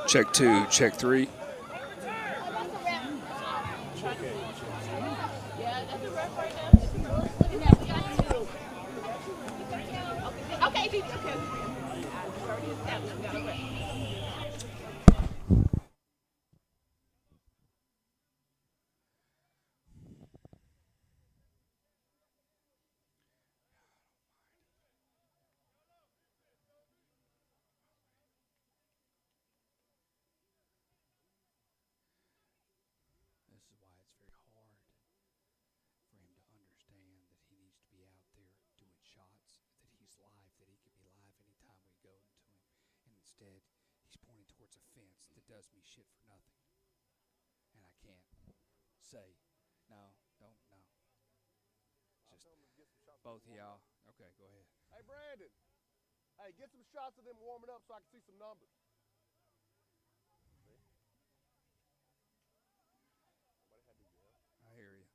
Check 2, check 3. He's pointing towards a fence that does me shit for nothing. And I can't say, no. Just both of y'all. Okay, go ahead. Hey, Brandon. Hey, get some shots of them warming up so I can see some numbers. I hear you.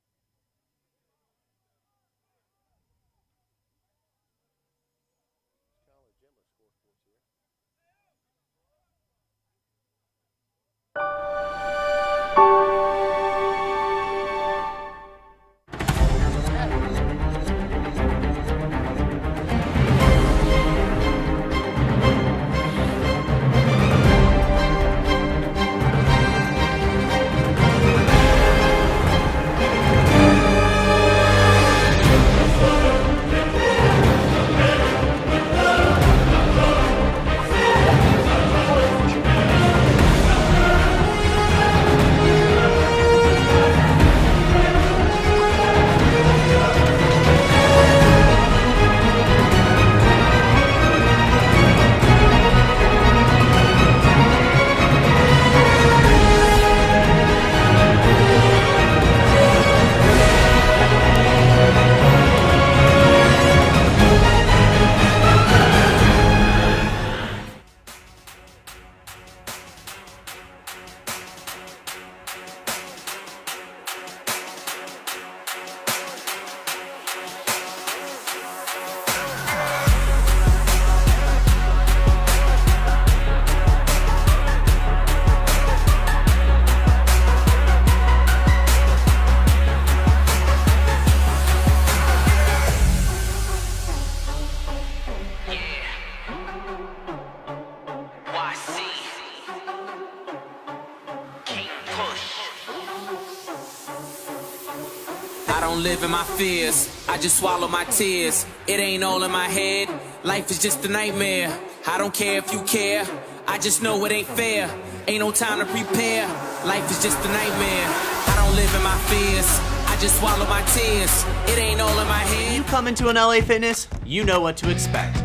I don't live in my fears, I just swallow my tears. It ain't all in my head, life is just a nightmare. I don't care if you care, I just know it ain't fair. Ain't no time to prepare, life is just a nightmare. I don't live in my fears, I just swallow my tears. It ain't all in my head. When you come into an LA Fitness, you know what to expect.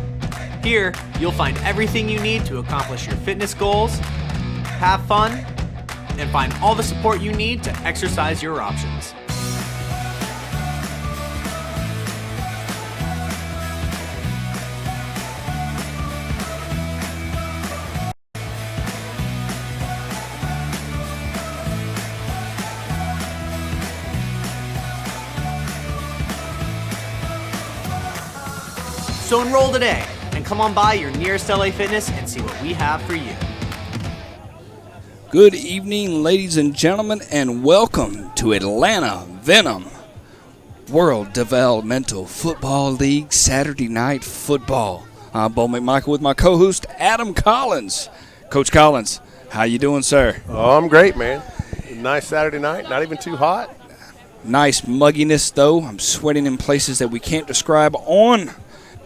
Here, you'll find everything you need to accomplish your fitness goals, have fun, and find all the support you need to exercise your options. So enroll today and come on by your nearest LA Fitness and see what we have for you. Good evening, ladies and gentlemen, and welcome to Atlanta Venom World Developmental Football League Saturday Night Football. I'm Bo McMichael with my co-host Adam Collins. Coach Collins, how you doing, sir? Oh, I'm great, man. Nice Saturday night, not even too hot. Nice mugginess, though. I'm sweating in places that we can't describe on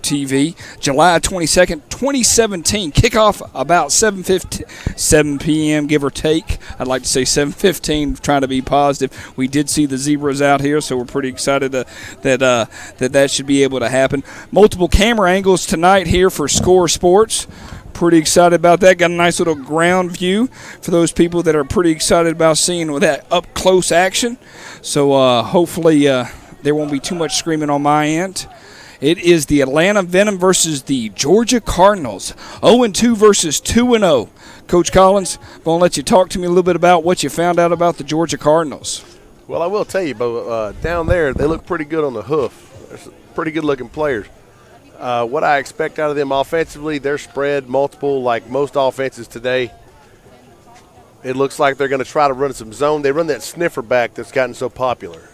TV. July 22nd, 2017. Kickoff about 7 p.m., give or take. I'd like to say 7:15, trying to be positive. We did see the Zebras out here, so we're pretty excited that should be able to happen. Multiple camera angles tonight here for Score Sports. Pretty excited about that. Got a nice little ground view for those people that are pretty excited about seeing that up-close action. So hopefully there won't be too much screaming on my end. It is the Atlanta Venom versus the Georgia Cardinals. 0-2 versus 2-0. Coach Collins, I'm going to let you talk to me a little bit about what you found out about the Georgia Cardinals. Well, I will tell you, Bo, down there, they look pretty good on the hoof. They're pretty good-looking players. What I expect out of them offensively, they're spread multiple like most offenses today. It looks like they're going to try to run some zone. They run that sniffer back that's gotten so popular.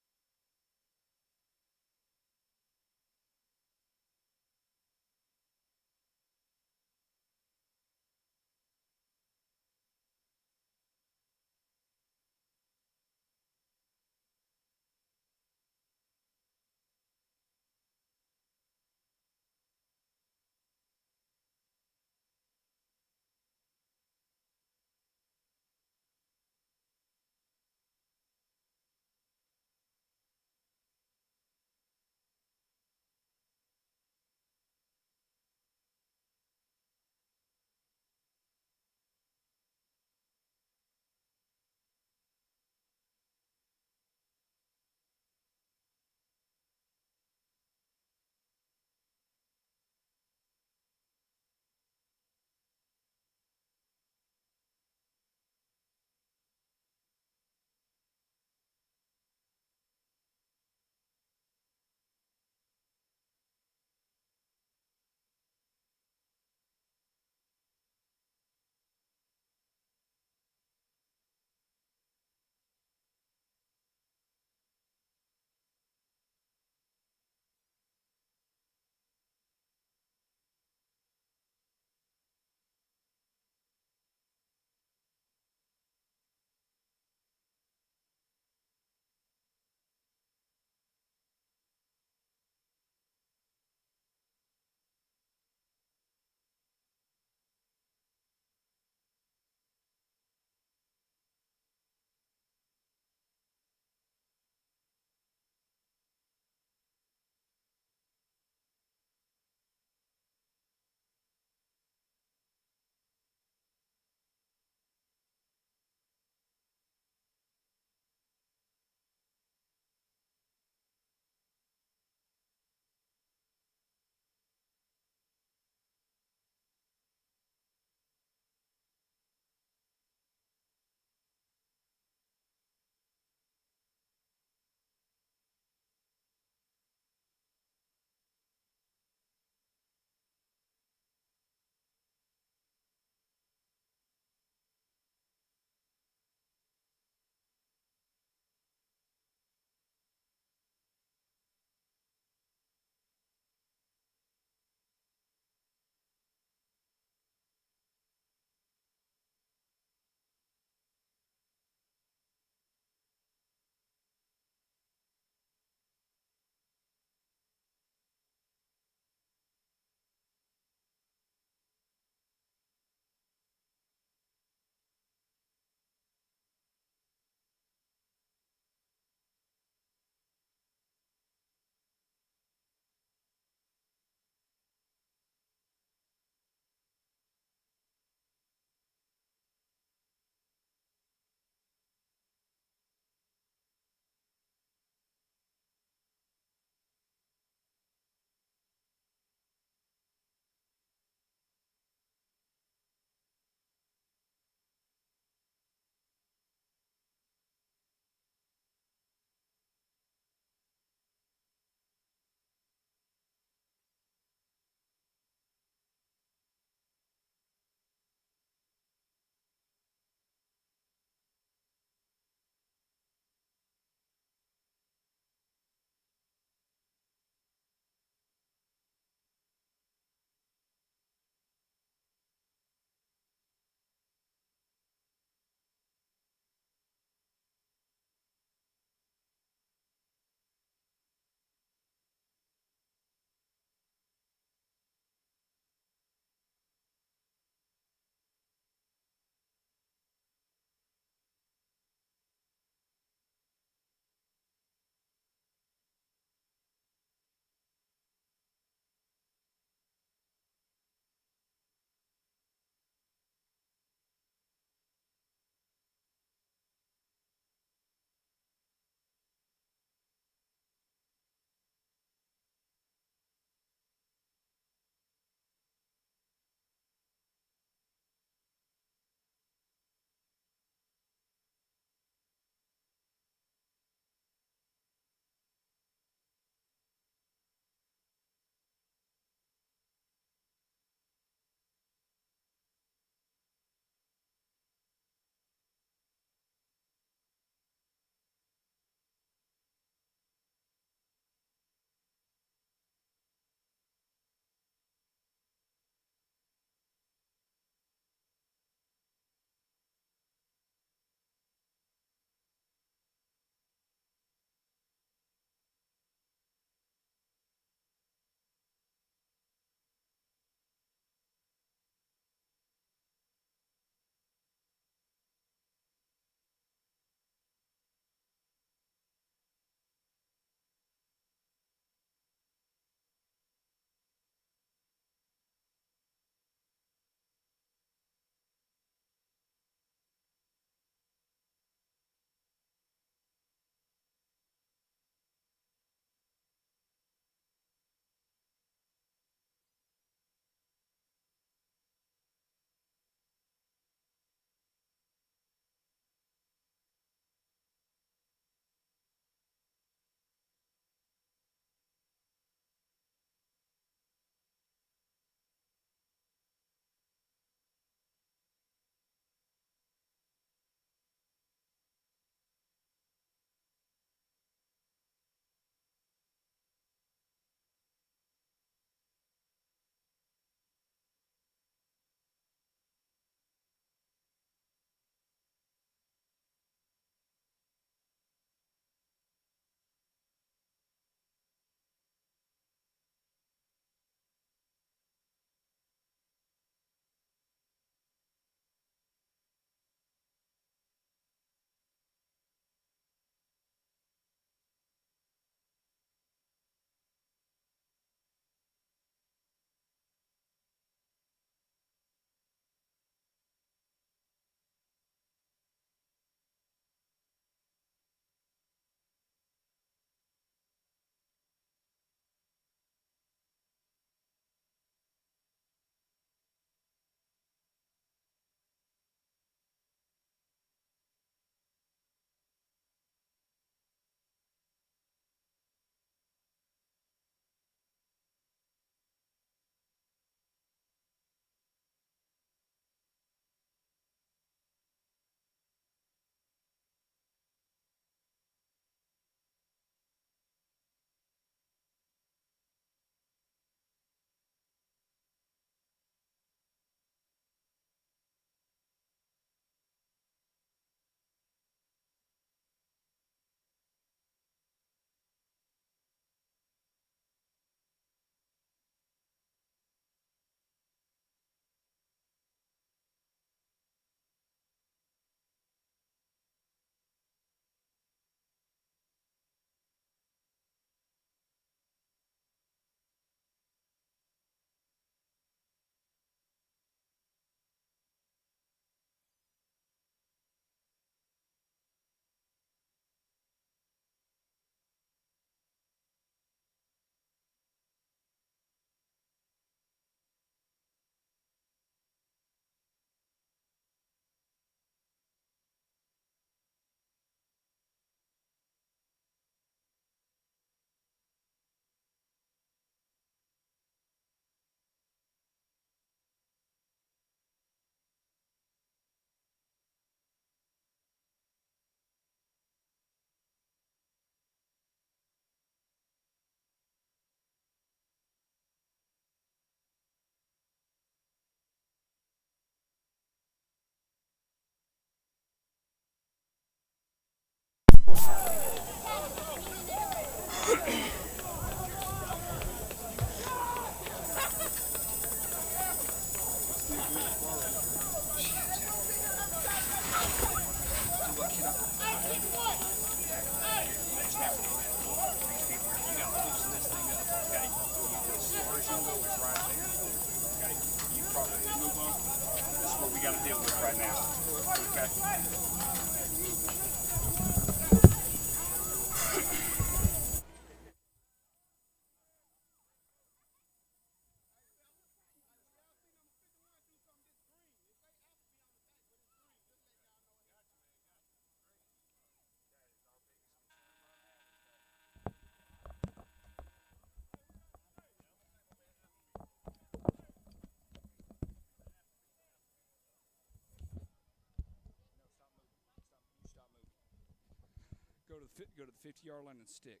Go to the 50-yard line and stick.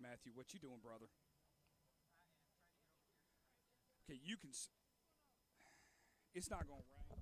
Matthew, what you doing, brother? Okay, you can. It's not going to rain.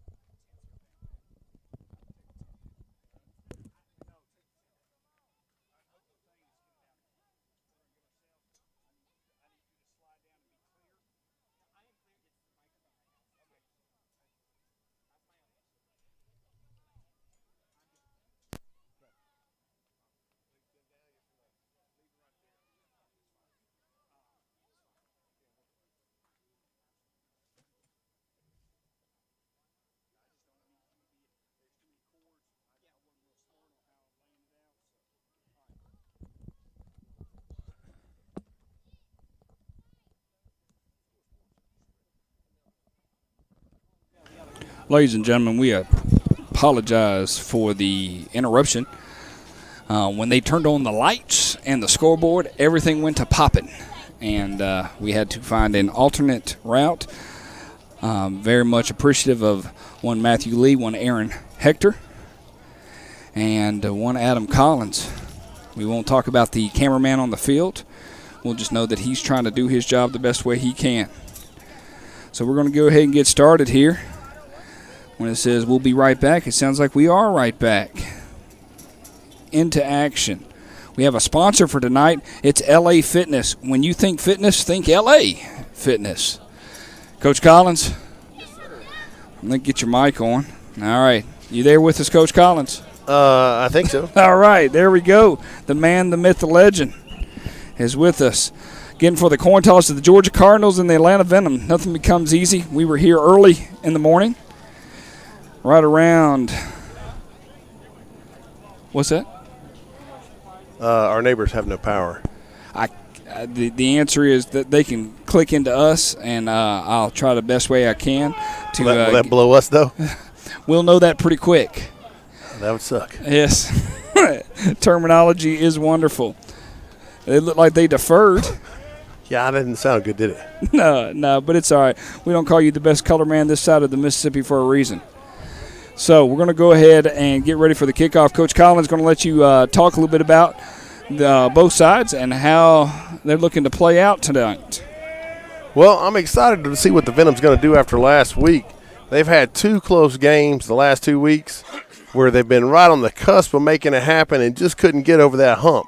Ladies and gentlemen, we apologize for the interruption. When they turned on the lights and the scoreboard, everything went to popping, and we had to find an alternate route. Very much appreciative of one Matthew Lee, one Aaron Hector, and one Adam Collins. We won't talk about the cameraman on the field. We'll just know that he's trying to do his job the best way he can. So we're going to go ahead and get started here. When it says we'll be right back, it sounds like we are right back. Into action. We have a sponsor for tonight. It's LA Fitness. When you think fitness, think LA Fitness. Coach Collins? Yes, sir. I'm going to get your mic on. All right. You there with us, Coach Collins? I think so. All right. There we go. The man, the myth, the legend is with us. Getting for the coin toss of the Georgia Cardinals and the Atlanta Venom. Nothing becomes easy. We were here early in the morning. Right around, what's that? Our neighbors have no power. The answer is that they can click into us, and I'll try the best way I can to. Will that blow us though? We'll know that pretty quick. That would suck. Yes, terminology is wonderful. It looked like they deferred. Yeah, that didn't sound good, did it? No, but it's all right. We don't call you the best color man this side of the Mississippi for a reason. So we're going to go ahead and get ready for the kickoff. Coach Collins is going to let you talk a little bit about both sides and how they're looking to play out tonight. Well, I'm excited to see what the Venom's going to do after last week. They've had 2 close games the last 2 weeks where they've been right on the cusp of making it happen and just couldn't get over that hump.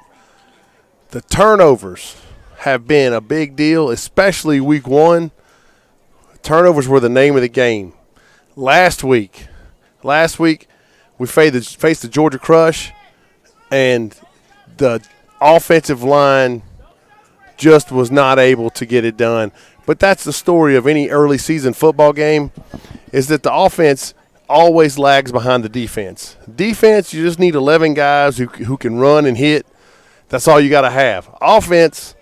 The turnovers have been a big deal, especially week 1. Turnovers were the name of the game. Last week, we faced the Georgia Crush, and the offensive line just was not able to get it done. But that's the story of any early season football game, is that the offense always lags behind the defense. Defense, you just need 11 guys who can run and hit. That's all you got to have. Offense,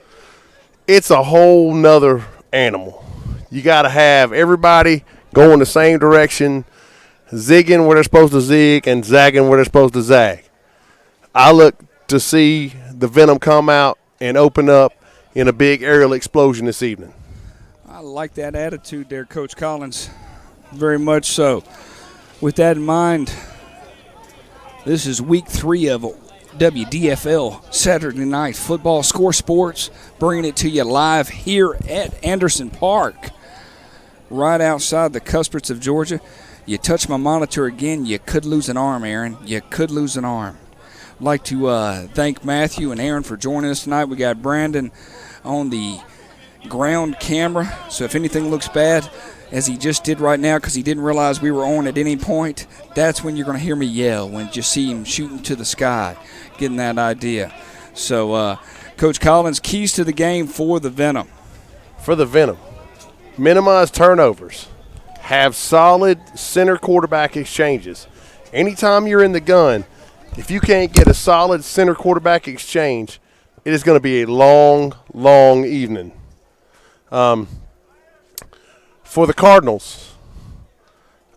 it's a whole nother animal. You got to have everybody going the same direction, zigging where they're supposed to zig and zagging where they're supposed to zag. I look to see the Venom come out and open up in a big aerial explosion this evening. I like that attitude there, Coach Collins, very much so. With that in mind, this is week 3 of WDFL Saturday Night Football Score Sports, bringing it to you live here at Anderson Park, right outside the Cuspits of Georgia. You touch my monitor again, you could lose an arm, Aaron. You could lose an arm. like to thank Matthew and Aaron for joining us tonight. We got Brandon on the ground camera, so if anything looks bad, as he just did right now because he didn't realize we were on at any point, that's when you're going to hear me yell, when you see him shooting to the sky, getting that idea. So, Coach Collins, keys to the game for the Venom. For the Venom, minimize turnovers. Have solid center quarterback exchanges. Anytime you're in the gun, if you can't get a solid center quarterback exchange, it is going to be a long, long evening. For the Cardinals,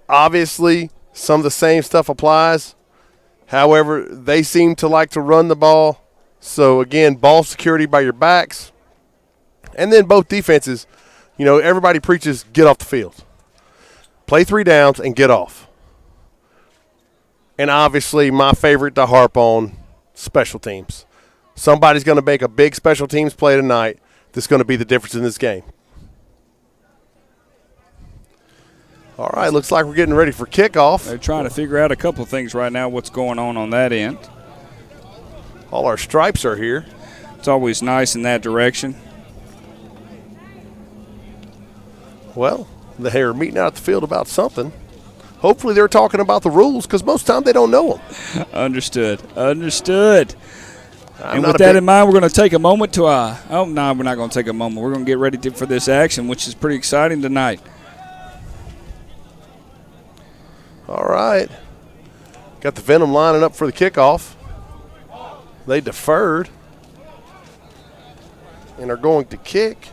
obviously some of the same stuff applies. However, they seem to like to run the ball. So, again, ball security by your backs. And then both defenses, everybody preaches get off the field. Play 3 downs and get off. And obviously my favorite to harp on, special teams. Somebody's going to make a big special teams play tonight that's going to be the difference in this game. All right, looks like we're getting ready for kickoff. They're trying to figure out a couple of things right now, what's going on that end. All our stripes are here. It's always nice in that direction. Well, they are meeting out at the field about something. Hopefully they're talking about the rules because most of the time they don't know them. Understood. And with that in mind, we're going to take a moment to we're not going to take a moment. We're going to get ready for this action, which is pretty exciting tonight. All right. Got the Venom lining up for the kickoff. They deferred and are going to kick,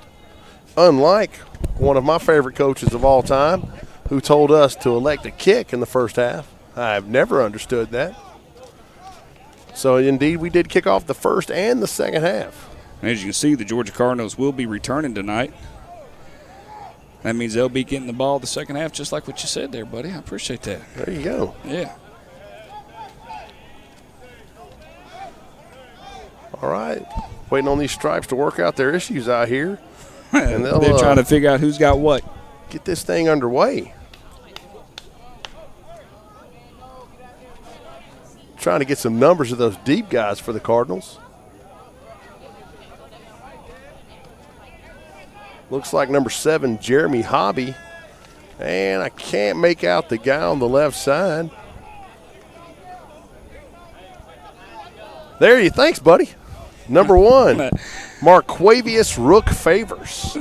unlike one of my favorite coaches of all time who told us to elect a kick in the first half. I've never understood that. So, indeed, we did kick off the first and the second half. As you can see, the Georgia Cardinals will be returning tonight. That means they'll be getting the ball the second half, just like what you said there, buddy. I appreciate that. There you go. Yeah. All right. Waiting on these stripes to work out their issues out here. And they're trying to figure out who's got what. Get this thing underway. Trying to get some numbers of those deep guys for the Cardinals. Looks like number 7, Jeremy Hobby. And I can't make out the guy on the left side. There you thanks, buddy. Number 1, Marquavius Rook Favors.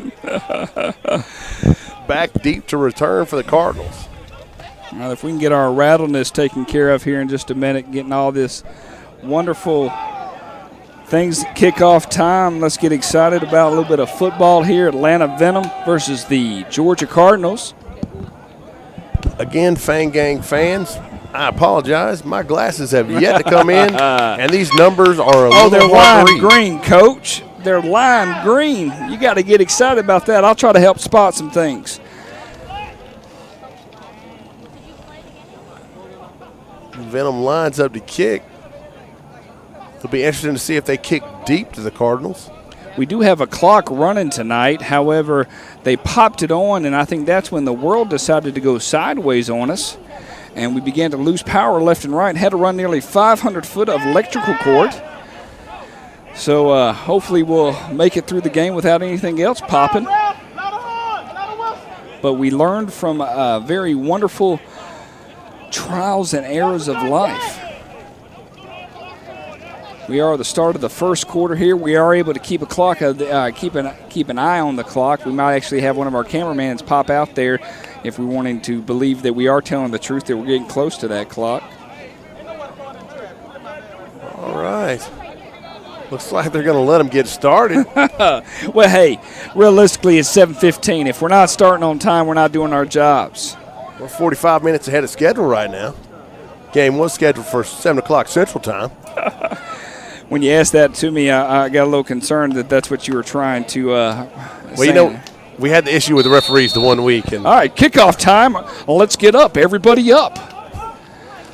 Back deep to return for the Cardinals. Well, if we can get our rattleness taken care of here in just a minute, getting all this wonderful things kickoff time, let's get excited about a little bit of football here. Atlanta Venom versus the Georgia Cardinals. Again, Fang Gang fans, I apologize. My glasses have yet to come in, and these numbers are a little they're hard to lime read. green, Coach. They're lime green. You got to get excited about that. I'll try to help spot some things. Venom lines up to kick. It'll be interesting to see if they kick deep to the Cardinals. We do have a clock running tonight. However, they popped it on, and I think that's when the world decided to go sideways on us. And we began to lose power left and right. Had to run nearly 500 foot of electrical cord. So hopefully we'll make it through the game without anything else popping. But we learned from very wonderful trials and errors of life. We are at the start of the first quarter here. We are able to keep a clock, keep an eye on the clock. We might actually have one of our cameramans pop out there if we're wanting to believe that we are telling the truth, that we're getting close to that clock. All right. Looks like they're going to let them get started. Well, hey, realistically, it's 7:15. If we're not starting on time, we're not doing our jobs. We're 45 minutes ahead of schedule right now. Game was scheduled for 7 o'clock Central Time. When you asked that to me, I got a little concerned that that's what you were trying to well, you know, we had the issue with the referees the 1 week. And all right, kickoff time. Well, let's get up. Everybody up.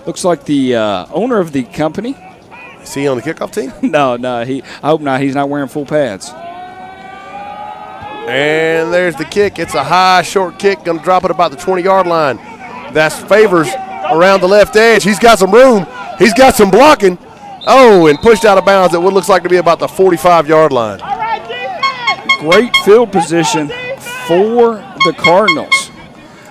Looks like the owner of the company. Is he on the kickoff team? No, I hope not. He's not wearing full pads. And there's the kick. It's a high, short kick. Going to drop it about the 20-yard line. That's Favors around the left edge. He's got some room. He's got some blocking. Oh, and pushed out of bounds at what looks like to be about the 45-yard line. Great field position for the Cardinals.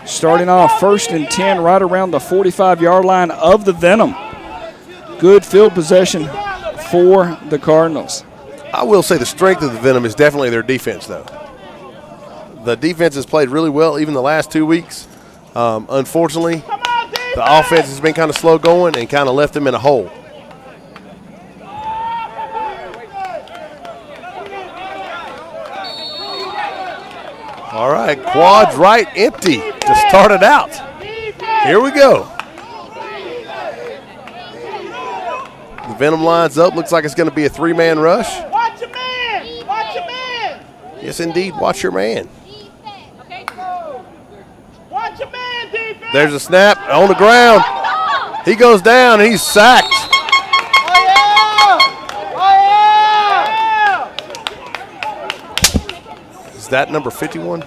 Starting off 1st and 10 right around the 45-yard line of the Venom. Good field possession for the Cardinals. I will say the strength of the Venom is definitely their defense, though. The defense has played really well even the last 2 weeks. Unfortunately, the offense has been kind of slow going and kind of left them in a hole. All right, quads right empty to start it out. Here we go. The Venom lines up. Looks like it's going to be a 3-man rush. Watch your man. Watch your man. Yes, indeed. Watch your man. Watch your man, defense. There's a snap on the ground. He goes down and he's sacked. Oh, yeah. Is that number 51?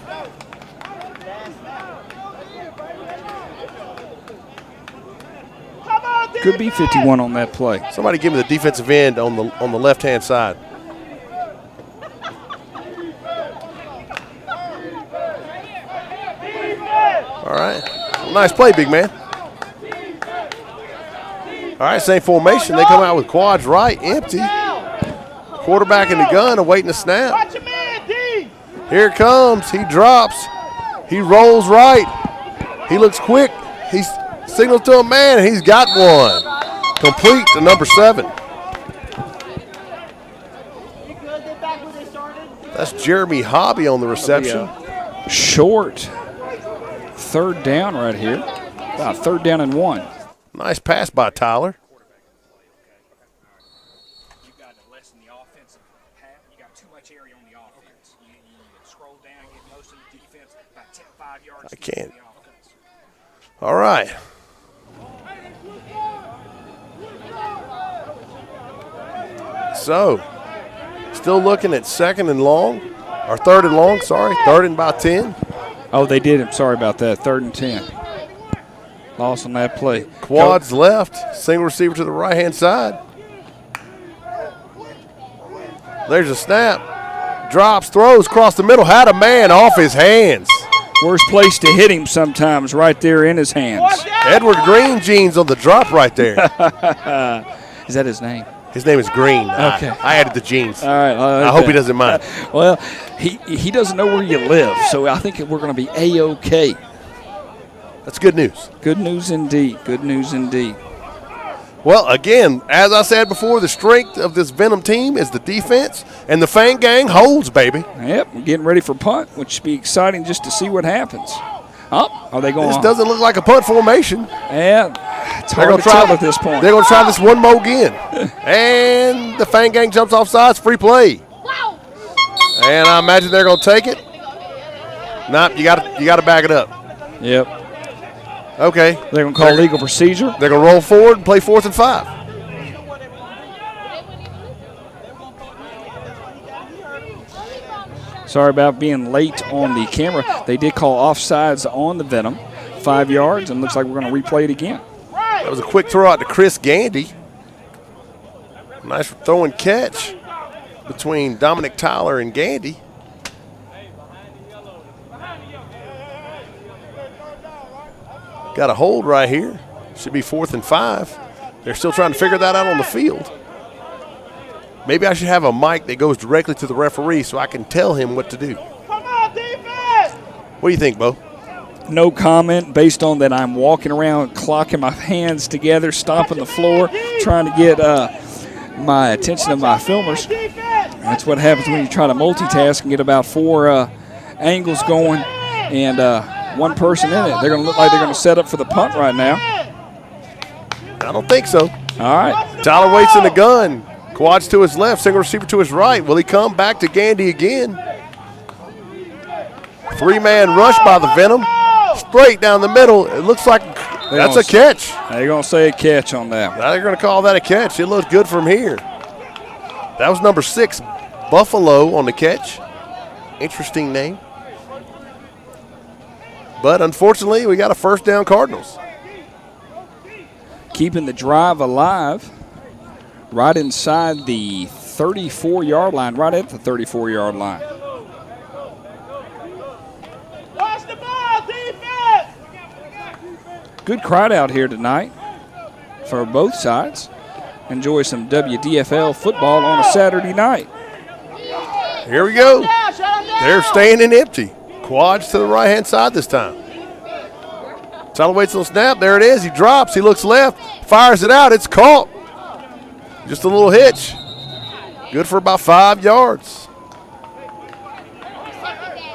Come on, defense. Could be 51 on that play. Somebody give me the defensive end on the left-hand side. All right. Nice play, big man. All right, same formation. They come out with quads right, empty. Quarterback in the gun, awaiting the snap. Watch your man, D. Here it comes. He drops. He rolls right. He looks quick. He signals to a man, and he's got one. Complete to number 7. That's Jeremy Hobby on the reception. Short 3rd down right here. About 3rd down and 1. Nice pass by Tyler. You got to lessen the offensive half. You got too much area on the offense. You scroll down, get most of the defense about 5 yards. I can't. All right. So, still looking at 2nd and long, or 3rd and long, sorry. 3rd and about 10. Oh, they did. I'm sorry about that. 3rd and 10. Loss on that play. Quads left, single receiver to the right-hand side. There's a snap. Drops, throws across the middle. Had a man off his hands. Worst place to hit him sometimes, right there in his hands. Edward Green jeans on the drop right there. Is that his name? His name is Green. Okay. I added the jeans. All right. I hope he doesn't mind. Well, he doesn't know where you live, so I think we're going to be A-OK. That's good news. Good news indeed. Good news indeed. Well, again, as I said before, the strength of this Venom team is the defense, and the Fang Gang holds, baby. Yep, we're getting ready for punt, which should be exciting just to see what happens. Oh, are they going? This doesn't look like a punt formation. Yeah, it's hard to tell at this point. They're going to try this one more again. And the Fang Gang jumps off sides, free play. And I imagine they're going to take it. Nope, you got to back it up. Yep. Okay. They're going to call legal procedure. They're going to roll forward and play 4th and 5. Sorry about being late on the camera. They did call offsides on the Venom. 5 yards, and looks like we're going to replay it again. That was a quick throw out to Chris Gandy. Nice throw and catch between Dominic Tyler and Gandy. Got a hold right here. Should be 4th and 5. They're still trying to figure that out on the field. Maybe I should have a mic that goes directly to the referee so I can tell him what to do. Come on, defense. What do you think, Bo? No comment based on that I'm walking around, clocking my hands together, stomping the floor, trying to get my attention of my filmers. That's what happens when you try to multitask and get about 4 angles going and one person in it. They're going to look like they're going to set up for the punt right now. I don't think so. All right. Tyler waits in the gun. Quads to his left, single receiver to his right. Will he come back to Gandy again? 3-man rush by the Venom. Straight down the middle. It looks like that's a catch. They're going to say a catch on that. Now they're going to call that a catch. It looks good from here. That was number 6, Buffalo, on the catch. Interesting name. But unfortunately, we got a 1st down Cardinals. Keeping the drive alive right inside the 34-yard line, right at the 34-yard line. Watch the ball, defense! Good crowd out here tonight for both sides. Enjoy some WDFL football on a Saturday night. Here we go. Down, shut him down! They're staying in empty. Quads to the right-hand side this time. Tyler waits on the snap. There it is. He drops. He looks left. Fires it out. It's caught. Just a little hitch. Good for about 5 yards.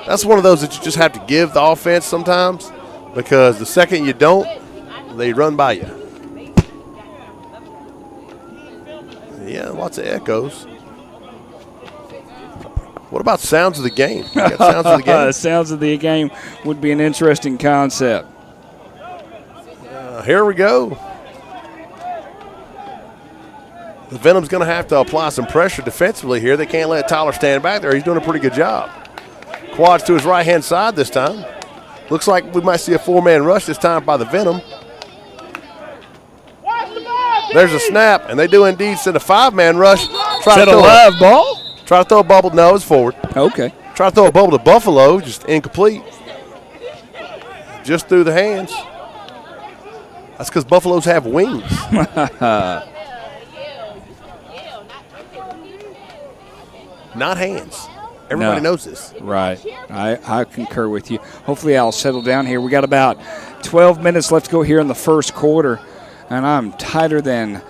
That's one of those that you just have to give the offense sometimes, because the second you don't, they run by you. Yeah, lots of echoes. What about sounds of the game? You got sounds of the game? Sounds of the game would be an interesting concept. Here we go. The Venom's going to have to apply some pressure defensively here. They can't let Tyler stand back there. He's doing a pretty good job. Quads to his right-hand side this time. Looks like we might see a 4-man rush this time by the Venom. Watch the ball, There's a snap, and they do indeed send a 5-man rush. Is that a live ball? Try to throw a bubble. No, it's forward. Okay. Try to throw a bubble to Buffalo. Just incomplete. Just through the hands. That's because Buffaloes have wings. Not hands. Everybody knows this. Right. I concur with you. Hopefully I'll settle down here. We got about 12 minutes left to go here in the first quarter, and I'm tighter than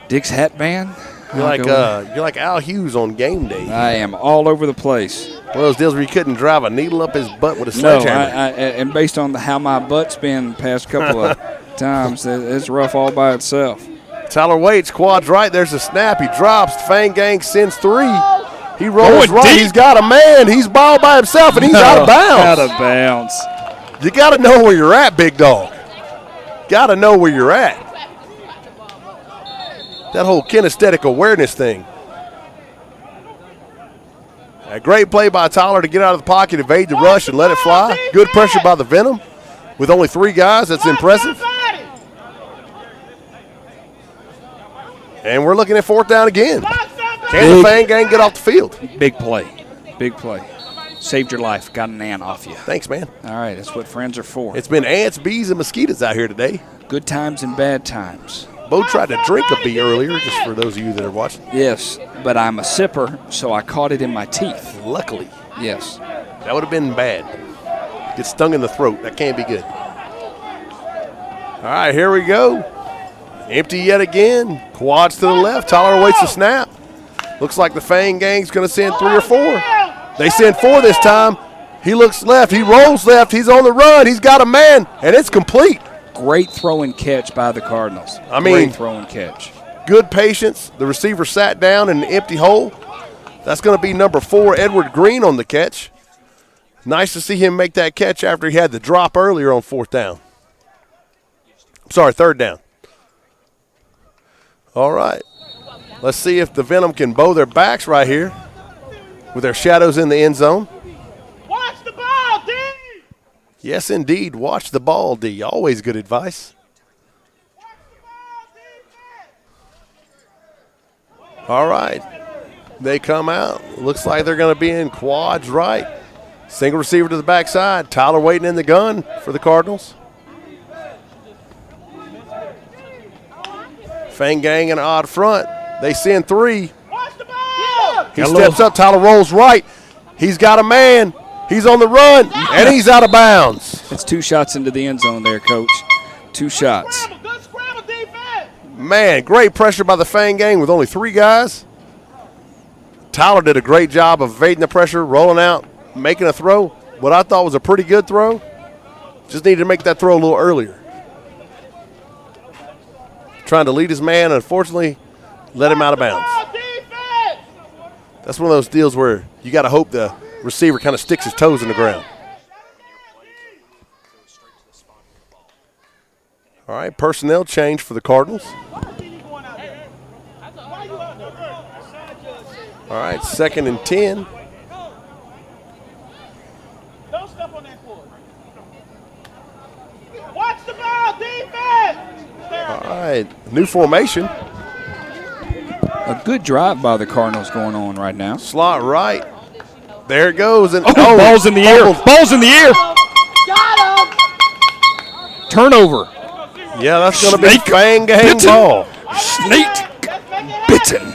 Dick's hat band. You're like Al Hughes on game day. I am all over the place. One of those deals where you couldn't drive a needle up his butt with a No, sledgehammer. and based on how my butt's been the past couple of times, it's rough all by itself. Tyler waits, quads right. There's a snap. He drops. Fang Gang sends 3. He rolls Going right. deep. He's got a man. He's ball by himself, and he's out of bounds. Out of bounds. You got to know where you're at, big dog. Got to know where you're at. That whole kinesthetic awareness thing. A great play by Tyler to get out of the pocket, evade the rush, and let it fly. Good pressure by the Venom. With only 3 guys, that's impressive. And we're looking at 4th down again. Can the Fang Gang get off the field? Big play. Big play. Saved your life. Got an ant off you. Thanks, man. All right, that's what friends are for. It's been ants, bees, and mosquitoes out here today. Good times and bad times. Bo tried to drink a bee earlier, just for those of you that are watching. Yes, but I'm a sipper, so I caught it in my teeth. Luckily. Yes. That would have been bad. Get stung in the throat. That can't be good. All right, here we go. Empty yet again. Quads to the left. Tyler awaits the snap. Looks like the Fang Gang's going to send 3 or 4. They send 4 this time. He looks left. He rolls left. He's on the run. He's got a man, and it's complete. Great throw and catch by the Cardinals. I mean, great throw and catch. Good patience. The receiver sat down in an empty hole. That's going to be number 4, Edward Green, on the catch. Nice to see him make that catch after he had the drop earlier on 4th down. Sorry, 3rd down. All right. Let's see if the Venom can bow their backs right here with their shadows in the end zone. Watch the ball, D! Yes, indeed. Watch the ball, D. Always good advice. All right. They come out. Looks like they're going to be in quads right. Single receiver to the backside. Tyler waiting in the gun for the Cardinals. Fang Gang in an odd front. They send 3. Watch the ball! He steps up. Tyler rolls right. He's got a man. He's on the run, and he's out of bounds. It's 2 shots into the end zone there, Coach. 2 shots. Good scramble defense! Man, great pressure by the Fang Gang with only 3 guys. Tyler did a great job of evading the pressure, rolling out, making a throw. What I thought was a pretty good throw. Just needed to make that throw a little earlier. Trying to lead his man, unfortunately, let him out of bounds. That's one of those deals where you got to hope the receiver kind of sticks his toes in the ground. All right, personnel change for the Cardinals. All right, 2nd and 10. Don't step on that board. Watch the ball, defense! All right, new formation. A good drive by the Cardinals going on right now. Slot right. There it goes. And ball's in the air. almost. Ball's in the air. Turnover. Yeah, that's going to be Snake Fang Gang bitten. ball. Snake bitten.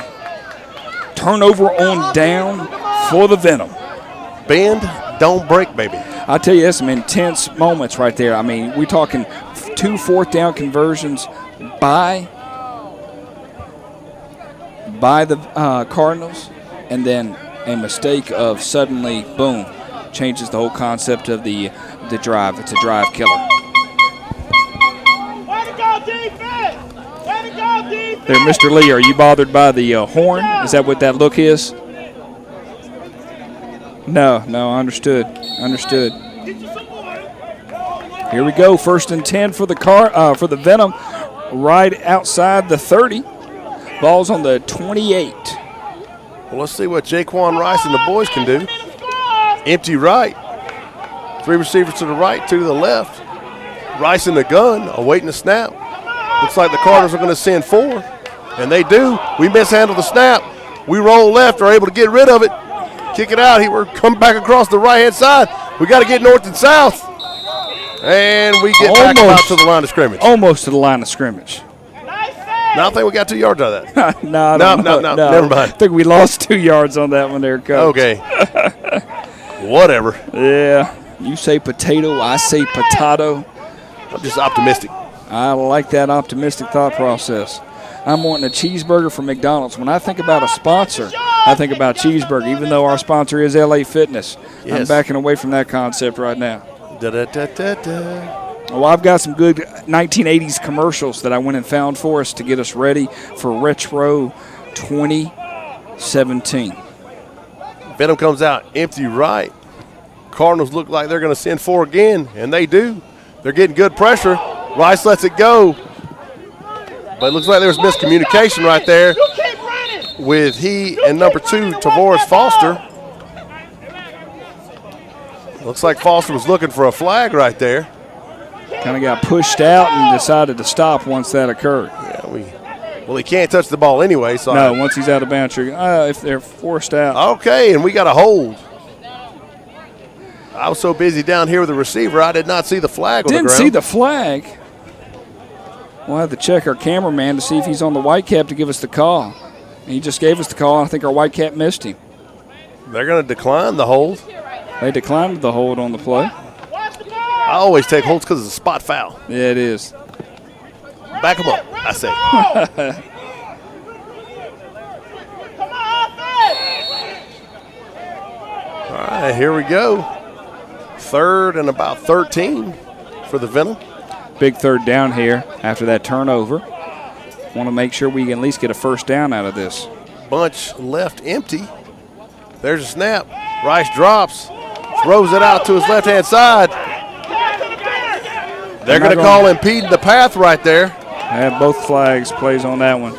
Turnover on down for the Venom. Bend, don't break, baby. I tell you, that's some intense moments right there. I mean, we're talking 2 fourth-down conversions by the Cardinals, and then a mistake of suddenly, boom, changes the whole concept of the drive. It's a drive killer. Way to go, defense! Way to go, defense! There, Mr. Lee, are you bothered by the horn? Is that what that look is? No, understood. Here we go, 1st and 10 for the Venom, right outside the 30. Ball's on the 28. Well, let's see what Jaquan Rice and the boys can do. Empty right. 3 receivers to the right, 2 to the left. Rice in the gun, awaiting the snap. Looks like the Cardinals are going to send 4, and they do. We mishandle the snap. We roll left, are able to get rid of it. Kick it out. We're coming back across the right-hand side. We got to get north and south. And we get back out to the line of scrimmage. Almost to the line of scrimmage. No, I think we got 2 yards out of that. No, never mind. I think we lost 2 yards on that one there, Coach. Okay. Whatever. Yeah. You say potato, I say potato. I'm just optimistic. I like that optimistic thought process. I'm wanting a cheeseburger from McDonald's. When I think about a sponsor, I think about cheeseburger, even though our sponsor is LA Fitness. Yes. I'm backing away from that concept right now. Da-da-da-da-da. Well, I've got some good 1980s commercials that I went and found for us to get us ready for Retro 2017. Venom comes out empty right. Cardinals look like they're going to send 4 again, and they do. They're getting good pressure. Rice lets it go. But it looks like there's miscommunication right there with he and number 2, Tavoris Foster. Looks like Foster was looking for a flag right there. Kind of got pushed out and decided to stop once that occurred. Yeah, well, he can't touch the ball anyway. So no, once he's out of bounds, if they're forced out. Okay, and we got a hold. I was so busy down here with the receiver, I did not see the flag on the ground. Didn't see the flag. We'll have to check our cameraman to see if he's on the white cap to give us the call. He just gave us the call, and I think our white cap missed him. They're going to decline the hold. They declined the hold on the play. I always take holds because it's a spot foul. Yeah, it is. Back them up, I say. All right, here we go. 3rd and about 13 for the Venom. Big 3rd down here after that turnover. Want to make sure we can at least get a 1st down out of this. Bunch left empty. There's a snap. Rice drops, throws it out to his left-hand side. They're going to call impeding the path right there. I have both flags plays on that one.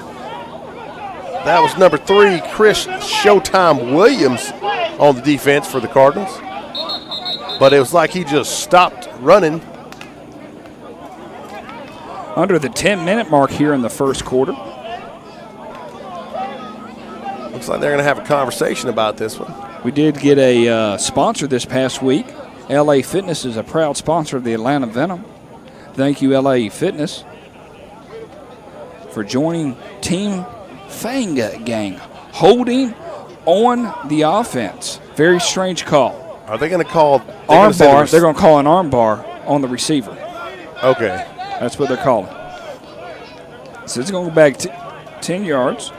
That was number 3, Chris Showtime Williams on the defense for the Cardinals. But it was like he just stopped running. Under the 10-minute mark here in the 1st quarter. Looks like they're going to have a conversation about this one. We did get a sponsor this past week. LA Fitness is a proud sponsor of the Atlanta Venom. Thank you, LA Fitness, for joining Team Fang Gang. Holding on the offense. Very strange call. Are they going to call arm bar? They're going to call an arm bar on the receiver. Okay. That's what they're calling. So it's going to go back 10 yards.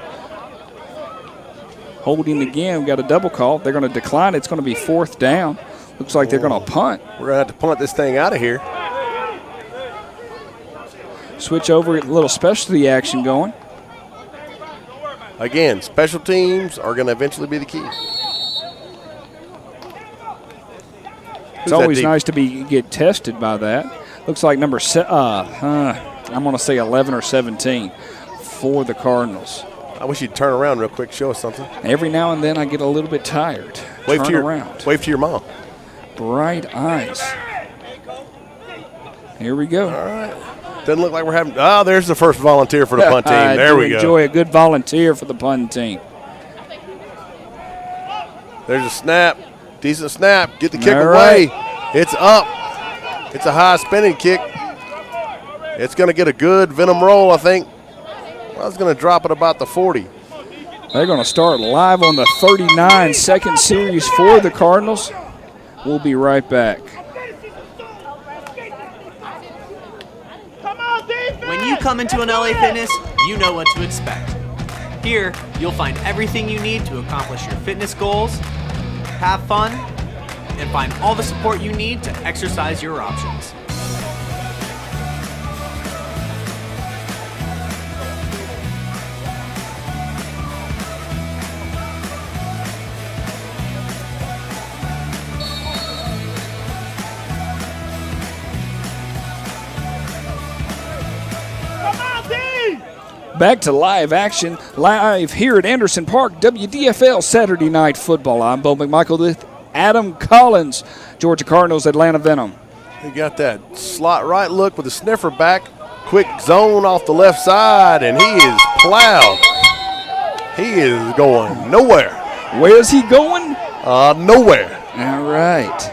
Holding again. We got a double call. They're going to decline. It's going to be 4th down. Looks like they're going to punt. We're going to have to punt this thing out of here. Switch over, a little specialty action going. Again, special teams are going to eventually be the key. It's always nice to get tested by that. Looks like number I'm going to say 11 or 17 for the Cardinals. I wish you'd turn around real quick, show us something. Every now and then I get a little bit tired. Wave Turn to your around. Wave to your mom. Bright eyes. Here we go. All right. Doesn't look like we're having – oh, there's the first volunteer for the punt team. There we go. Enjoy a good volunteer for the punt team. There's a snap. Decent snap. Get the kick away. It's up. It's a high spinning kick. It's going to get a good Venom roll, I think. I was going to drop it about the 40. They're going to start live on the 39-second series for the Cardinals. We'll be right back. When you come into an LA Fitness, you know what to expect. Here, you'll find everything you need to accomplish your fitness goals, have fun, and find all the support you need to exercise your options. Back to live action, live here at Anderson Park, WDFL Saturday Night Football. I'm Bo McMichael with Adam Collins, Georgia Cardinals, Atlanta Venom. He got that slot right look with the sniffer back. Quick zone off the left side, and he is plowed. He is going nowhere. Where's he going? Nowhere. All right.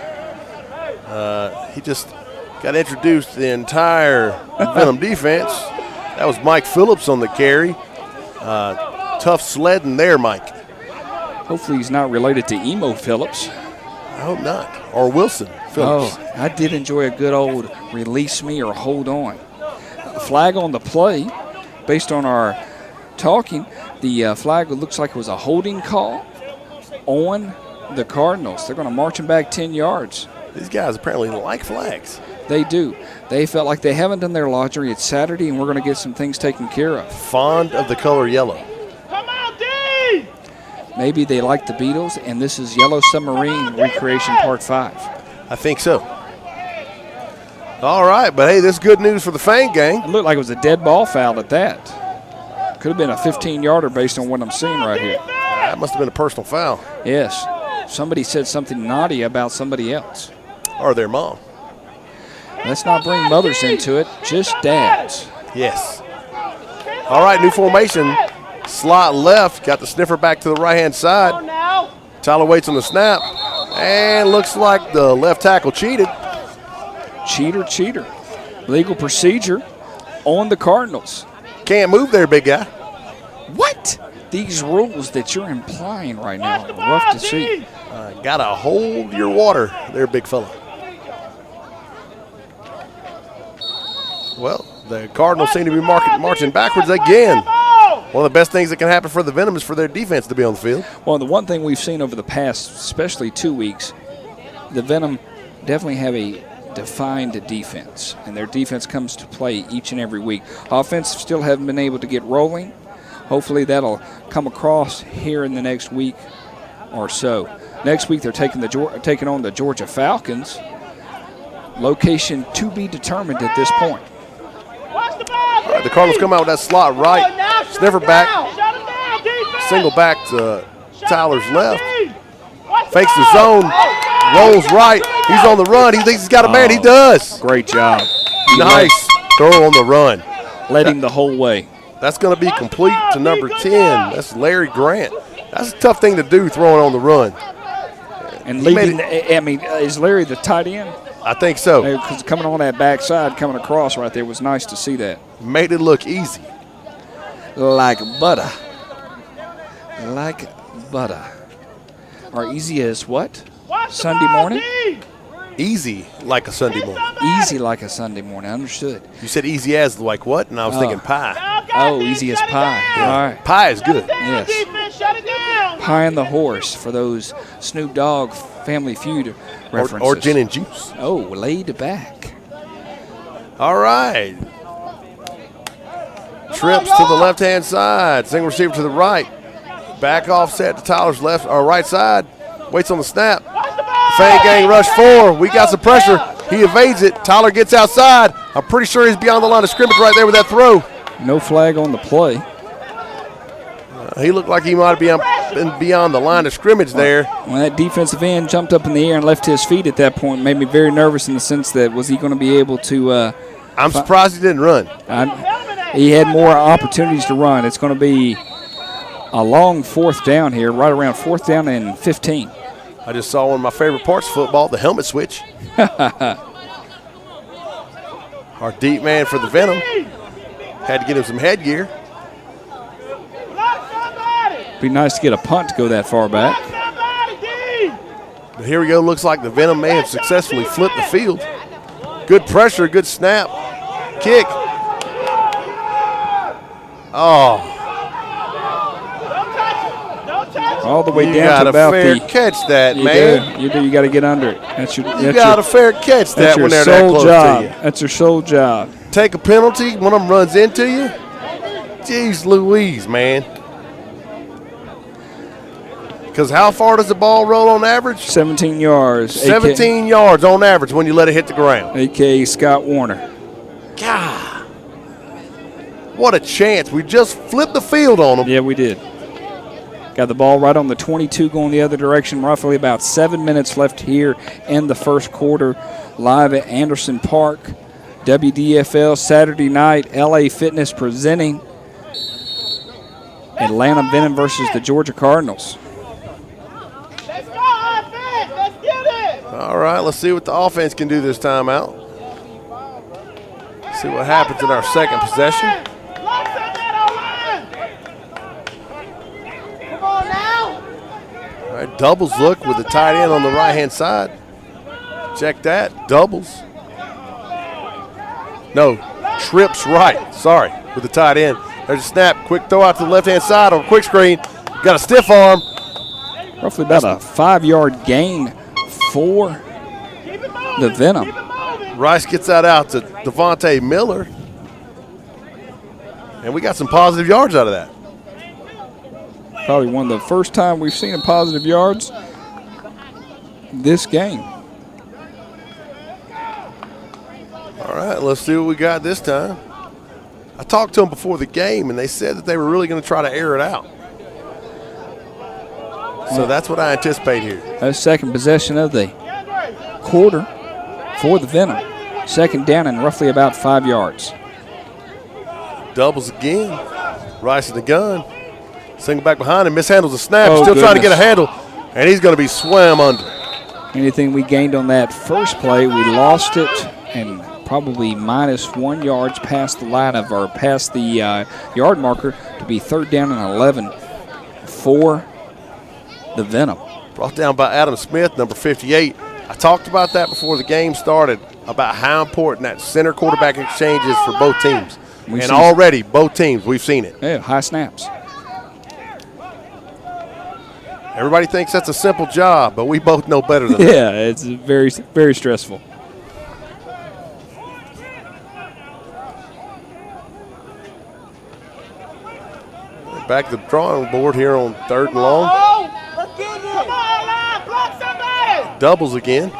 He just got introduced to the entire Venom defense. That was Mike Phillips on the carry. Tough sledding there, Mike. Hopefully he's not related to Emo Phillips. I hope not. Or Wilson Phillips. Oh, I did enjoy a good old release me or hold on. Flag on the play. Based on our talking, the flag looks like it was a holding call on the Cardinals. They're going to march him back 10 yards. These guys apparently like flags. They do. They felt like they haven't done their laundry. It's Saturday, and we're going to get some things taken care of. Fond of the color yellow. Come on, D! Maybe they like the Beatles, and this is Yellow Submarine Recreation Part 5. I think so. All right, but hey, this is good news for the Fang gang. It looked like it was a dead ball foul at that. Could have been a 15-yarder based on what I'm seeing right here. That must have been a personal foul. Yes. Somebody said something naughty about somebody else. Or their mom. Let's not bring mothers into it, just dads. Yes. All right, new formation. Slot left, got the sniffer back to the right-hand side. Tyler waits on the snap, and looks like the left tackle cheated. Cheater. Legal procedure on the Cardinals. Can't move there, big guy. What? These rules that you're implying right now are rough to see. Gotta hold your water there, big fella. Well, the Cardinals seem to be marching backwards again. One of the best things that can happen for the Venom is for their defense to be on the field. Well, the one thing we've seen over the past, especially 2 weeks, the Venom definitely have a defined defense, and their defense comes to play each and every week. Offense still haven't been able to get rolling. Hopefully that'll come across here in the next week or so. Next week they're taking on the Georgia Falcons. Location to be determined at this point. All right, the Cardinals come out with that slot right. Sniffer back. Single back to Tyler's left. Fakes the zone. Rolls right. He's on the run. He thinks he's got a man. He does. Great job. Nice throw on the run. Led him the whole way. That's going to be complete to number 10. That's Larry Grant. That's a tough thing to do, throwing on the run. And leading, is Larry the tight end? I think so. Because coming on that backside, coming across right there was nice to see that. Made it look easy. Like butter. Like butter. Or easy as what? Sunday morning? Easy like a Sunday morning. Easy like a Sunday morning. Understood. You said easy as like what? And I was thinking pie. Oh, easy as pie. Yeah. All right. Pie is good. Yes. Pie and the Horse for those Snoop Dogg Family Feud references. Or gin and juice. Oh, laid back. All right. Trips to the left-hand side. Single receiver to the right. Back offset to Tyler's left or right side. Waits on the snap. Fang gang rush 4. We got some pressure. He evades it. Tyler gets outside. I'm pretty sure he's beyond the line of scrimmage right there with that throw. No flag on the play. He looked like he might have been beyond the line of scrimmage there. When that defensive end jumped up in the air and left his feet at that point, made me very nervous in the sense that was he going to be able to I'm surprised he didn't run. He had more opportunities to run. It's going to be a long fourth down here, right around 4th down and 15. I just saw one of my favorite parts of football, the helmet switch. Our deep man for the Venom had to get him some headgear. Be nice to get a punt to go that far back. But here we go. Looks like the Venom may have successfully flipped the field. Good pressure, good snap. Kick. Oh. All the way You down got to a about fair the. catch that, You man. do. You got to get under it. You got a fair catch that when they're that close to you. That's your sole job. Take a penalty, one of them runs into you. Jeez Louise, man. Because how far does the ball roll on average? 17 yards. 17 yards on average when you let it hit the ground. A.K.A. Scott Warner. God. What a chance. We just flipped the field on them. Yeah, we did. Got the ball right on the 22 going the other direction. Roughly about 7 minutes left here in the first quarter. Live at Anderson Park. WDFL Saturday night. LA Fitness presenting Atlanta Venom versus the Georgia Cardinals. All right, let's see what the offense can do this time out. See what happens in our second possession. All right, doubles look with the tight end on the right-hand side. Check that, doubles. No, trips right, sorry, with the tight end. There's a snap, quick throw out to the left-hand side on a quick screen. Got a stiff arm. Roughly about a 5-yard gain for the Venom. Rice gets that out to Devontae Miller. And we got some positive yards out of that. Probably one of the first time we've seen a positive yards this game. All right, let's see what we got this time. I talked to them before the game, and they said that they were really going to try to air it out. So that's what I anticipate here. That's second possession of the quarter for the Venom. Second down and roughly about 5 yards. Doubles again. Rice in the gun. Single back behind him. Mishandles the snap. Oh, Still trying to goodness. get a handle. And he's going to be swam under. Anything we gained on that first play, we lost it and probably minus 1 yards past the line of or past the yard marker to be 3rd down and 11 for the Venom. Brought down by Adam Smith, number 58. I talked about that before the game started, about how important that center quarterback exchange is for both teams. And already, both teams, we've seen it. Yeah, high snaps. Everybody thinks that's a simple job, but we both know better than that. Yeah, it's very, very stressful. Back to the drawing board here on 3rd and long. Doubles again.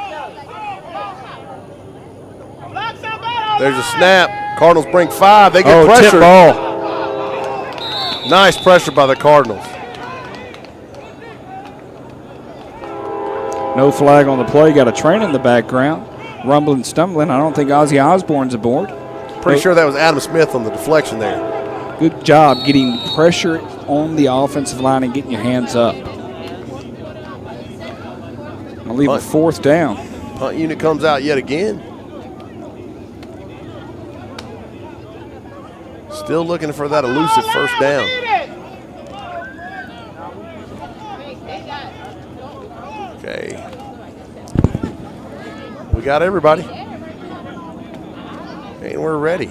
There's a snap. Cardinals bring 5. They get pressure. Tip ball. Nice pressure by the Cardinals. No flag on the play. Got a train in the background. Rumbling, stumbling. I don't think Ozzy Osbourne's aboard. Pretty sure that was Adam Smith on the deflection there. Good job getting pressure on the offensive line and getting your hands up. I'll leave a 4th down. Punt unit comes out yet again. Still looking for that elusive first down. Okay. We got everybody. And we're ready.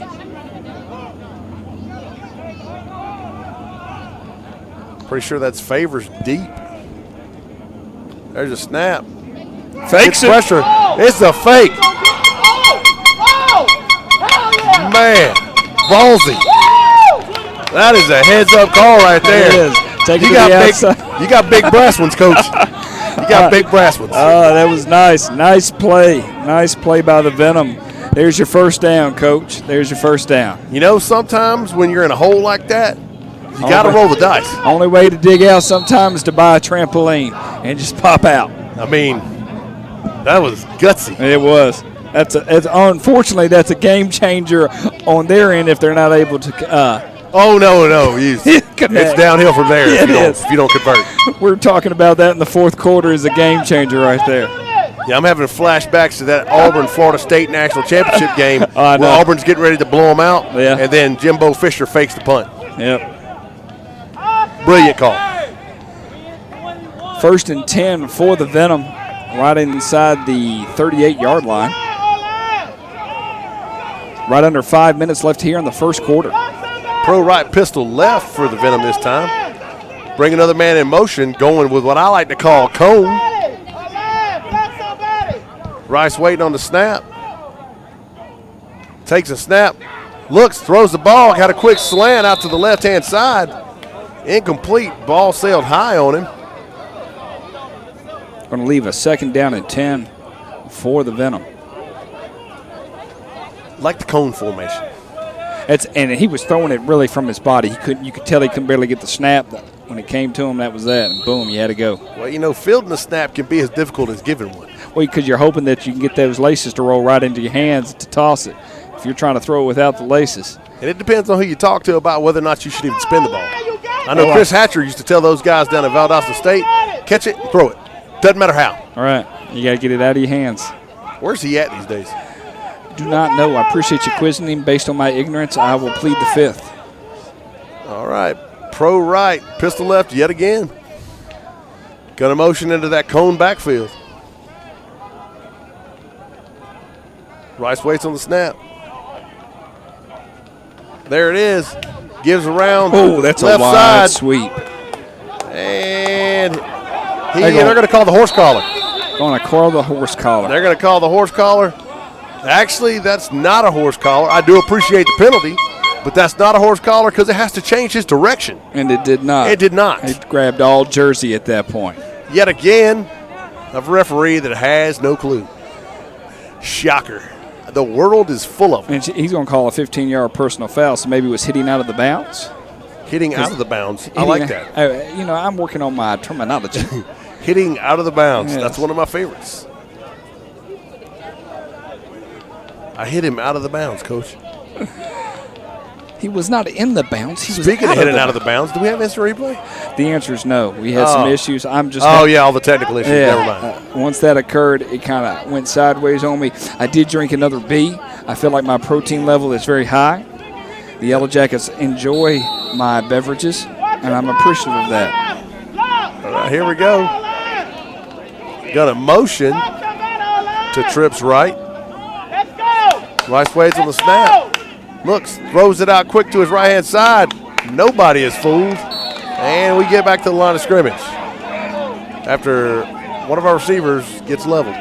Pretty sure that's Favors deep. There's a snap. Fakes it. Pressure. It's a fake. Man, ballsy. That is a heads-up call right there. It is. Take it You to the got outside. big. You got big brass ones, Coach. You got big brass ones. Oh, that was nice. Nice play. Nice play by the Venom. There's your first down, Coach. There's your first down. You know, sometimes when you're in a hole like that, you got to roll the dice. Only way to dig out sometimes is to buy a trampoline and just pop out. I mean, that was gutsy. It was. Unfortunately, that's a game changer on their end if they're not able to. Oh, no. It's downhill from there if you don't convert. We're talking about that in the fourth quarter is a game changer right there. Yeah, I'm having flashbacks to that Auburn-Florida State National Championship game where Auburn's getting ready to blow them out, and then Jimbo Fisher fakes the punt. Yep. Brilliant call. 1st and 10 for the Venom, right inside the 38-yard line. Right under 5 minutes left here in the first quarter. Pro right pistol left for the Venom this time. Bring another man in motion, going with what I like to call cone. Rice waiting on the snap. Takes a snap. Looks, throws the ball. Got a quick slant out to the left-hand side. Incomplete. Ball sailed high on him. Going to leave a 2nd down and 10 for the Venom. Like the cone formation. And he was throwing it really from his body. You could tell he couldn't barely get the snap. When it came to him, that was that. And boom, you had to go. Well, fielding a snap can be as difficult as giving one. Well, because you're hoping that you can get those laces to roll right into your hands to toss it. If you're trying to throw it without the laces. And it depends on who you talk to about whether or not you should even spin the ball. I know Chris Hatcher used to tell those guys down at Valdosta State, catch it, throw it. Doesn't matter how. All right. You got to get it out of your hands. Where's he at these days? Do not know. I appreciate you quizzing him. Based on my ignorance, I will plead the 5th. All right. Pro right, pistol left yet again. Going to motion into that cone backfield. Rice waits on the snap. There it is. Gives around. Oh, that's left a wide side. sweep. And they're going to call the horse collar. Going to call the horse collar. They're going to call the horse collar. Actually, that's not a horse collar. I do appreciate the penalty, but that's not a horse collar because it has to change his direction. And it did not. It did not. It grabbed all jersey at that point. Yet again, a referee that has no clue. Shocker. The world is full of them. And he's going to call a 15-yard personal foul, so maybe it was hitting out of the bounds. Hitting out of the bounds. I like that. I'm working on my terminology. Hitting out of the bounds. Yes. That's one of my favorites. I hit him out of the bounds, Coach. He was not in the bounds. He Speaking was of hitting out of the bounds, do we have instant replay? The answer is no. We had some issues. All the technical issues. Never mind. Once that occurred, it kind of went sideways on me. I did drink another B. I feel like my protein level is very high. The Yellow Jackets enjoy my beverages, and I'm appreciative of that. All right, here we go. Got a motion to Tripp's right. Rice waits on the snap. Looks, throws it out quick to his right-hand side. Nobody is fooled. And we get back to the line of scrimmage after one of our receivers gets leveled.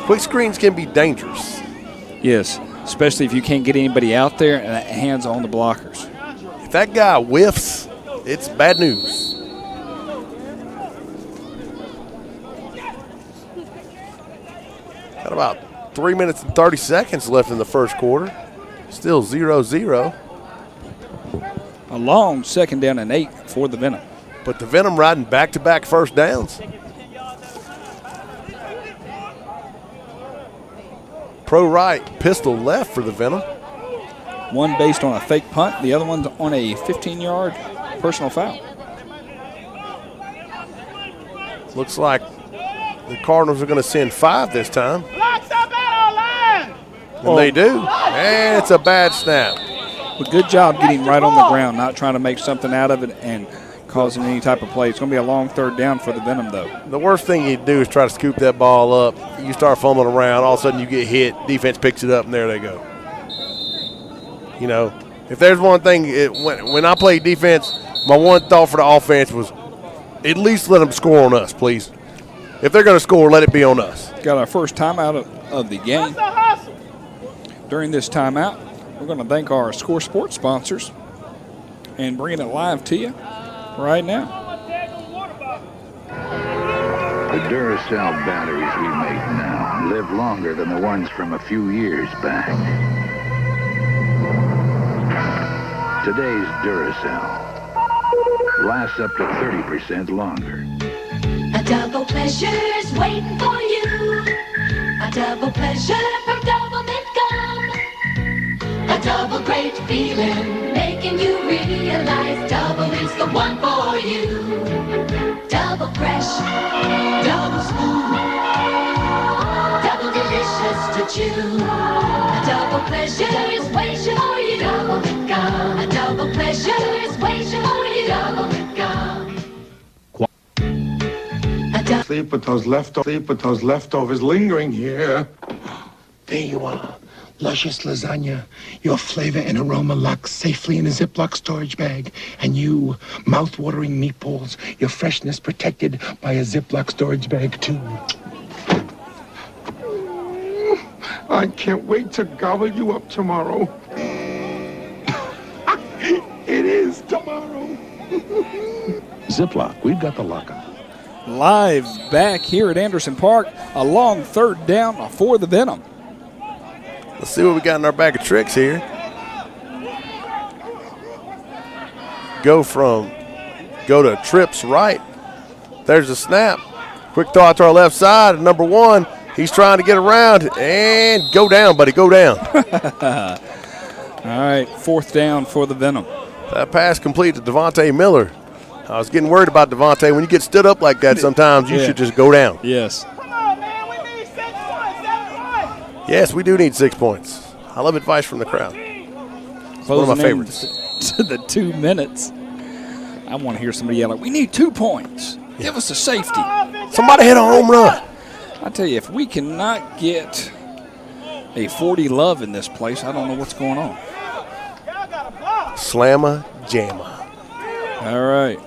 Quick screens can be dangerous. Yes, especially if you can't get anybody out there and hands on the blockers. If that guy whiffs, it's bad news. Got about 3 minutes and 30 seconds left in the first quarter. Still 0-0. A long 2nd down and 8 for the Venom. But the Venom riding back-to-back first downs. Pro right, pistol left for the Venom. One based on a fake punt. The other one's on a 15-yard personal foul. Looks like the Cardinals are going to send 5 this time. And they do. And it's a bad snap. But good job getting right on the ground, not trying to make something out of it and causing any type of play. It's going to be a long 3rd down for the Venom, though. The worst thing you do is try to scoop that ball up. You start fumbling around. All of a sudden you get hit. Defense picks it up, and there they go. You know, if there's one thing, when I played defense, my one thought for the offense was at least let them score on us, please. If they're going to score, let it be on us. Got our first timeout of the game. During this timeout, we're going to thank our Score Sports sponsors and bringing it live to you right now. The Duracell batteries we make now live longer than the ones from a few years back. Today's Duracell lasts up to 30% longer. At double pleasure's waiting for you. A double pleasure from Double Mint Gum. A double great feeling, making you realize double is the one for you. Double fresh, double smooth, double delicious to chew. A double pleasure is waiting for you. Double Mint Gum. A double pleasure is waiting for you. Double Mint Gum. Sleep with those leftovers lingering here. There you are. Luscious lasagna. Your flavor and aroma locked safely in a Ziploc storage bag. And you, mouth-watering meatballs, your freshness protected by a Ziploc storage bag, too. I can't wait to gobble you up tomorrow. It is tomorrow. Ziploc, we've got the lockup. Live back here at Anderson Park, a long third down for the Venom. Let's see what we got in our bag of tricks here. Go to trips right. There's a snap. Quick throw out to our left side. Number 1, he's trying to get around and go down, buddy, go down. All right, 4th down for the Venom. That pass complete to Devontae Miller. I was getting worried about Devontae. When you get stood up like that, sometimes you should just go down. Yes. Come on, man. We need 6 points. 7 points. Yes, we do need 6 points. I love advice from the crowd. It's one of my favorites. To the 2 minutes. I want to hear somebody yell, we need 2 points. Give us a safety. Somebody hit a home run. I tell you, if we cannot get a 40 love in this place, I don't know what's going on. Slamma jamma. All right.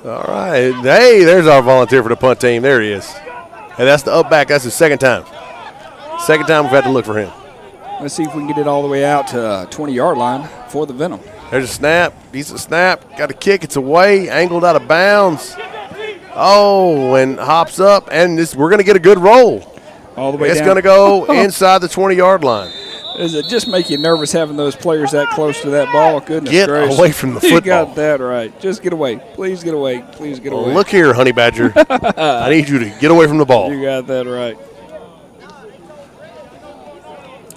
All right. Hey, there's our volunteer for the punt team. There he is. Hey, that's the up back. That's his second time. Second time we've had to look for him. Let's see if we can get it all the way out to 20-yard line for the Venom. There's a snap. Decent snap. Got a kick. It's away. Angled out of bounds. Oh, and hops up. And we're going to get a good roll. All the way it's down. going to go inside the 20-yard line. Does it just make you nervous having those players that close to that ball? Goodness Get gracious. away from the football. You got that right. Just get away. Please get away. Please get away. Look here, Honey Badger. I need you to get away from the ball. You got that right.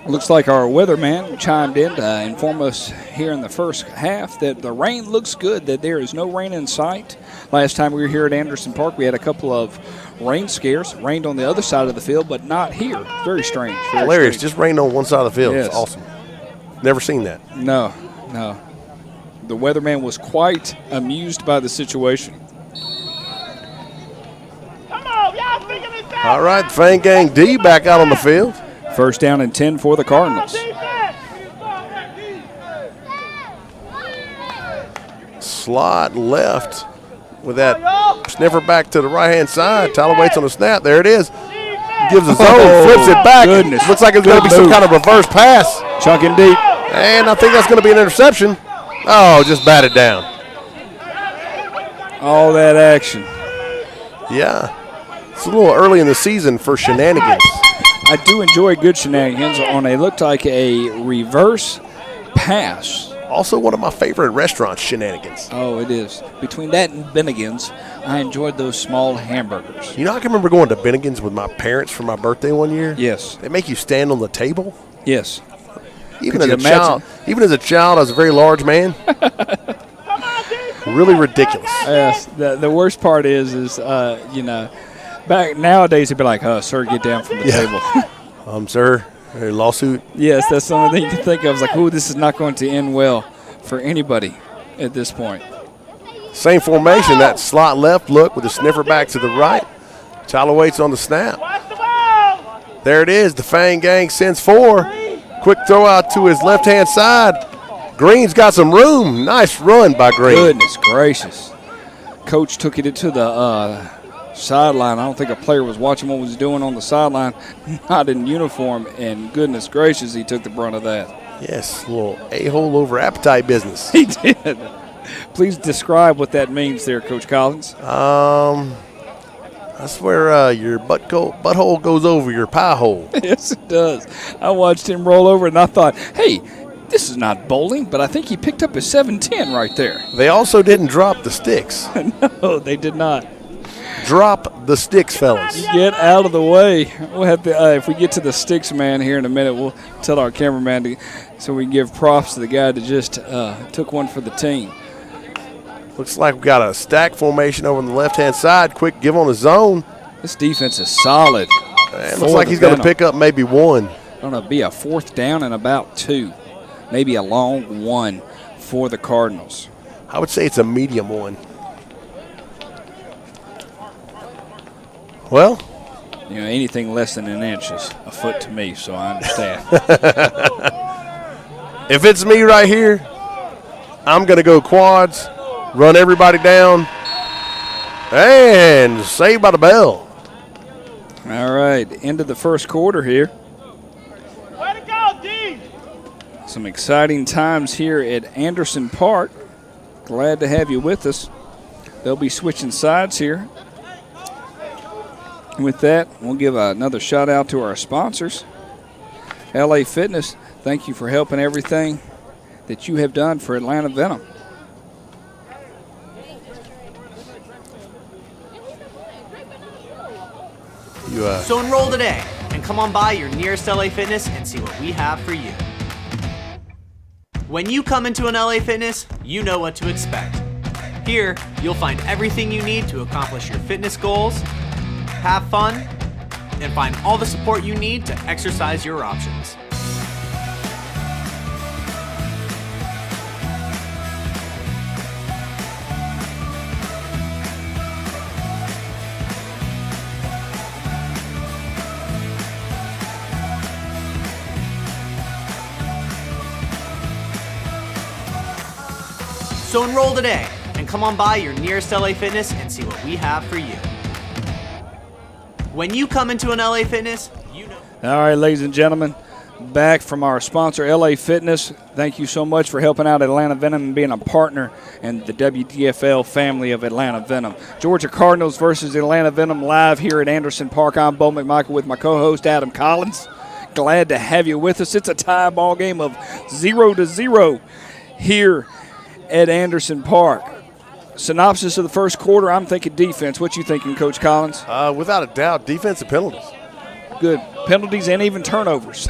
Looks like our weatherman chimed in to inform us here in the first half that the rain looks good, that there is no rain in sight. Last time we were here at Anderson Park, we had a couple of rain scares. Rained on the other side of the field, but not here. Very strange. Very Hilarious. strange. Just rained on one side of the field. Yes. It's awesome. Never seen that. No. The weatherman was quite amused by the situation. Come on, y'all figure this out. All right, the Fang Gang D back out on the field. First down and 10 for the Cardinals. Slot left with that sniffer back to the right-hand side. Tyler waits on the snap. There it is. Gives a zone, flips it back. Goodness. Looks like it's going to be some kind of reverse pass. Chucking deep. And I think that's going to be an interception. Oh, just batted down. All that action. Yeah. It's a little early in the season for shenanigans. I do enjoy good shenanigans on a looked like a reverse pass. Also one of my favorite restaurants, Shenanigans. Oh, it is. Between that and Bennigan's, I enjoyed those small hamburgers. You know, I can remember going to Bennigan's with my parents for my birthday one year. Yes. They make you stand on the table. Yes. Even as a child, I was a very large man. Really ridiculous. Yes. The worst part is back nowadays they'd be like, sir, get down from the table. Sir, a lawsuit. Yes, that's the only thing you can think of. It's like, this is not going to end well for anybody at this point. Same formation, that slot left look with the sniffer back to the right. Tyler waits on the snap. There it is. The Fang Gang sends 4. Quick throw out to his left-hand side. Green's got some room. Nice run by Green. Goodness gracious. Coach took it into the sideline. I don't think a player was watching what was doing on the sideline, not in uniform, and goodness gracious, he took the brunt of that. Yes, a little a-hole over appetite business. He did. Please describe what that means there, Coach Collins. That's where your butthole goes over your pie hole. Yes, it does. I watched him roll over, and I thought, hey, This is not bowling, but I think he picked up his 7-10 right there. They also didn't drop the sticks. No, they did not. Drop the sticks, fellas. Get out of the way. We'll have to, if we get to the sticks man here in a minute, we'll tell our cameraman so we can give props to the guy that just took one for the team. Looks like we've got a stack formation over on the left-hand side. Quick give on the zone. This defense is solid. It looks like he's going to pick up maybe one. Going to be a 4th down and about 2. Maybe a long 1 for the Cardinals. I would say it's a medium one. Well, anything less than an inch is a foot to me, so I understand. If it's me right here, I'm going to go quads, run everybody down, and saved by the bell. All right, end of the first quarter here. Way to go, D! Some exciting times here at Anderson Park. Glad to have you with us. They'll be switching sides here. With that, we'll give another shout out to our sponsors. LA Fitness, thank you for helping everything that you have done for Atlanta Venom. So enroll today and come on by your nearest LA Fitness and see what we have for you. When you come into an LA Fitness, you know what to expect. Here, you'll find everything you need to accomplish your fitness goals, have fun, and find all the support you need to exercise your options. So enroll today and come on by your nearest LA Fitness and see what we have for you. When you come into an LA Fitness, you know. All right, ladies and gentlemen, back from our sponsor, LA Fitness. Thank you so much for helping out Atlanta Venom and being a partner in the WDFL family of Atlanta Venom. Georgia Cardinals versus Atlanta Venom live here at Anderson Park. I'm Bo McMichael with my co-host Adam Collins. Glad to have you with us. It's a tie ball game of 0-0 here at Anderson Park. Synopsis of the first quarter, I'm thinking defense. What you thinking, Coach Collins? Without a doubt, defensive penalties. Good. Penalties and even turnovers.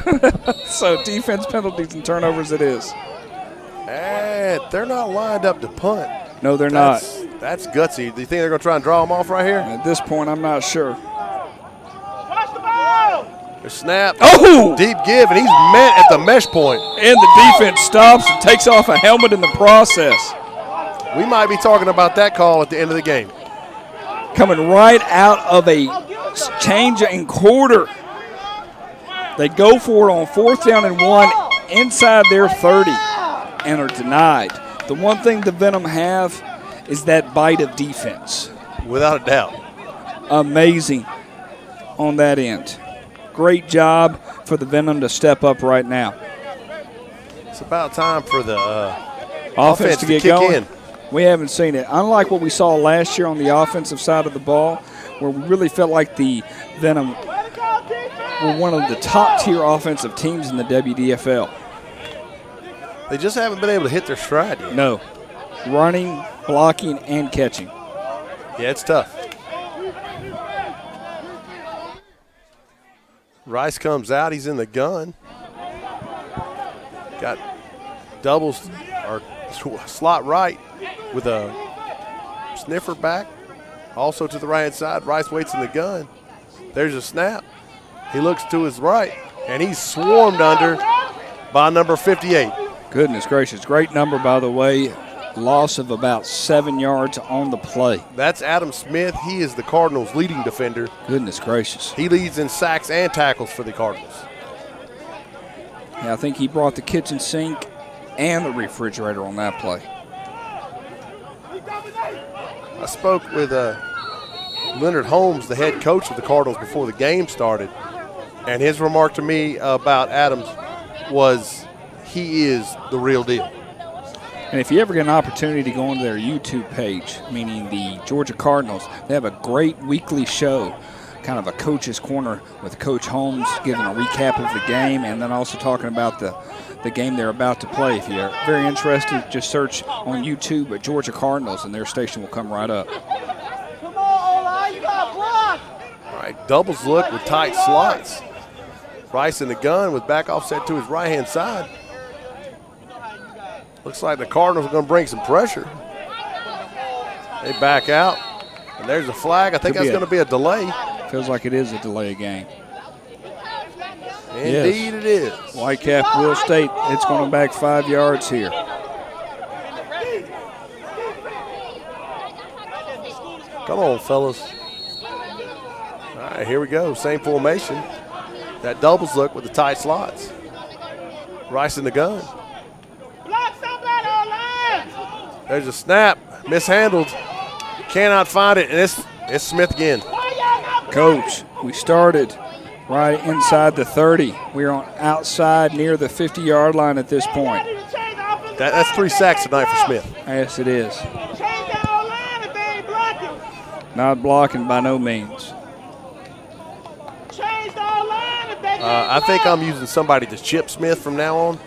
So defense, penalties, and turnovers it is. And they're not lined up to punt. No, they're not. That's gutsy. Do you think they're going to try and draw them off right here? At this point, I'm not sure. Watch the ball! There's snap. Oh! Deep give, and he's met at the mesh point. And the defense stops and takes off a helmet in the process. We might be talking about that call at the end of the game. Coming right out of a change in quarter. They go for it on 4th down and 1 inside their 30 and are denied. The one thing the Venom have is that bite of defense. Without a doubt. Amazing on that end. Great job for the Venom to step up right now. It's about time for the offense to get kick going. in. We haven't seen it. Unlike what we saw last year on the offensive side of the ball, where we really felt like the Venom were one of the top-tier offensive teams in the WDFL. They just haven't been able to hit their stride yet. No. Running, blocking, and catching. Yeah, it's tough. Rice comes out. He's in the gun. Got doubles or slot right with a sniffer back. Also to the right-hand side, Rice waits in the gun. There's a snap. He looks to his right, and he's swarmed under by number 58. Goodness gracious. Great number, by the way. Loss of about 7 yards on the play. That's Adam Smith. He is the Cardinals' leading defender. Goodness gracious. He leads in sacks and tackles for the Cardinals. Yeah, I think he brought the kitchen sink and the refrigerator on that play. I spoke with Leonard Holmes, the head coach of the Cardinals, before the game started, and his remark to me about Adams was he is the real deal. And if you ever get an opportunity to go onto their YouTube page, meaning the Georgia Cardinals, they have a great weekly show, kind of a coach's corner with Coach Holmes giving a recap of the game and then also talking about the game they're about to play. If you're very interested, just search on YouTube at Georgia Cardinals, and their station will come right up. Come on, Ola, you got blocked. All right, doubles look with tight slots. Rice in the gun with back offset to his right-hand side. Looks like the Cardinals are going to bring some pressure. They back out, and there's a flag. I think that's going to be a delay. Feels like it is a delay game. Indeed it is. Whitecap will state it's going back 5 yards here. Come on, fellas. All right, here we go. Same formation. That doubles look with the tight slots. Rice in the gun. Block somebody online. There's a snap. Mishandled. Cannot find it, and it's Smith again. Coach, we started right inside the 30. We're on outside near the 50-yard line at this point. That's 3 sacks tonight for Smith. Yes, it is. Change that online if they ain't blocking. Not blocking by no means. Change the online if they ain't I think I'm using somebody to chip Smith from now on.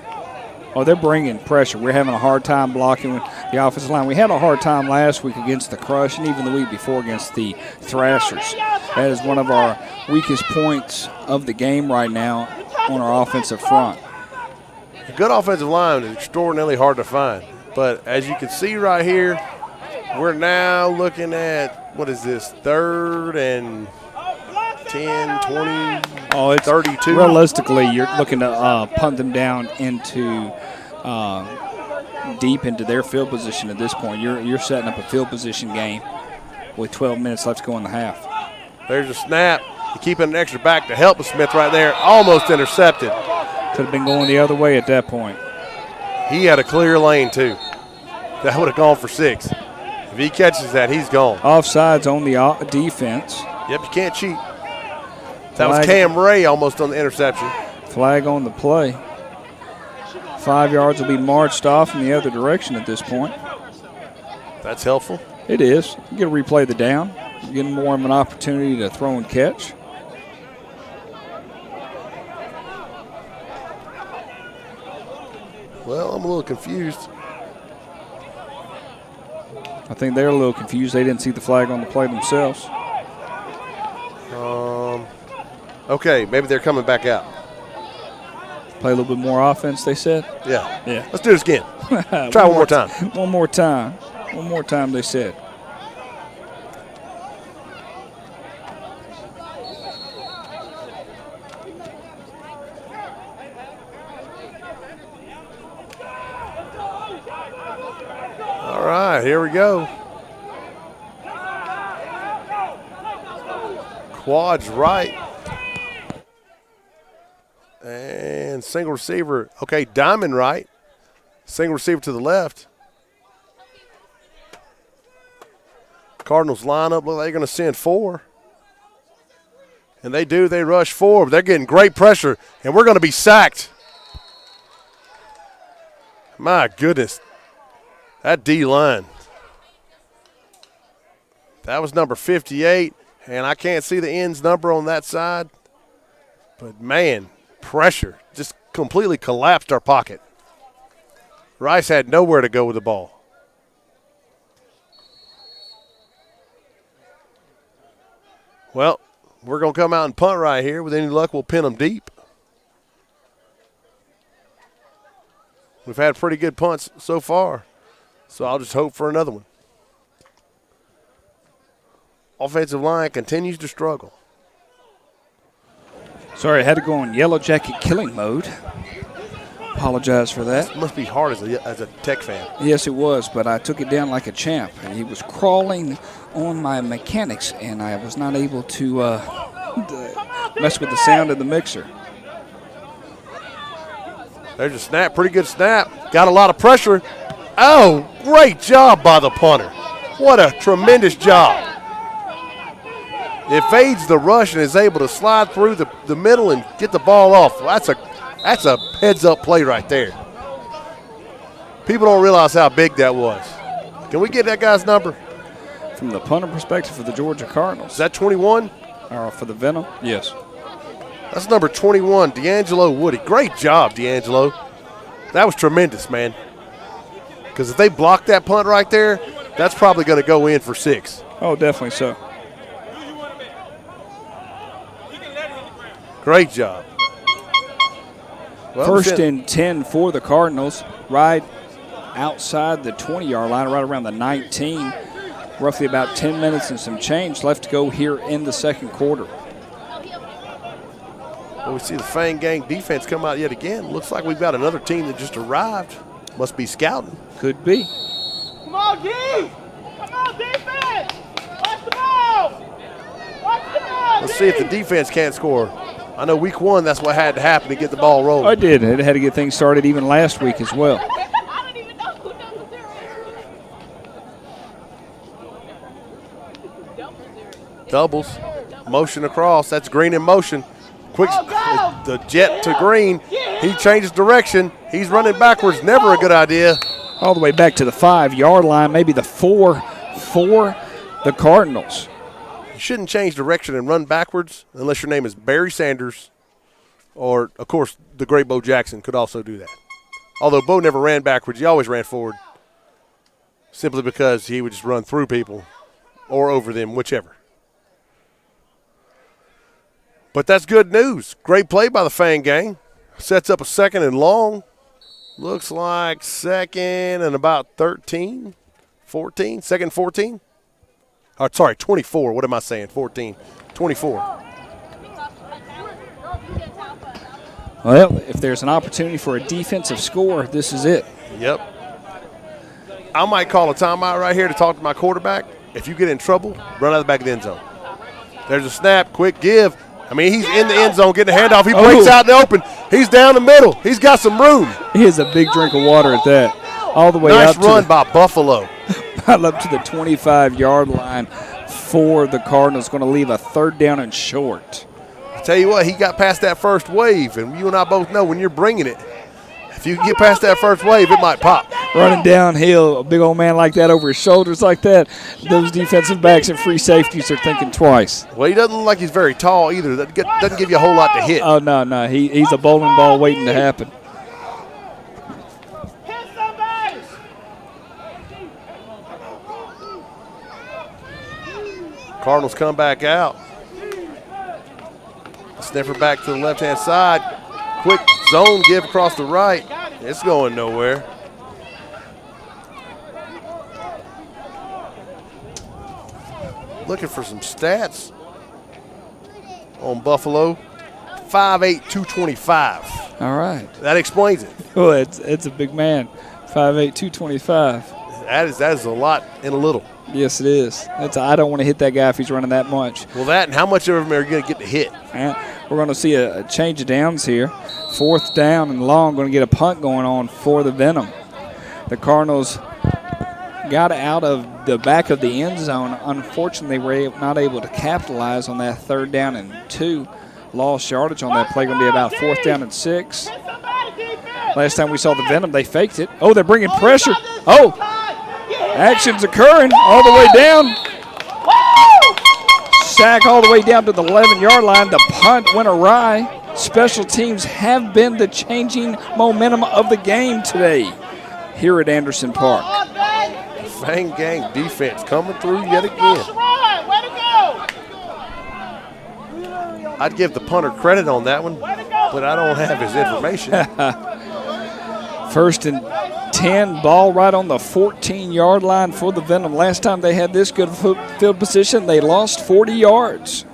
Oh, they're bringing pressure. We're having a hard time blocking with the offensive line. We had a hard time last week against the Crush and even the week before against the Thrashers. That is one of our weakest points of the game right now on our offensive front. A good offensive line is extraordinarily hard to find. But as you can see right here, we're now looking at, what is this, 3rd and 10, 20, 32. Realistically, you're looking to punt them down into deep into their field position at this point. You're setting up a field position game with 12 minutes left to go in the half. There's a snap. You're keeping an extra back to help Smith right there. Almost intercepted. Could have been going the other way at that point. He had a clear lane, too. That would have gone for 6. If he catches that, he's gone. Offsides on the defense. Yep, you can't cheat. That was Cam Ray almost on the interception. Flag on the play. 5 yards will be marched off in the other direction at this point. That's helpful. It is. You get to replay the down. You're getting more of an opportunity to throw and catch. Well, I'm a little confused. I think they're a little confused. They didn't see the flag on the play themselves. Okay, maybe they're coming back out. Play a little bit more offense, they said? Yeah. Yeah. Let's do this again. Try one more time. One more time. One more time, they said. All right, here we go. Quads right. And single receiver. Okay, diamond right. Single receiver to the left. Cardinals line up. Look like they're going to send 4. And they do. They rush 4. But they're getting great pressure. And we're going to be sacked. My goodness. That D-line. That was number 58. And I can't see the ends number on that side. But, man, pressure just completely collapsed our pocket. Rice had nowhere to go with the ball. Well, we're going to come out and punt right here. With any luck, we'll pin them deep. We've had pretty good punts so far, so I'll just hope for another one. Offensive line continues to struggle. Sorry, I had to go on Yellow Jacket killing mode. Apologize for that. It must be hard as a Tech fan. Yes, it was, but I took it down like a champ. And he was crawling on my mechanics, and I was not able to mess with the sound of the mixer. There's a snap, pretty good snap. Got a lot of pressure. Oh, great job by the punter. What a tremendous job. It fades the rush and is able to slide through the middle and get the ball off. That's a heads-up play right there. People don't realize how big that was. Can we get that guy's number? From the punter perspective for the Georgia Cardinals. Is that 21? Or for the Venom? Yes. That's number 21, D'Angelo Woody. Great job, D'Angelo. That was tremendous, man. Because if they block that punt right there, that's probably going to go in for 6. Oh, definitely so. Great job. Well, First and 10 for the Cardinals, right outside the 20-yard line, right around the 19. Roughly about 10 minutes and some change left to go here in the second quarter. Well, we see the Fang Gang defense come out yet again. Looks like we've got another team that just arrived. Must be scouting. Could be. Come on, D! Come on, defense! Watch the ball! Watch the ball, Let's see if the defense can't score. I know week 1, that's what had to happen to get the ball rolling. I did. It had to get things started even last week as well. I don't even know who double zero is. Doubles. Motion across. That's Green in motion. Quick, the jet to Green. He changes direction. He's running backwards. Never a good idea. All the way back to the 5-yard line, maybe the 4 for the Cardinals. You shouldn't change direction and run backwards unless your name is Barry Sanders or, of course, the great Bo Jackson could also do that. Although Bo never ran backwards, he always ran forward simply because he would just run through people or over them, whichever. But that's good news. Great play by the Fang Gang. Sets up a 2nd and long. Looks like 2nd and about 13, 14, 2nd 14. Oh, sorry, 24. What am I saying? 14, 24. Well, if there's an opportunity for a defensive score, this is it. Yep. I might call a timeout right here to talk to my quarterback. If you get in trouble, run out of the back of the end zone. There's a snap, quick give. I mean, he's in the end zone getting a handoff. He breaks out in the open. He's down the middle. He's got some room. He has a big drink of water at that. All the way nice up run by Buffalo. Up to the 25-yard line for the Cardinals. Going to leave a 3rd down and short. I tell you what, he got past that first wave, and you and I both know when you're bringing it, if you can get past that first wave, it might pop. Running downhill, a big old man like that over his shoulders like that, those defensive backs and free safeties are thinking twice. Well, he doesn't look like he's very tall either. That doesn't give you a whole lot to hit. Oh, no. He's a bowling ball waiting to happen. Cardinals come back out. Sniffer back to the left-hand side. Quick zone give across the right. It's going nowhere. Looking for some stats on Buffalo. 5'8", 225. All right. That explains it. Oh, it's a big man. 5'8", 225. That is a lot in a little. Yes, it is. I don't want to hit that guy if he's running that much. Well, that and how much of them are you going to get to hit? And we're going to see a change of downs here. 4th down and long. Going to get a punt going on for the Venom. The Cardinals got out of the back of the end zone. Unfortunately, they were not able to capitalize on that 3rd down and 2. Lost yardage on that play. Going to be about 4th down and 6. Last time we saw the Venom, they faked it. Oh, they're bringing pressure. Oh, action's occurring all the way down. Sack all the way down to the 11-yard line. The punt went awry. Special teams have been the changing momentum of the game today here at Anderson Park. Fang Gang defense coming through yet again. I'd give the punter credit on that one, but I don't have his information. 1st and 10, ball right on the 14-yard line for the Venom. Last time they had this good field position, they lost 40 yards.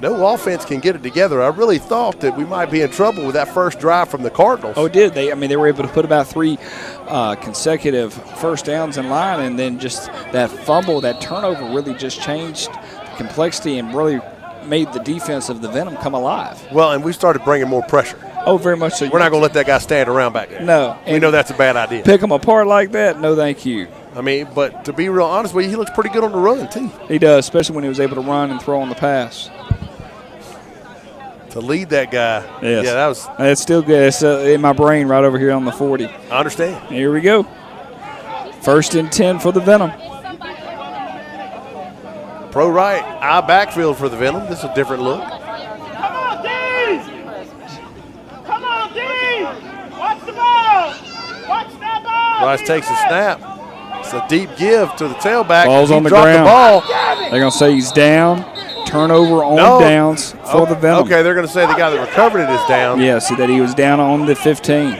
No offense can get it together. I really thought that we might be in trouble with that first drive from the Cardinals. Oh, did they? I mean, they were able to put about 3 consecutive first downs in line, and then just that fumble, that turnover really just changed the complexity and really made the defense of the Venom come alive. Well, and we started bringing more pressure. Oh, very much so. We're not going to let that guy stand around back there. No. We know that's a bad idea. Pick him apart like that? No, thank you. I mean, but to be real honest with you, he looks pretty good on the run, too. He does, especially when he was able to run and throw on the pass. To lead that guy. Yes. Yeah, that was. It's still good. It's in my brain right over here on the 40. I understand. Here we go. 1st and 10 for the Venom. Pro right, eye backfield for the Venom. This is a different look. Come on, D! Come on, D! Watch the Rice takes a snap. It's a deep give to the tailback. Ball's He on the dropped ground. the ball. They're going to say he's down. Turnover on downs for the Venom. Okay, they're going to say the guy that recovered it is down. Yeah, see that he was down on the 15.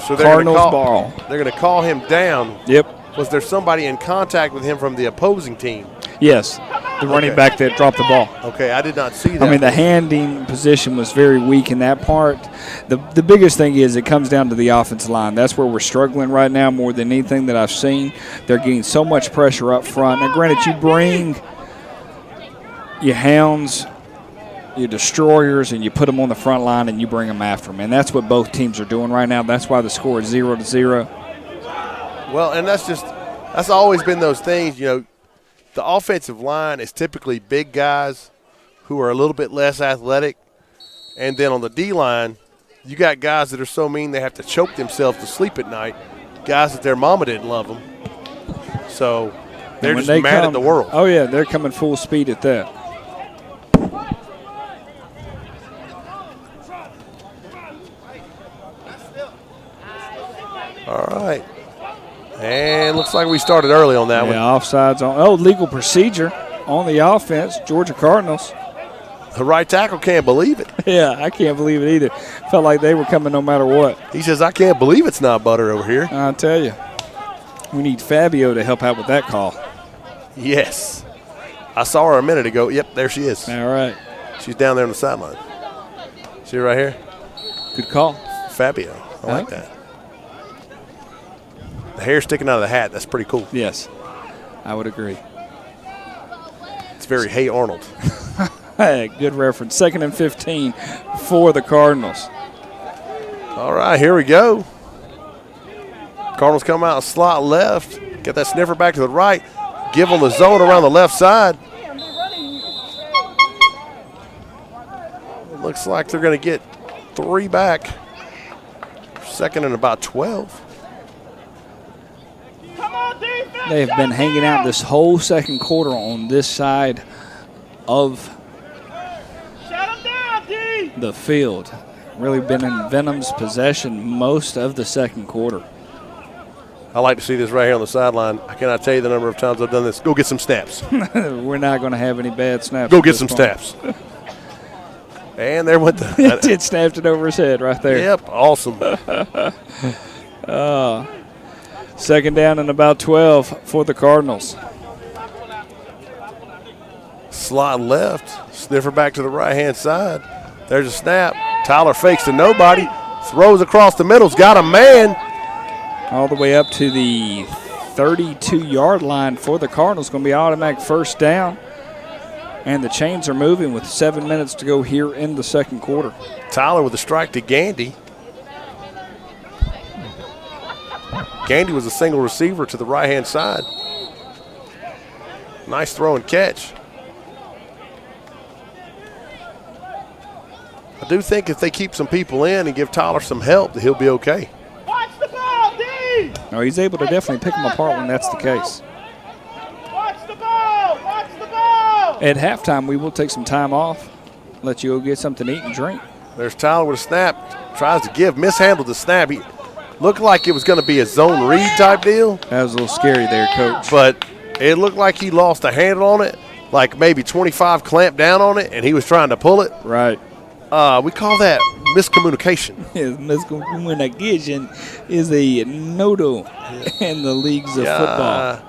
So they're Cardinals gonna ball. They're going to call him down. Yep. Was there somebody in contact with him from the opposing team? Yes, the running back that dropped the ball. Okay, I did not see that. I mean, the handing position was very weak in that part. The biggest thing is it comes down to the offensive line. That's where we're struggling right now more than anything that I've seen. They're getting so much pressure up front. Now, granted, you bring your hounds, your destroyers, and you put them on the front line and you bring them after them. And that's what both teams are doing right now. That's why the score is 0-0. Well, and that's always been those things, you know. The offensive line is typically big guys who are a little bit less athletic. And then on the D-line, you got guys that are so mean they have to choke themselves to sleep at night, guys that their mama didn't love them. So they're just mad at the world. Oh, yeah, they're coming full speed at that. All right. And looks like we started early on that one. Yeah, offsides on. Oh, legal procedure on the offense, Georgia Cardinals. The right tackle can't believe it. Yeah, I can't believe it either. Felt like they were coming no matter what. He says, I can't believe it's not butter over here. I'll tell you. We need Fabio to help out with that call. Yes. I saw her a minute ago. Yep, there she is. All right. She's down there on the sideline. See her right here? Good call. Fabio. I like that. The hair sticking out of the hat, that's pretty cool. Yes, I would agree. It's very Hey Arnold. Hey, good reference. 2nd and 15 for the Cardinals. All right, here we go. Cardinals come out slot left. Get that sniffer back to the right. Give them the zone around the left side. It looks like they're going to get 3 back. 2nd and about 12. They have been hanging out this whole second quarter on this side of the field. Really been in Venom's possession most of the second quarter. I like to see this right here on the sideline. I cannot tell you the number of times I've done this. Go get some snaps. We're not going to have any bad snaps. Go get some snaps. And there went the. It snapped it over his head right there. Yep, awesome. 2nd down and about 12 for the Cardinals. Slot left, sniffer back to the right-hand side. There's a snap. Tyler fakes to nobody, throws across the middle's got a man. All the way up to the 32-yard line for the Cardinals. Going to be automatic first down. And the chains are moving with 7 minutes to go here in the second quarter. Tyler with a strike to Gandy. Gandy was a single receiver to the right-hand side. Nice throw and catch. I do think if they keep some people in and give Tyler some help, that he'll be okay. Watch the ball, D! No, he's able to definitely pick them apart when that's the case. Watch the ball! Watch the ball! At halftime, we will take some time off, let you go get something to eat and drink. There's Tyler with a snap. Tries to give, mishandled the snap. He looked like it was going to be a zone read type deal. That was a little scary there, Coach. But it looked like he lost a handle on it, like maybe 25 clamped down on it, and he was trying to pull it. Right. We call that miscommunication. Yes, miscommunication is a no-no in the leagues of football.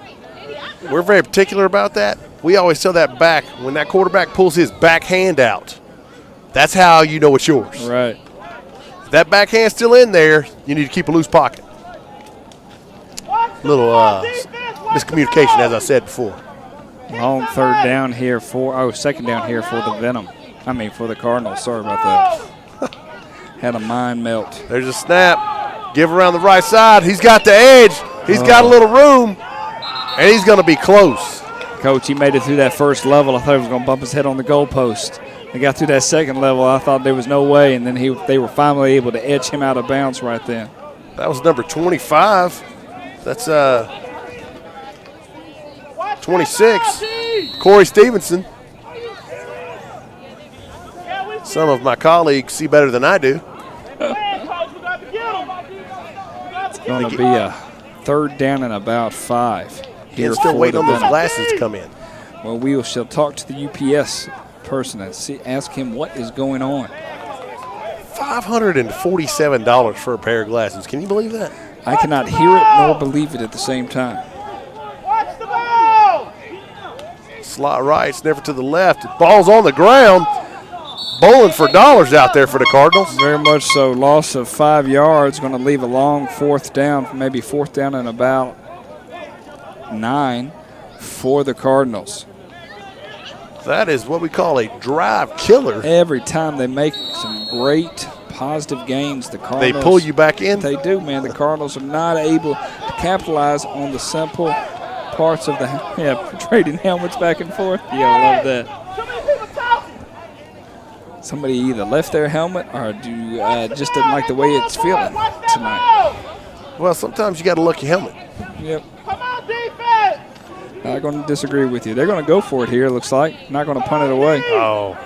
We're very particular about that. We always tell that back, when that quarterback pulls his back hand out, that's how you know it's yours. Right. If that back hand's still in there, you need to keep a loose pocket. Little miscommunication, as I said before. Long third down here for, second down here for the Venom. I mean, for the Cardinals. Sorry about that. Had a mind melt. There's a snap. Give around the right side. He's got the edge. He's got a little room, and he's going to be close. Coach, he made it through that first level. I thought he was going to bump his head on the goalpost. He got through that second level. I thought there was no way, and then they were finally able to edge him out of bounds right then. That was number 25. That's 26. Corey Stevenson. Some of my colleagues see better than I do. Going to be a 3rd down and about 5. He's still waiting on those glasses to come in. Well, we shall talk to the UPS person and ask him what is going on. $547 for a pair of glasses. Can you believe that? I cannot hear it nor believe it at the same time. Watch the ball! Slot right, sniffer to the left. Ball's on the ground. Bowling for dollars out there for the Cardinals. Very much so. Loss of 5 yards. Going to leave a long 4th down, maybe 4th down and about 9 for the Cardinals. That is what we call a drive killer. Every time they make some great positive gains, the Cardinals, they pull you back in. They do, man. The Cardinals are not able to capitalize on the simple parts of the trading helmets back and forth. Yeah, I love that. Somebody either left their helmet or just didn't like the way it's feeling tonight. Well, sometimes you got to look your helmet. Yep. Come on, defense! Not going to disagree with you. They're going to go for it here, it looks like. Not going to punt it away. Oh.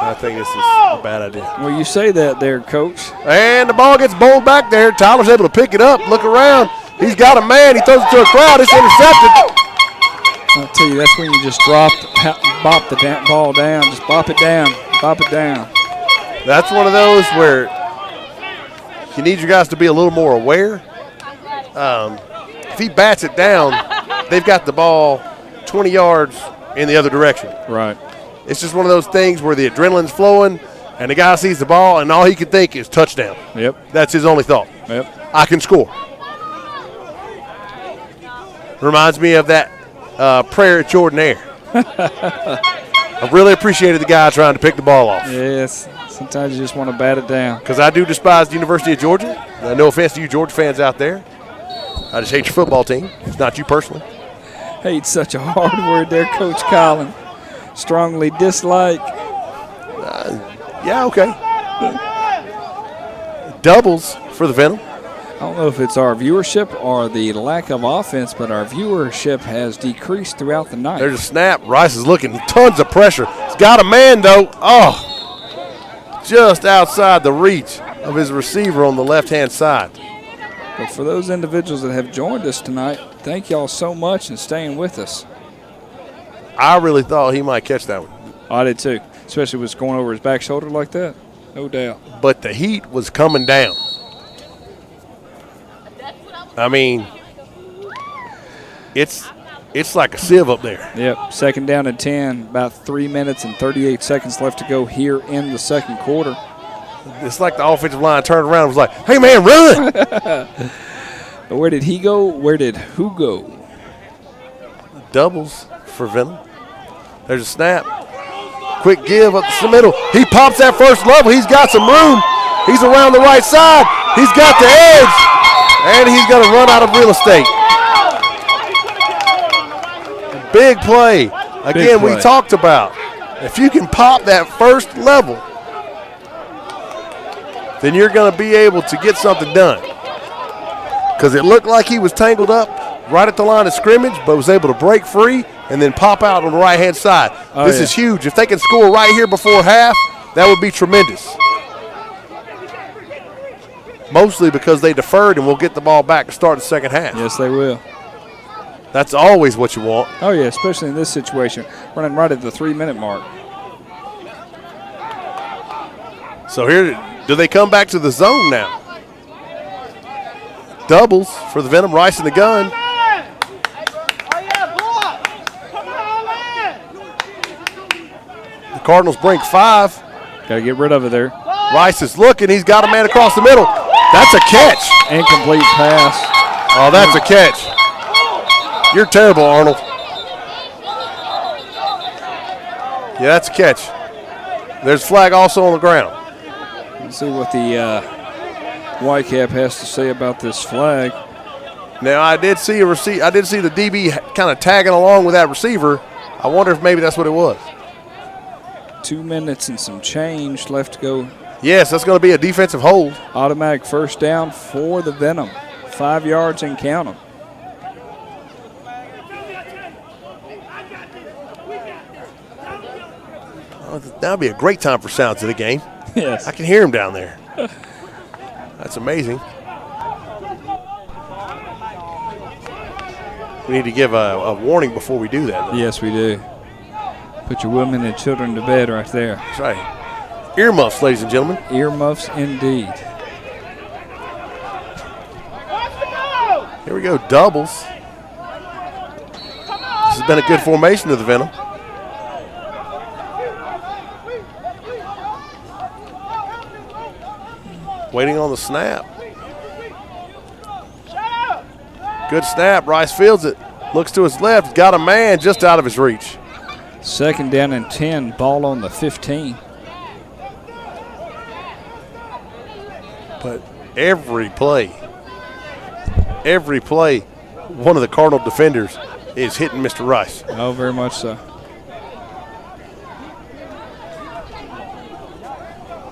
I think this is a bad idea. Well, you say that there, Coach. And the ball gets bowled back there. Tyler's able to pick it up, look around. He's got a man. He throws it to a crowd. It's intercepted. I'll tell you, that's when you just bop the ball down. Just bop it down. Bop it down. That's one of those where you need your guys to be a little more aware. If he bats it down, they've got the ball 20 yards in the other direction. Right. It's just one of those things where the adrenaline's flowing, and the guy sees the ball, and all he can think is touchdown. Yep. That's his only thought. Yep. I can score. Reminds me of that prayer at Jordan Air. I really appreciated the guy trying to pick the ball off. Yes. Sometimes you just want to bat it down. Because I do despise the University of Georgia. No offense to you Georgia fans out there. I just hate your football team. It's not you personally. Hate's such a hard word there, Coach Collin. Strongly dislike. Yeah, okay. Doubles for the Venom. I don't know if it's our viewership or the lack of offense, but our viewership has decreased throughout the night. There's a snap. Rice is looking. Tons of pressure. He's got a man, though. Oh, just outside the reach of his receiver on the left-hand side. But for those individuals that have joined us tonight, thank y'all so much and staying with us. I really thought he might catch that one. I did too, especially with going over his back shoulder like that. No doubt. But the heat was coming down. I mean, it's like a sieve up there. Yep, 2nd down and 10, about 3 minutes and 38 seconds left to go here in the 2nd quarter. It's like the offensive line turned around and was like, hey, man, run. But where did he go? Where did who go? Doubles for Venom. There's a snap. Quick give up the middle. He pops that first level. He's got some room. He's around the right side. He's got the edge. And he's going to run out of real estate. Big play. Again, we talked about if you can pop that first level, then you're going to be able to get something done. Because it looked like he was tangled up right at the line of scrimmage, but was able to break free and then pop out on the right-hand side. This is huge. If they can score right here before half, that would be tremendous. Mostly because they deferred and will get the ball back to start the second half. Yes, they will. That's always what you want. Oh, yeah, especially in this situation, running right at the 3-minute mark. So here, do they come back to the zone now? Doubles for the Venom. Rice in the gun. The Cardinals bring 5. Got to get rid of it there. Rice is looking. He's got a man across the middle. That's a catch. Incomplete pass. Oh, that's a catch. You're terrible, Arnold. Yeah, that's a catch. There's a flag also on the ground. Let's see what the Whitecap has to say about this flag. Now, I did see the DB kind of tagging along with that receiver. I wonder if maybe that's what it was. 2 minutes and some change left to go. Yes, that's going to be a defensive hold. Automatic first down for the Venom. 5 yards and count them. Oh, that would be a great time for sounds of the game. Yes. I can hear him down there. That's amazing. We need to give a warning before we do that, though. Yes, we do. Put your women and children to bed right there. That's right. Earmuffs, ladies and gentlemen. Earmuffs indeed. Here we go, doubles. This has been a good formation of the Venom. Waiting on the snap. Good snap. Rice fields it. Looks to his left. Got a man just out of his reach. 2nd down and 10. Ball on the 15. But every play, one of the Cardinal defenders is hitting Mr. Rice. Oh, very much so.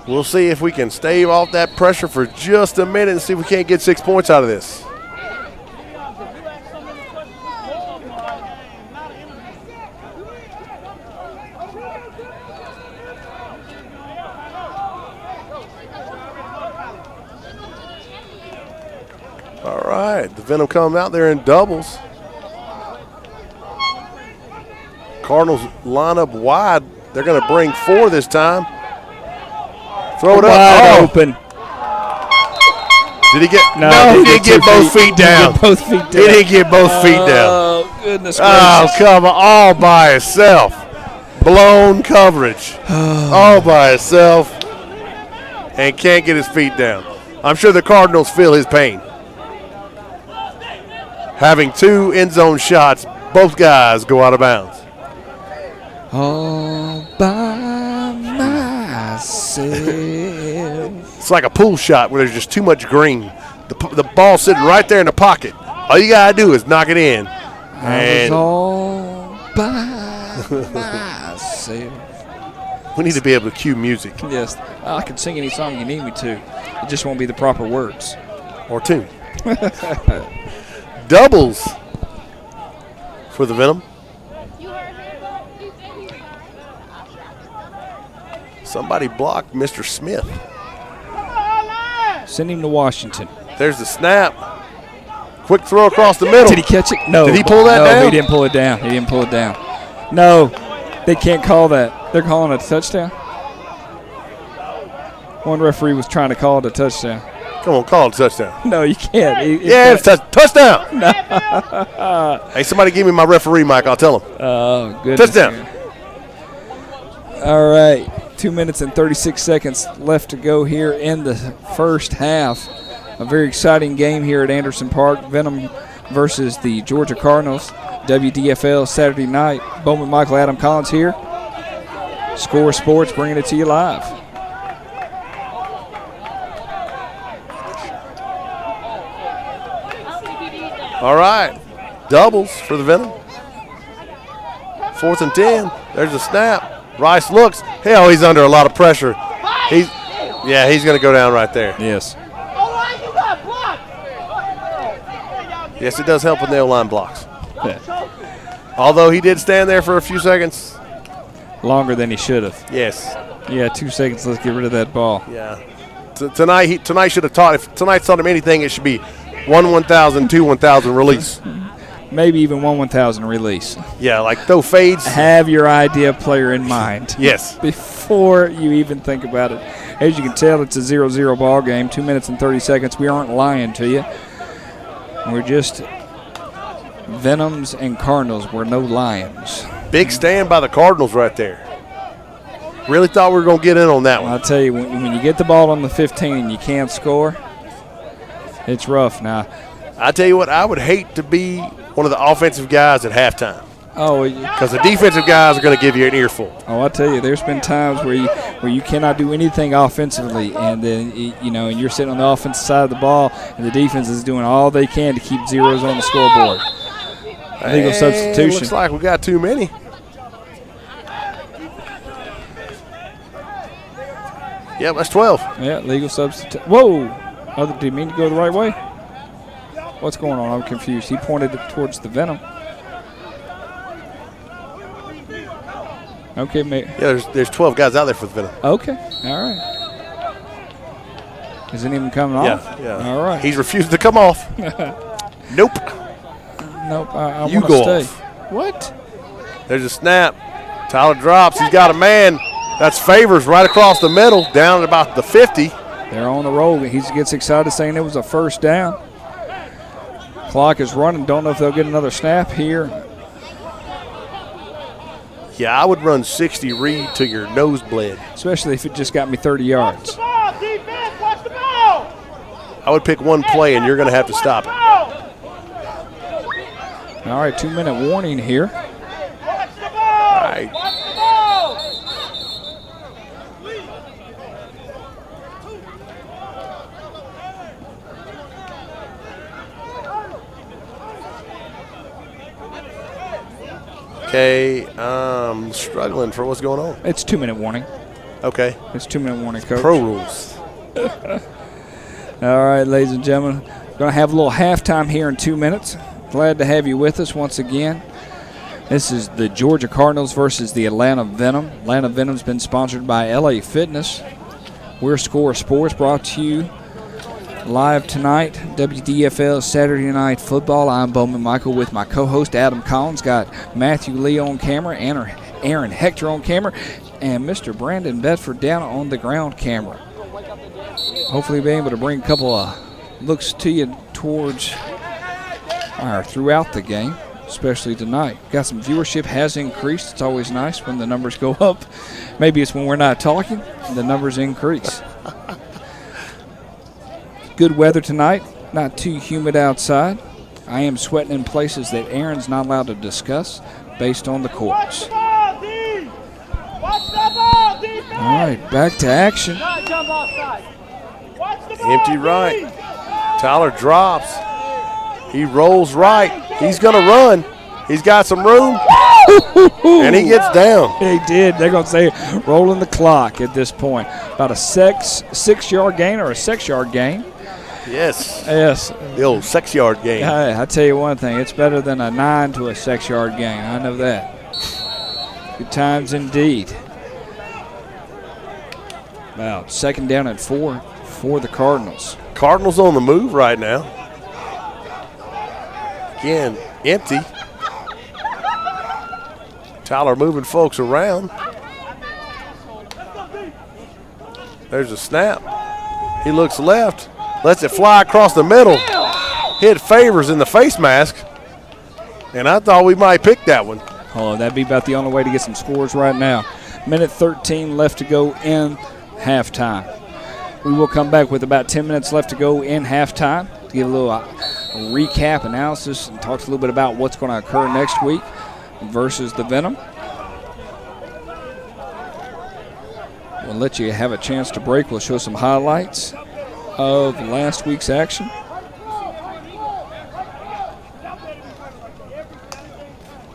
We'll see if we can stave off that pressure for just a minute and see if we can't get 6 points out of this. All right, the Venom come out there in doubles. Cardinals line up wide. They're going to bring 4 this time. Throw it up. Wide open. Did he get? No, he didn't get both feet down. Both feet down. He didn't get both feet down. Oh, goodness Oh, gracious. come on. All by itself. Blown coverage. All by itself. And can't get his feet down. I'm sure the Cardinals feel his pain. Having 2 end zone shots, both guys go out of bounds. All by myself. It's like a pool shot where there's just too much green. The ball sitting right there in the pocket. All you got to do is knock it in. I was all by myself. We need to be able to cue music. Yes, I can sing any song you need me to. It just won't be the proper words. Or tune. Doubles for the Venom. Somebody blocked Mr. Smith. Send him to Washington. There's the snap. Quick throw across the middle. Did he catch it? No. Did he pull that down? No, he didn't pull it down. He didn't pull it down. No, they can't call that. They're calling it a touchdown. One referee was trying to call it a touchdown. Come on, call it a touchdown. No, you can't. It's touchdown. No. Hey, somebody give me my referee mic. I'll tell him. Oh, goodness. Touchdown. All right. 2 minutes and 36 seconds left to go here in the first half. A very exciting game here at Anderson Park. Venom versus the Georgia Cardinals. WDFL Saturday night. Bowman Michael, Adam Collins here. Score Sports bringing it to you live. All right. Doubles for the Venom. 4th and 10. There's a snap. Rice looks. Hell, he's under a lot of pressure. He's going to go down right there. Yes. Yes, it does help when the O-line blocks. Although he did stand there for a few seconds. Longer than he should have. Yes. Yeah, 2 seconds. Let's get rid of that ball. Yeah. Tonight should have taught. If tonight taught him anything, it should be 1,000, 1,000 release. Maybe even 1,000 release. Yeah, like throw fades. Have your idea player in mind. Yes. Before you even think about it. As you can tell, it's a 0-0 ball game. 2 minutes and 30 seconds. We aren't lying to you. We're just Venoms and Cardinals. We're no Lions. Big stand by the Cardinals right there. Really thought we were going to get in on that one. I'll tell you, when you get the ball on the 15 and you can't score, it's rough now. I tell you what, I would hate to be one of the offensive guys at halftime. Oh, because the defensive guys are going to give you an earful. Oh, I tell you, there's been times where you cannot do anything offensively, and then and you're sitting on the offensive side of the ball, and the defense is doing all they can to keep zeros on the scoreboard. Legal substitution. Looks like we got too many. Yeah, that's 12. Yeah, legal substitution. Whoa! Oh, did he mean to go the right way? What's going on? I'm confused. He pointed it towards the Venom. Okay, mate. Yeah, there's 12 guys out there for the Venom. Okay, all right. Isn't even coming off? Yeah. All right. He's refused to come off. Nope. Nope, I You want go to off. stay. What? There's a snap. Tyler drops. He's got a man. That's Favors right across the middle, down at about the 50. They're on the roll. He gets excited saying it was a first down. Clock is running. Don't know if they'll get another snap here. Yeah, I would run 60 read till your nose bled. Especially if it just got me 30 yards. Ball, defense, watch the ball. I would pick one play, and you're going to have to stop it. All right, 2-minute warning here. Watch the ball. All right. Watch the ball. Okay, I'm struggling for what's going on. It's 2-minute warning. Okay. It's 2-minute warning, Coach. Pro rules. All right, ladies and gentlemen. Going to have a little halftime here in 2 minutes. Glad to have you with us once again. This is the Georgia Cardinals versus the Atlanta Venom. Atlanta Venom's been sponsored by LA Fitness. We're Score Sports, brought to you live tonight, WDFL Saturday Night Football. I'm Bowman Michael with my co-host Adam Collins. Got Matthew Lee on camera, Aaron Hector on camera, and Mr. Brandon Bedford down on the ground camera. Hopefully be able to bring a couple of looks to you towards or throughout the game, especially tonight. Got some viewership has increased. It's always nice when the numbers go up. Maybe it's when we're not talking, the numbers increase. Good weather tonight, not too humid outside. I am sweating in places that Aaron's not allowed to discuss based on the courts. Watch the ball, D. Watch the ball, defense. All right, back to action. Not jump offside. Watch the ball, Empty D. right. Tyler drops. He rolls right. He's going to run. He's got some room. And he gets down. He did. They're going to say rolling the clock at this point. About a 6-yard gain or a 6-yard gain. Yes. Yes. The old 6-yard game. Hey, I tell you one thing. It's better than a 9 to a 6-yard gain. I know that. Good times indeed. About 2nd down and 4 for the Cardinals. Cardinals on the move right now. Again, empty. Tyler moving folks around. There's a snap. He looks left. Lets it fly across the middle. Hit Favors in the face mask. And I thought we might pick that one. Oh, that'd be about the only way to get some scores right now. Minute 13 left to go in halftime. We will come back with about 10 minutes left to go in halftime to give a little recap analysis and talk a little bit about what's going to occur next week versus the Venom. We'll let you have a chance to break. We'll show some highlights of last week's action.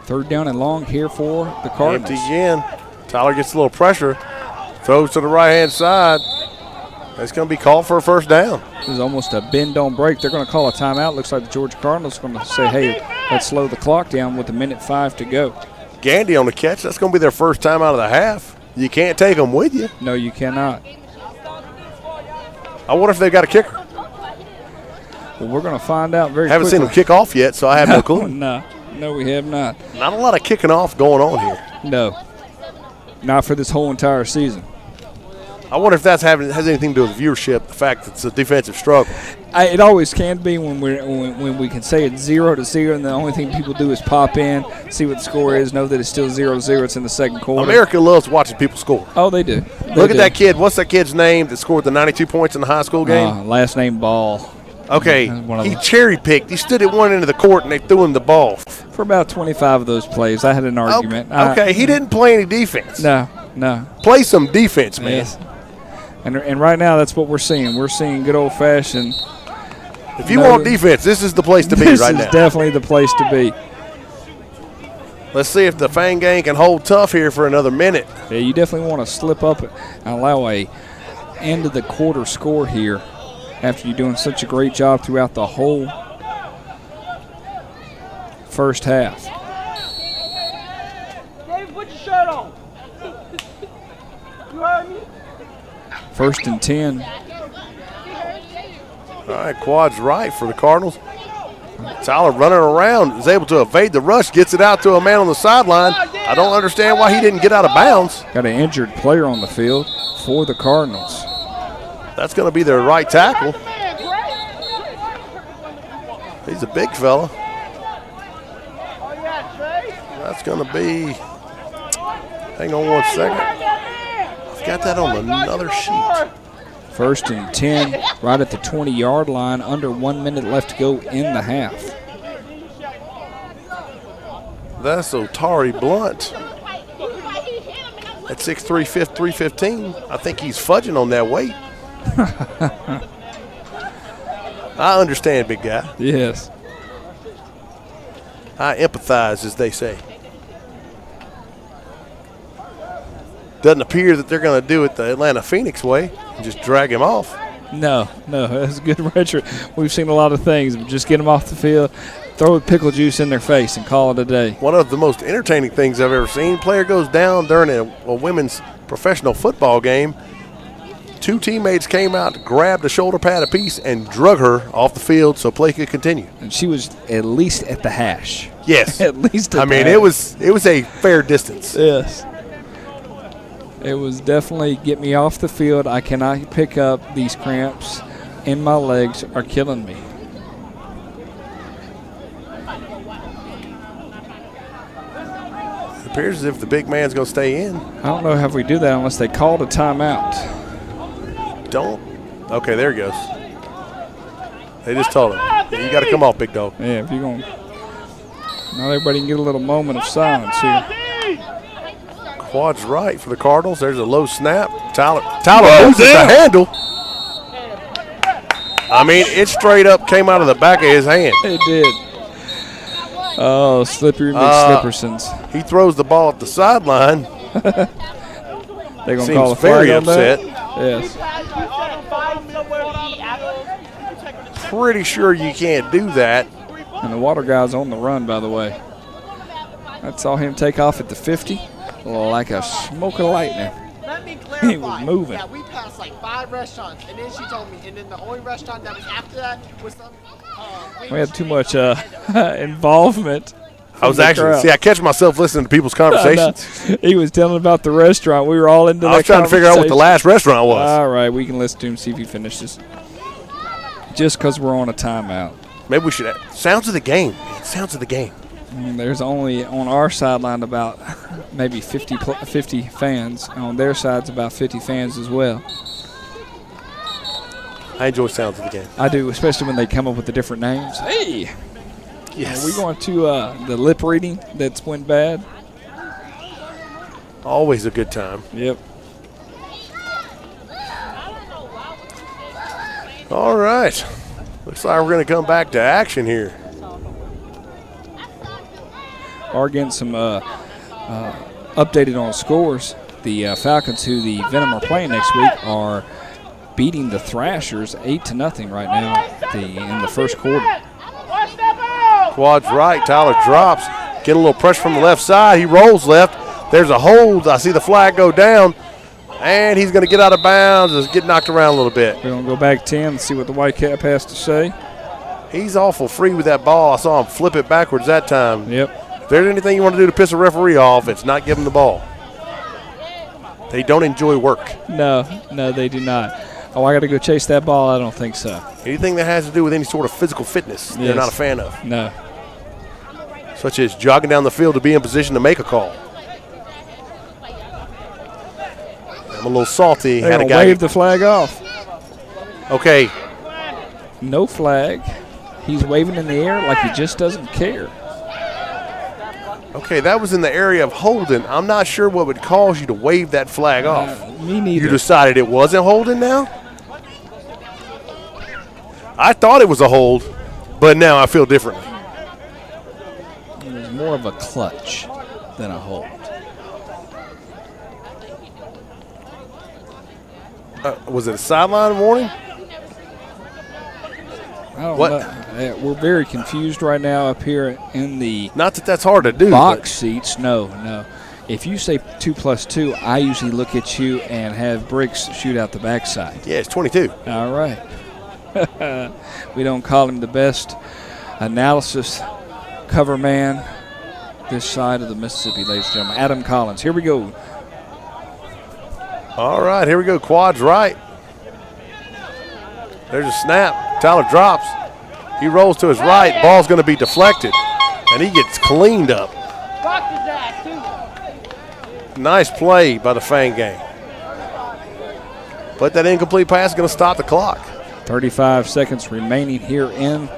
Third down and long here for the Cardinals. Empty again. Tyler gets a little pressure. Throws to the right-hand side. It's going to be called for a first down. This is almost a bend don't break. They're going to call a timeout. Looks like the Georgia Cardinals are going to say, hey, let's slow the clock down with 1:05 to go. Gandy on the catch. That's going to be their first time out of the half. You can't take them with you. No, you cannot. I wonder if they've got a kicker. Well, we're going to find out very Haven't quickly. seen them kick off yet, so I have no clue. No, we have not. Not a lot of kicking off going on here. No, not for this whole entire season. I wonder if that has anything to do with viewership, the fact that it's a defensive struggle. It always can be when we can say it's 0-0, and the only thing people do is pop in, see what the score is, know that it's still 0-0. It's in the second quarter. America loves watching people score. Oh, they do. Look at that kid. What's that kid's name that scored the 92 points in the high school game? Last name Ball. Okay, One of he them. cherry-picked. He stood at one end of the court, and they threw him the ball. For about 25 of those plays, I had an argument. Okay, he didn't play any defense. No. Play some defense, man. Yes. And right now, that's what we're seeing. We're seeing good old-fashioned. If you want defense, this is the place to be right now. This is definitely the place to be. Let's see if the Fang Gang can hold tough here for another minute. Yeah, you definitely want to slip up and allow a end of the quarter score here after you're doing such a great job throughout the whole first half. David, put your shirt on. You heard me? 1st and 10. All right, quad's right for the Cardinals. Tyler running around is able to evade the rush, gets it out to a man on the sideline. I don't understand why he didn't get out of bounds. Got an injured player on the field for the Cardinals. That's going to be their right tackle. He's a big fella. That's going to be, hang on one second. I've got that on another sheet. 1st and 10, right at the 20-yard line, under 1 minute left to go in the half. That's Otari Blunt. At 6'3", 315. I think he's fudging on that weight. I understand, big guy. Yes. I empathize, as they say. Doesn't appear that they're going to do it the Atlanta Phoenix way and just drag him off. No, that's a good retro. We've seen a lot of things. Just get them off the field, throw pickle juice in their face, and call it a day. One of the most entertaining things I've ever seen. Player goes down during a women's professional football game. 2 teammates came out, grabbed a shoulder pad apiece, and drug her off the field so play could continue. And she was at least at the hash. Yes. At least at I mean, the hash. it was a fair distance. Yes. It was definitely get me off the field. I cannot pick up. These cramps in my legs are killing me. It appears as if the big man's going to stay in. I don't know how we do that unless they called a timeout. Okay, there he goes. They just told him, you got to come off, big dog. Yeah, if you're going to. Not everybody can get a little moment of silence here. Quad's right for the Cardinals. There's a low snap. Tyler loses the handle. I mean, it straight up came out of the back of his hand. It did. Oh, Slippery McSlippersons. He throws the ball at the sideline. They're going to call a very flag on that? upset. Yes. Pretty sure you can't do that. And the water guy's on the run, by the way. I saw him take off at the 50 like a smoke of lightning. Let me clarify. He was moving. Yeah, we passed like 5 restaurants, and then she told me, and then the only restaurant that was after that was some. We had too much involvement. I was actually, I catch myself listening to people's conversations. He was telling about the restaurant. We were all into that. I was trying to figure out what the last restaurant was. All right, we can listen to him, see if he finishes. Just because we're on a timeout. Maybe we should. Sounds of the game. Sounds of the game. There's only on our sideline about maybe 50 fans. On their side's about 50 fans as well. I enjoy sounds of the game. I do, especially when they come up with the different names. Hey! Yes. Are we going to the lip reading that's went bad? Always a good time. Yep. All right. Looks like we're going to come back to action here. Are getting some updated on scores. The Falcons, who the Venom are playing next week, are beating the Thrashers 8-0 right now in the first quarter. Quad's right. Tyler drops. Get a little pressure from the left side. He rolls left. There's a hold. I see the flag go down. And he's going to get out of bounds. Just get knocked around a little bit. We're going to go back 10 and see what the white cap has to say. He's awful free with that ball. I saw him flip it backwards that time. Yep. If there's anything you want to do to piss a referee off, it's not give him the ball. They don't enjoy work. No, they do not. Oh, I got to go chase that ball? I don't think so. Anything that has to do with any sort of physical fitness, they're not a fan of. No. Such as jogging down the field to be in position to make a call. I'm a little salty. They're going to wave the flag off. Okay. No flag. He's waving in the air like he just doesn't care. Okay, that was in the area of holding. I'm not sure what would cause you to wave that flag off. Me neither. You decided it wasn't holding now? I thought it was a hold, but now I feel differently. It was more of a clutch than a hold. Was it a sideline warning? I don't know. We're very confused right now up here in the not that that's hard to do. Box seats. No. If you say 2 + 2, I usually look at you and have Briggs shoot out the backside. Yeah, it's 22. All right. We don't call him the best analysis cover man this side of the Mississippi, ladies and gentlemen. Adam Collins. Here we go. All right, here we go. Quads right. There's a snap. Tyler drops. He rolls to his right. Ball's going to be deflected, and he gets cleaned up. Nice play by the Fang gang. But that incomplete pass is going to stop the clock. 35 seconds remaining here in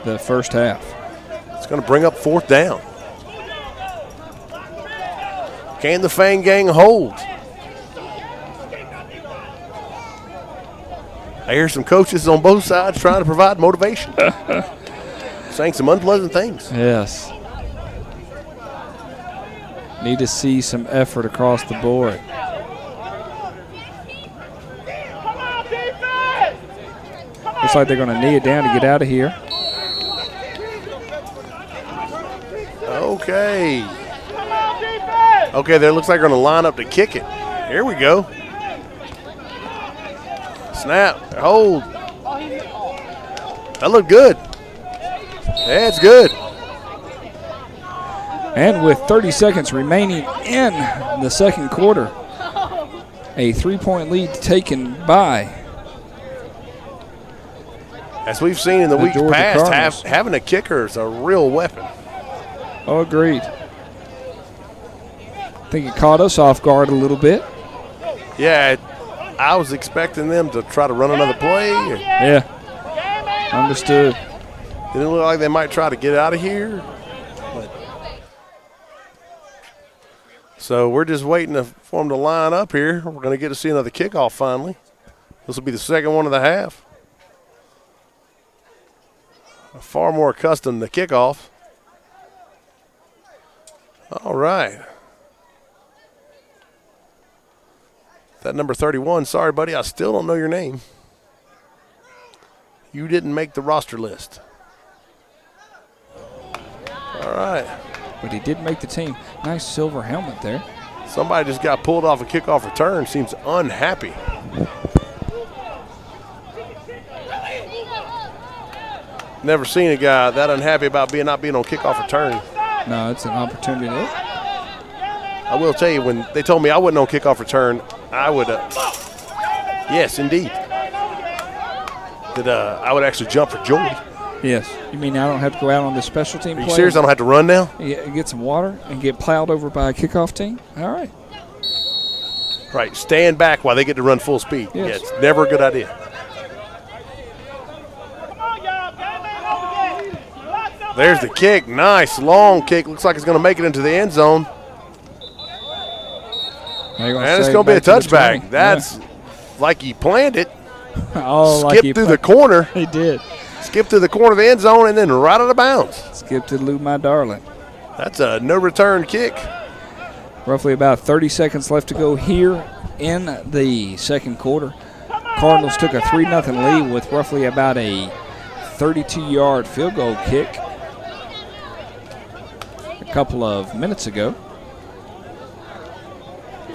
the first half. It's going to bring up 4th down. Can the Fang gang hold? I hear some coaches on both sides trying to provide motivation. Saying some unpleasant things. Yes. Need to see some effort across the board. Looks like they're going to knee it down to get out of here. Okay. Okay, there looks like they're going to line up to kick it. Here we go. Snap. Hold. That looked good. Yeah, it's good. And with 30 seconds remaining in the second quarter, a 3-point lead taken by, as we've seen in the weeks Georgia past, Cardinals. having a kicker is a real weapon. Oh, agreed. I think it caught us off guard a little bit. Yeah, I was expecting them to try to run another play. Yeah, understood. Didn't look like they might try to get out of here. So we're just waiting for them to line up here. We're going to get to see another kickoff finally. This will be the second one of the half. Far more accustomed to kickoff. All right. That number 31, sorry, buddy, I still don't know your name. You didn't make the roster list. All right. But he did make the team. Nice silver helmet there. Somebody just got pulled off a kickoff return. Seems unhappy. Never seen a guy that unhappy about not being on kickoff return. No, it's an opportunity. I will tell you, when they told me I wasn't on kickoff return, I would, yes, indeed, that I would actually jump for joy. Yes. You mean I don't have to go out on the special team play? Are you serious? I don't have to run now? Get some water and get plowed over by a kickoff team? All right. Right. Stand back while they get to run full speed. Yes. Yeah, it's never a good idea. There's the kick. Nice long kick. Looks like it's going to make it into the end zone. And it's going to be a touchback. That's like he planned it. Skipped through the corner. He did. Skipped through the corner of the end zone and then right out of bounds. Skip to Lou, my darling. That's a no return kick. Roughly about 30 seconds left to go here in the second quarter. Cardinals took a 3-0 lead with roughly about a 32-yard field goal kick a couple of minutes ago.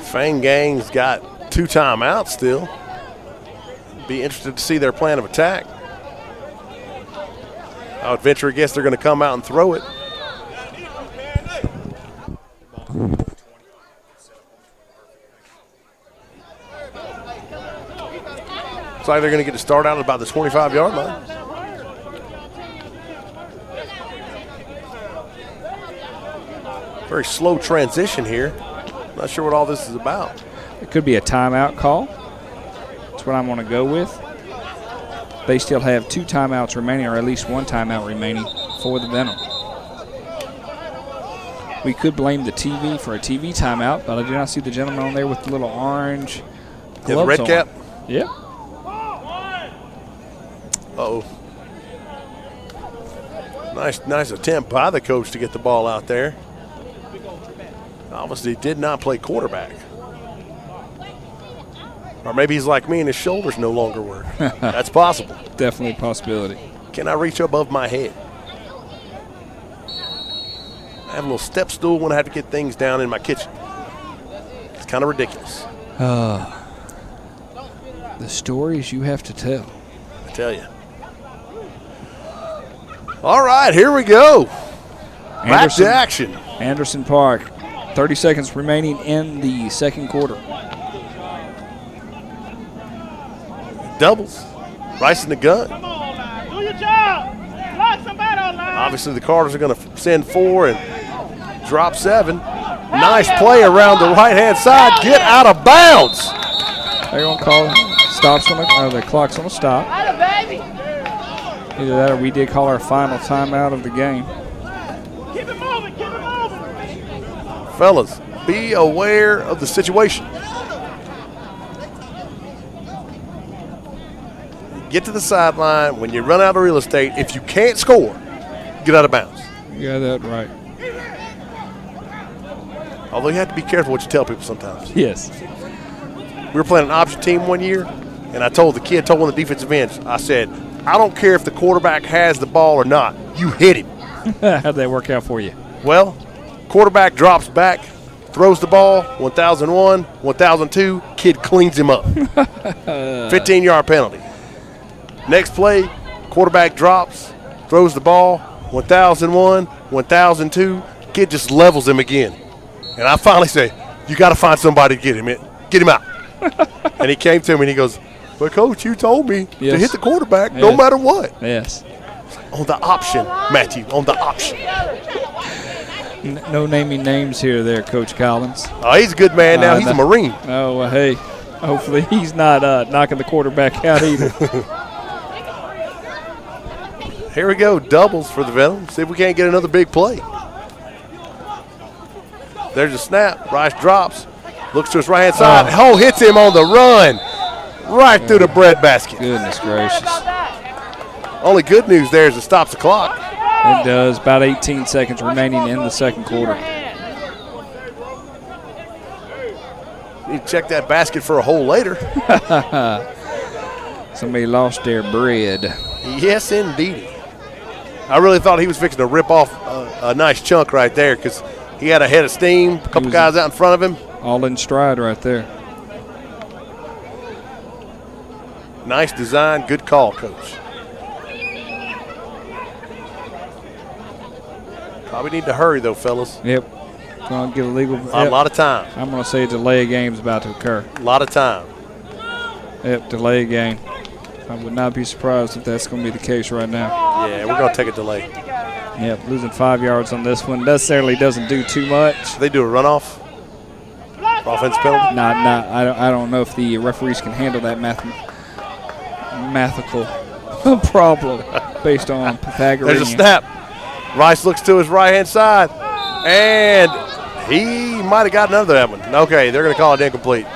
Fang Gang's got 2 timeouts still. Be interested to see their plan of attack. I would venture a guess they're going to come out and throw it. Looks like they're going to get to start out at about the 25-yard line. Very slow transition here. Not sure what all this is about. It could be a timeout call. That's what I'm going to go with. They still have 2 timeouts remaining, or at least 1 timeout remaining for the Venom. We could blame the TV for a TV timeout, but I do not see the gentleman on there with the little orange gloves the red on. cap? Yep. Uh-oh. Nice attempt by the coach to get the ball out there. Obviously did not play quarterback. Or maybe he's like me and his shoulders no longer work. That's possible. Definitely a possibility. Can I reach above my head? I have a little step stool when I have to get things down in my kitchen. It's kind of ridiculous. The stories you have to tell. I tell you. All right, here we go. Back to action. Anderson Park. 30 seconds remaining in the second quarter. Doubles. Rice in the gun. Come on, line. Do your job. Block somebody on line. Obviously, the Cardinals are going to send 4 and drop 7. Nice play around the right-hand side. Get out of bounds. They're going to call stops on the clock's on a stop. Baby. Either that or we did call our final timeout of the game. Keep it moving. Keep it moving. Fellas, be aware of the situation. Get to the sideline. When you run out of real estate, if you can't score, get out of bounds. You got that right. Although you have to be careful what you tell people sometimes. Yes. We were playing an option team one year, and I told one of the defensive ends, I said, I don't care if the quarterback has the ball or not. You hit him. How'd that work out for you? Well, quarterback drops back, throws the ball, 1,001, 1,002, kid cleans him up. 15-yard penalty. Next play, quarterback drops, throws the ball, 1,001, 1,002, kid just levels him again. And I finally say, you got to find somebody to get him in. Get him out. And he came to me and he goes, but Coach, you told me to hit the quarterback no matter what. Yes. On the option, Matthew, on the option. No naming names here there, Coach Collins. Oh, he's a good man now. He's a Marine. Oh, well, hey, hopefully he's not knocking the quarterback out either. Here we go, doubles for the Venom. See if we can't get another big play. There's a snap. Rice drops. Looks to his right-hand side. Oh, hits him on the run. Right through the breadbasket. Goodness gracious. Only good news there is it stops the clock. It does. About 18 seconds remaining in the second quarter. You check that basket for a hole later. Somebody lost their bread. Yes, indeed. I really thought he was fixing to rip off a nice chunk right there because he had a head of steam, a couple guys out in front of him. All in stride right there. Nice design, good call, Coach. Probably need to hurry, though, fellas. Yep. Going to get a legal. A lot of time. I'm going to say a delay of game is about to occur. A lot of time. Yep, delay of game. I would not be surprised if that's going to be the case right now. Yeah, we're going to take a delay. Yep, losing 5 yards on this one necessarily doesn't do too much. They do a runoff? Offense penalty? I don't know if the referees can handle that mathematical problem based on Pythagorean. There's a snap. Rice looks to his right-hand side, and he might have got another that one. Okay, they're going to call it incomplete.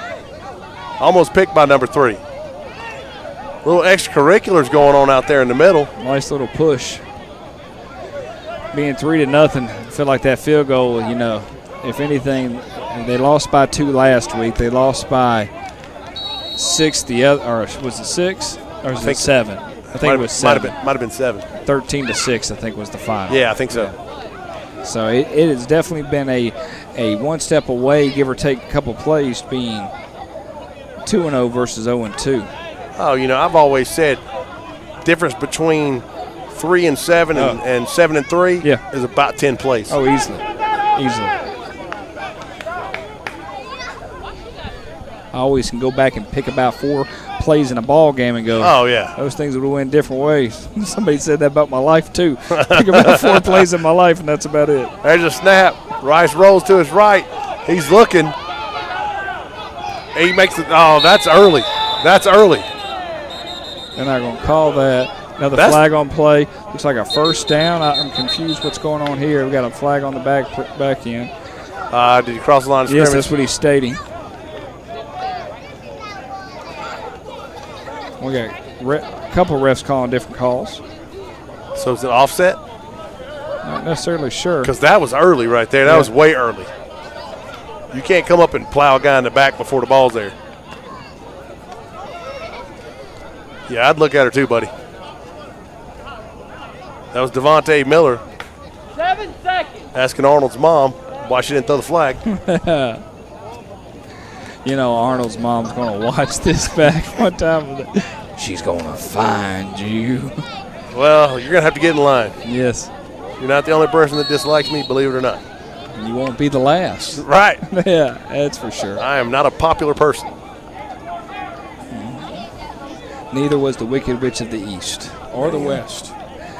Almost picked by number 3. Little extracurriculars going on out there in the middle. Nice little push. Being 3-0, I feel like that field goal, if anything, they lost by 2 last week. They lost by 6 the other, or was it 6? Or was it 7? I think it was 7. Might have been 7. 13-6, I think, was the final. Yeah, I think so. So it has definitely been a one step away, give or take a couple plays, being 2-0 versus 0-2. Oh, I've always said difference between 3-7 and 7-3 is about 10 plays. Oh, easily. I always can go back and pick about 4 plays in a ball game and go, oh, yeah. Those things would win different ways. Somebody said that about my life, too. Pick about 4 plays in my life, and that's about it. There's a snap. Rice rolls to his right. He's looking. He makes it. Oh, that's early. That's early. They're not going to call that. Another flag on play. Looks like a first down. I'm confused what's going on here. We got a flag on the back end. Did he cross the line of scrimmage? Yes, that's what he's stating. We got a couple of refs calling different calls. So is it offset? Not necessarily sure. Because that was early right there. That was way early. You can't come up and plow a guy in the back before the ball's there. Yeah, I'd look at her too, buddy. That was Devontae Miller 7 seconds. asking Arnold's mom why she didn't throw the flag. Arnold's mom's going to watch this back one time. She's going to find you. Well, you're going to have to get in line. Yes. You're not the only person that dislikes me, believe it or not. You won't be the last. Right. Yeah, that's for sure. I am not a popular person. Neither was the Wicked Witch of the East or the West.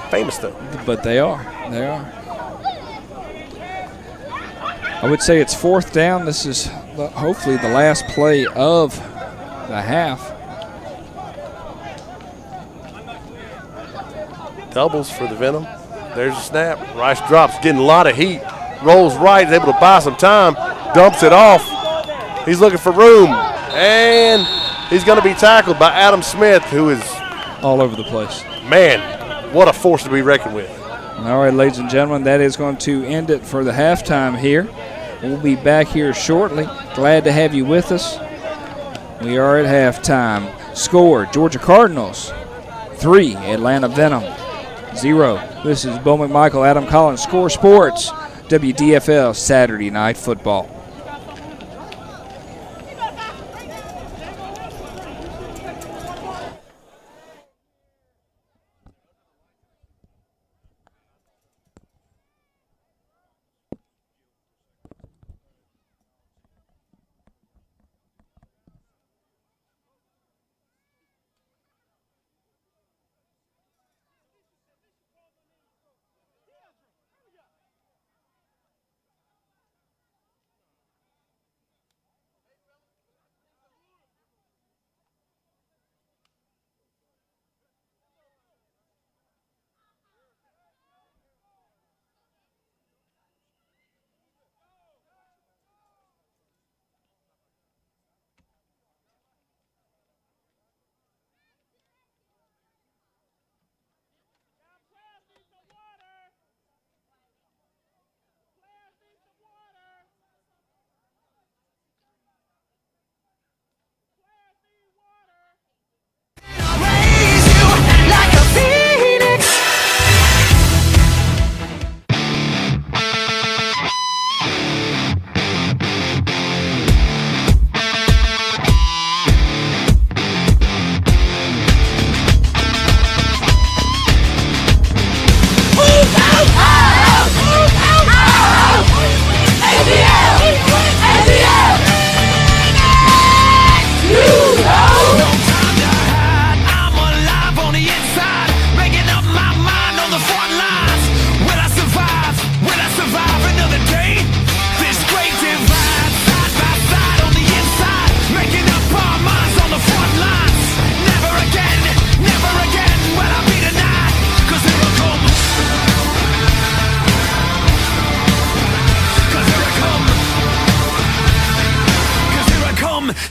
Famous, though. But they are. They are. I would say it's 4th down. This is hopefully the last play of the half. Doubles for the Venom. There's a snap. Rice drops, getting a lot of heat. Rolls right, is able to buy some time. Dumps it off. He's looking for room. And he's going to be tackled by Adam Smith, who is all over the place. Man, what a force to be reckoned with. All right, ladies and gentlemen, that is going to end it for the halftime here. We'll be back here shortly. Glad to have you with us. We are at halftime. Score, Georgia Cardinals 3, Atlanta Venom 0. This is Bo McMichael, Adam Collins, Score Sports, WDFL Saturday Night Football.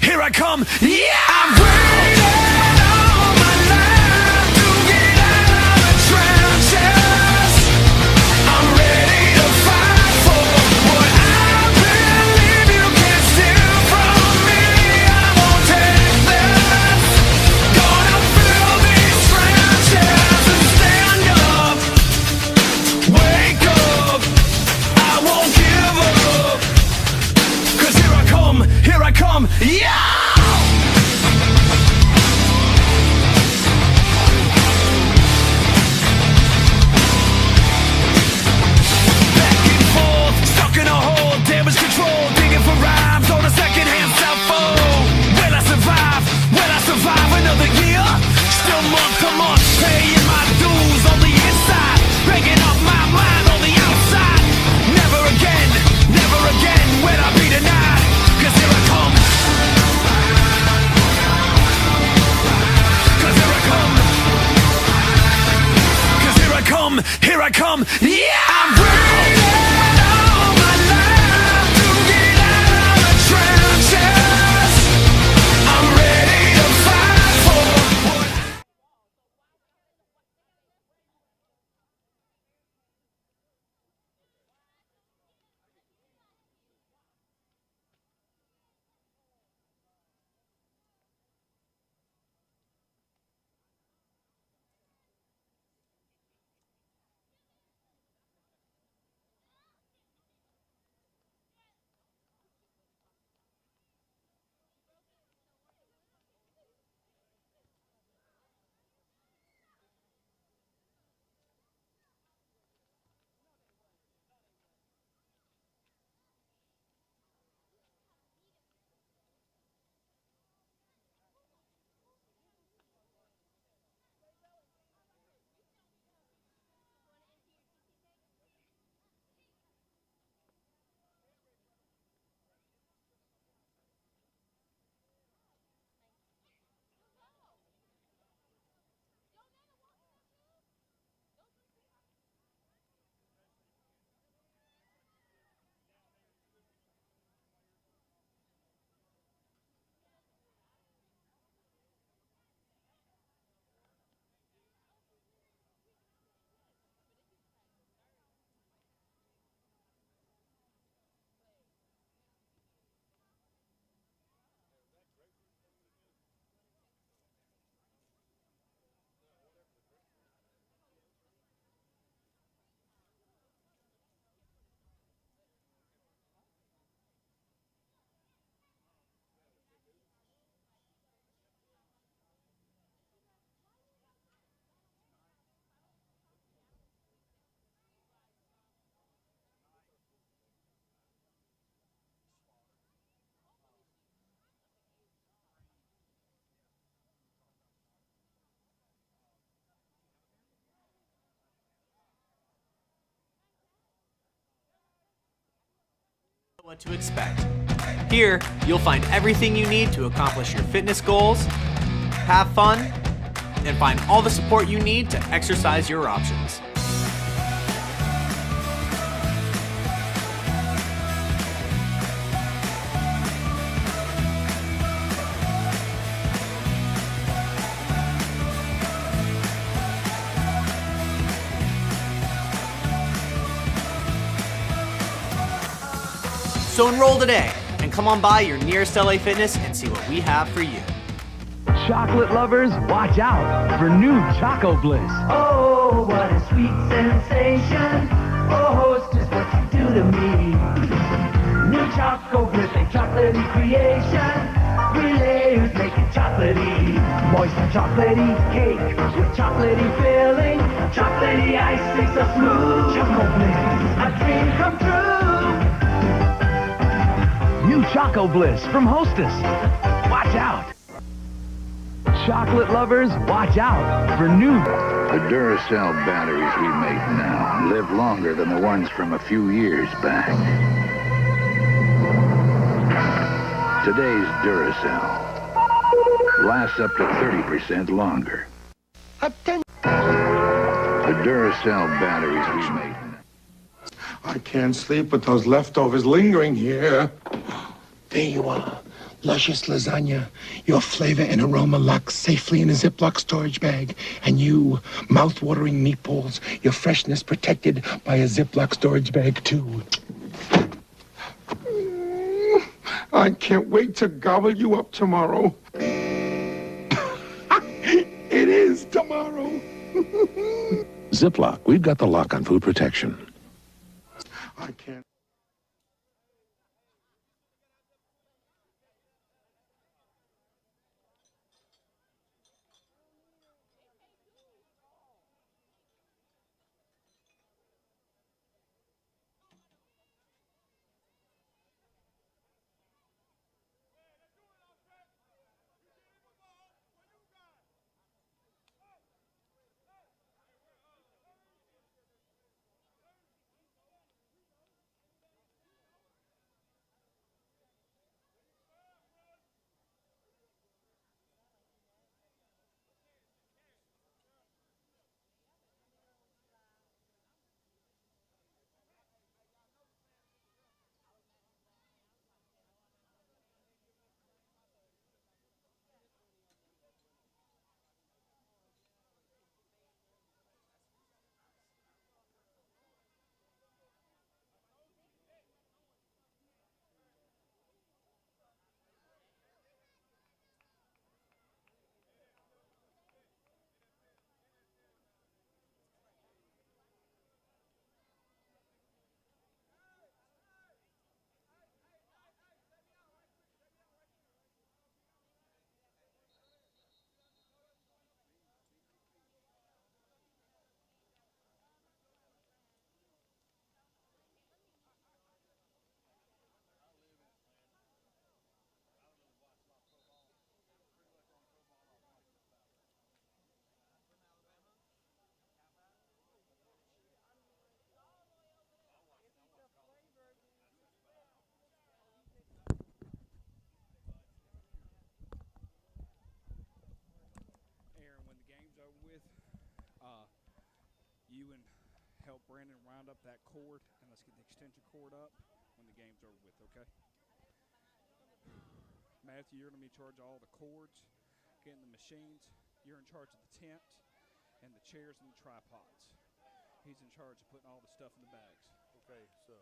Here I come, yeah! I've waited all my life to get out of the trenches. I'm ready to fight for what I believe you can steal from me. I won't take this. Gonna fill these trenches and stand up. Wake up. I won't give up. 'Cause here I come, yeah! Never again, when I be denied. 'Cause here I come. What to expect. Here, you'll find everything you need to accomplish your fitness goals, have fun, and find all the support you need to exercise your options. So enroll today and come on by your nearest LA Fitness and see what we have for you. Chocolate lovers, watch out for new Choco Bliss. Oh, what a sweet sensation. Oh, it's just what you do to me. New Choco Bliss, a chocolatey creation. 3 layers make it chocolatey. Moist and chocolatey cake with chocolatey filling. Chocolatey icing so smooth. Choco Bliss, a dream come true. New Choco Bliss from Hostess. Watch out. Chocolate lovers, watch out for new. The Duracell batteries we make now live longer than the ones from a few years back. Today's Duracell lasts up to 30% longer. The Duracell batteries we make now. I can't sleep with those leftovers lingering here. There you are. Luscious lasagna. Your flavor and aroma locked safely in a Ziploc storage bag. And you, mouth-watering meatballs, your freshness protected by a Ziploc storage bag, too. I can't wait to gobble you up tomorrow. It is tomorrow. Ziploc, we've got the lock on food protection. I can't. Aaron, when the game's over with, you and help Brandon round up that cord, and let's get the extension cord up when the game's over with, okay? Matthew, you're going to be in charge of all the cords, getting the machines. You're in charge of the tent and the chairs and the tripods. He's in charge of putting all the stuff in the bags. Okay, so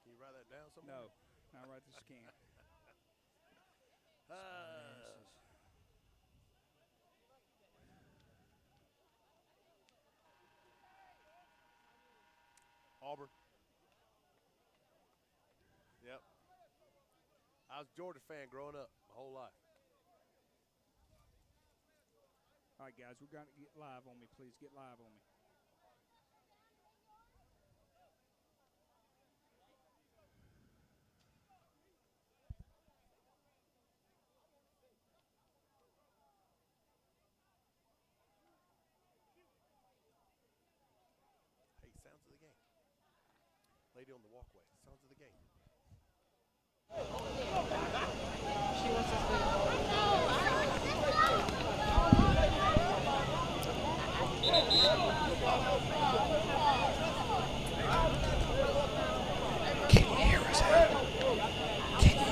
can you write that down somewhere? No, not right this scan. Auburn. Yep. I was a Georgia fan growing up my whole life. All right, guys, we're going to get live on me. Please get live on me. Hey, sounds of the game. Lady on the walkway. Sounds of the game.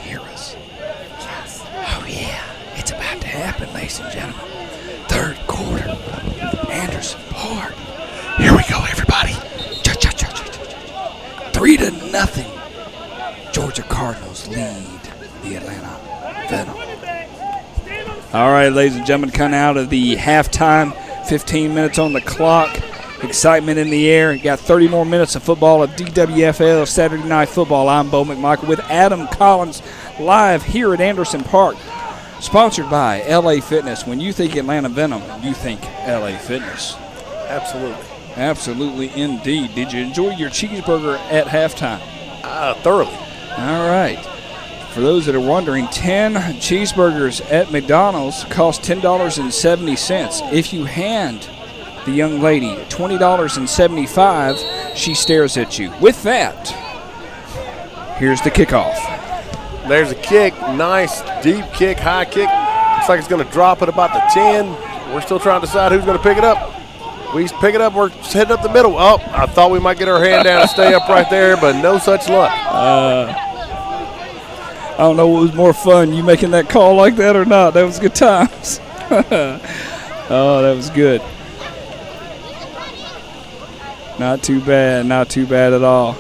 hear us? Yes. Oh, yeah. It's about to happen, ladies and gentlemen. Third quarter. Anderson Park. Here we go, everybody. 3-0. Georgia Cardinals lead the Atlanta Venom. All right, ladies and gentlemen, coming out of the halftime, 15 minutes on the clock. Excitement in the air. Got 30 more minutes of football of WDFL Saturday Night Football. I'm Bo McMichael with Adam Collins live here at Anderson Park. Sponsored by LA Fitness. When you think Atlanta Venom, you think LA Fitness. Absolutely. Absolutely indeed. Did you enjoy your cheeseburger at halftime? Thoroughly. All right. For those that are wondering, 10 cheeseburgers at McDonald's cost $10.70. If you hand the young lady $20.75, she stares at you. With that, here's the kickoff. There's a kick. Nice, deep kick, high kick. Looks like it's going to drop at about the 10. We're still trying to decide who's going to pick it up. We pick it up. We're heading up the middle. Oh, I thought we might get our hand down and stay up right there, but no such luck. I don't know what was more fun, you making that call like that or not. That was good times. Oh, that was good. Not too bad. Not too bad at all.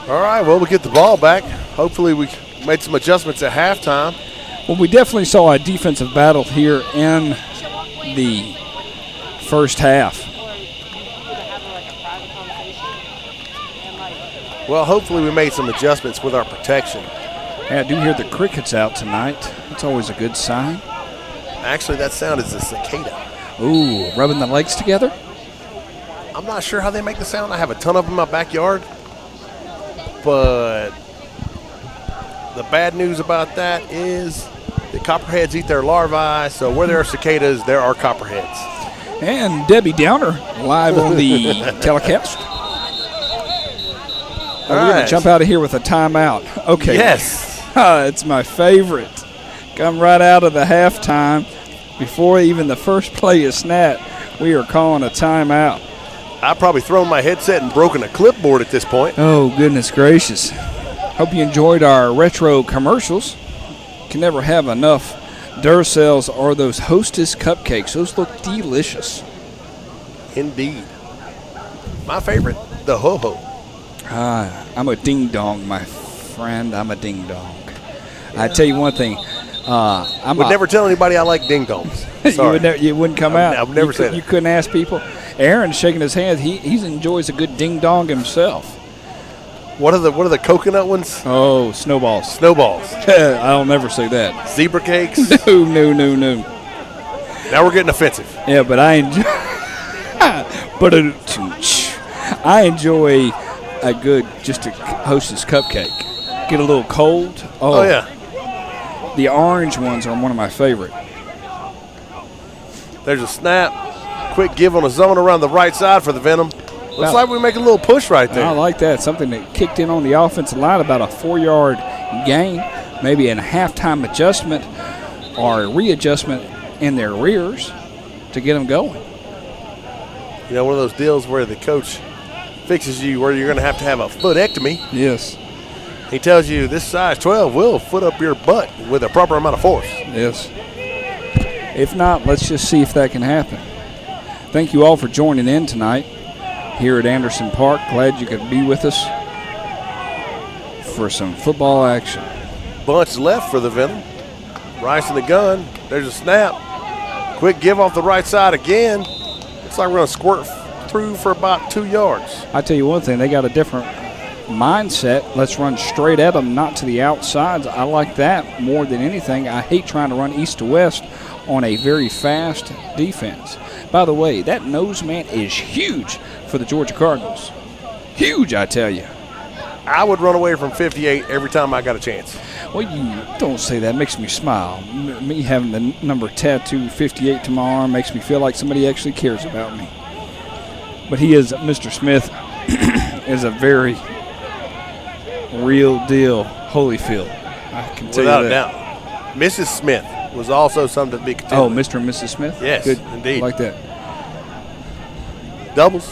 All right, well, we get the ball back. Hopefully we made some adjustments at halftime. Well, we definitely saw a defensive battle here in the first half. Well, hopefully we made some adjustments with our protection. Yeah, I do hear the crickets out tonight. That's always a good sign. Actually, that sound is a cicada. Ooh, rubbing the legs together? I'm not sure how they make the sound. I have a ton of them in my backyard. But the bad news about that is the copperheads eat their larvae, so where there are cicadas, there are copperheads. And Debbie Downer live on the telecast. We're going to jump out of here with a timeout. Okay. Yes. It's my favorite. Come right out of the halftime. Before even the first play is snapped, we are calling a timeout. I've probably thrown my headset and broken a clipboard at this point. Oh, goodness gracious. Hope you enjoyed our retro commercials. Can never have enough Duracells or those Hostess cupcakes. Those look delicious. Indeed. My favorite, the ho-ho. I'm a ding-dong, my friend. I'm a ding-dong. I tell you one thing. I would never tell anybody I like ding-dongs. You wouldn't come out. I would never say that. You couldn't ask people. Aaron's shaking his hands. He enjoys a good ding-dong himself. What are the coconut ones? Oh, snowballs. Snowballs. I'll never say that. Zebra cakes? No. Now we're getting offensive. Yeah, but I enjoy. I enjoy a good just a Hostess cupcake. Get a little cold. Oh yeah. The orange ones are one of my favorite. There's a snap. Quick give on a zone around the right side for the Venom. Looks like we make a little push right there. I like that. Something that kicked in on the offensive line, about a 4-yard gain, maybe a halftime adjustment or a readjustment in their rears to get them going. You know, one of those deals where the coach fixes you where you're going to have a footectomy. Yes. He tells you this size 12 will foot up your butt with a proper amount of force. Yes. If not, let's just see if that can happen. Thank you all for joining in tonight here at Anderson Park. Glad you could be with us for some football action. Bunch left for the Venom. Rice in the gun. There's a snap. Quick give off the right side again. Looks like we're going to squirt through for about 2 yards. I tell you one thing, they got a different mindset. Let's run straight at them, not to the outsides. I like that more than anything. I hate trying to run east to west on a very fast defense. By the way, that nose man is huge for the Georgia Cardinals. Huge, I tell you. I would run away from 58 every time I got a chance. Well, you don't say that. It makes me smile. Me having the number tattoo 58 to my arm makes me feel like somebody actually cares about me. But he is, Mr. Smith is a very real deal Holyfield. I can tell Without you that. a doubt. Mrs. Smith was also something to be considered. Oh, Mr. and Mrs. Smith? Yes, good. indeed. I like that. Doubles.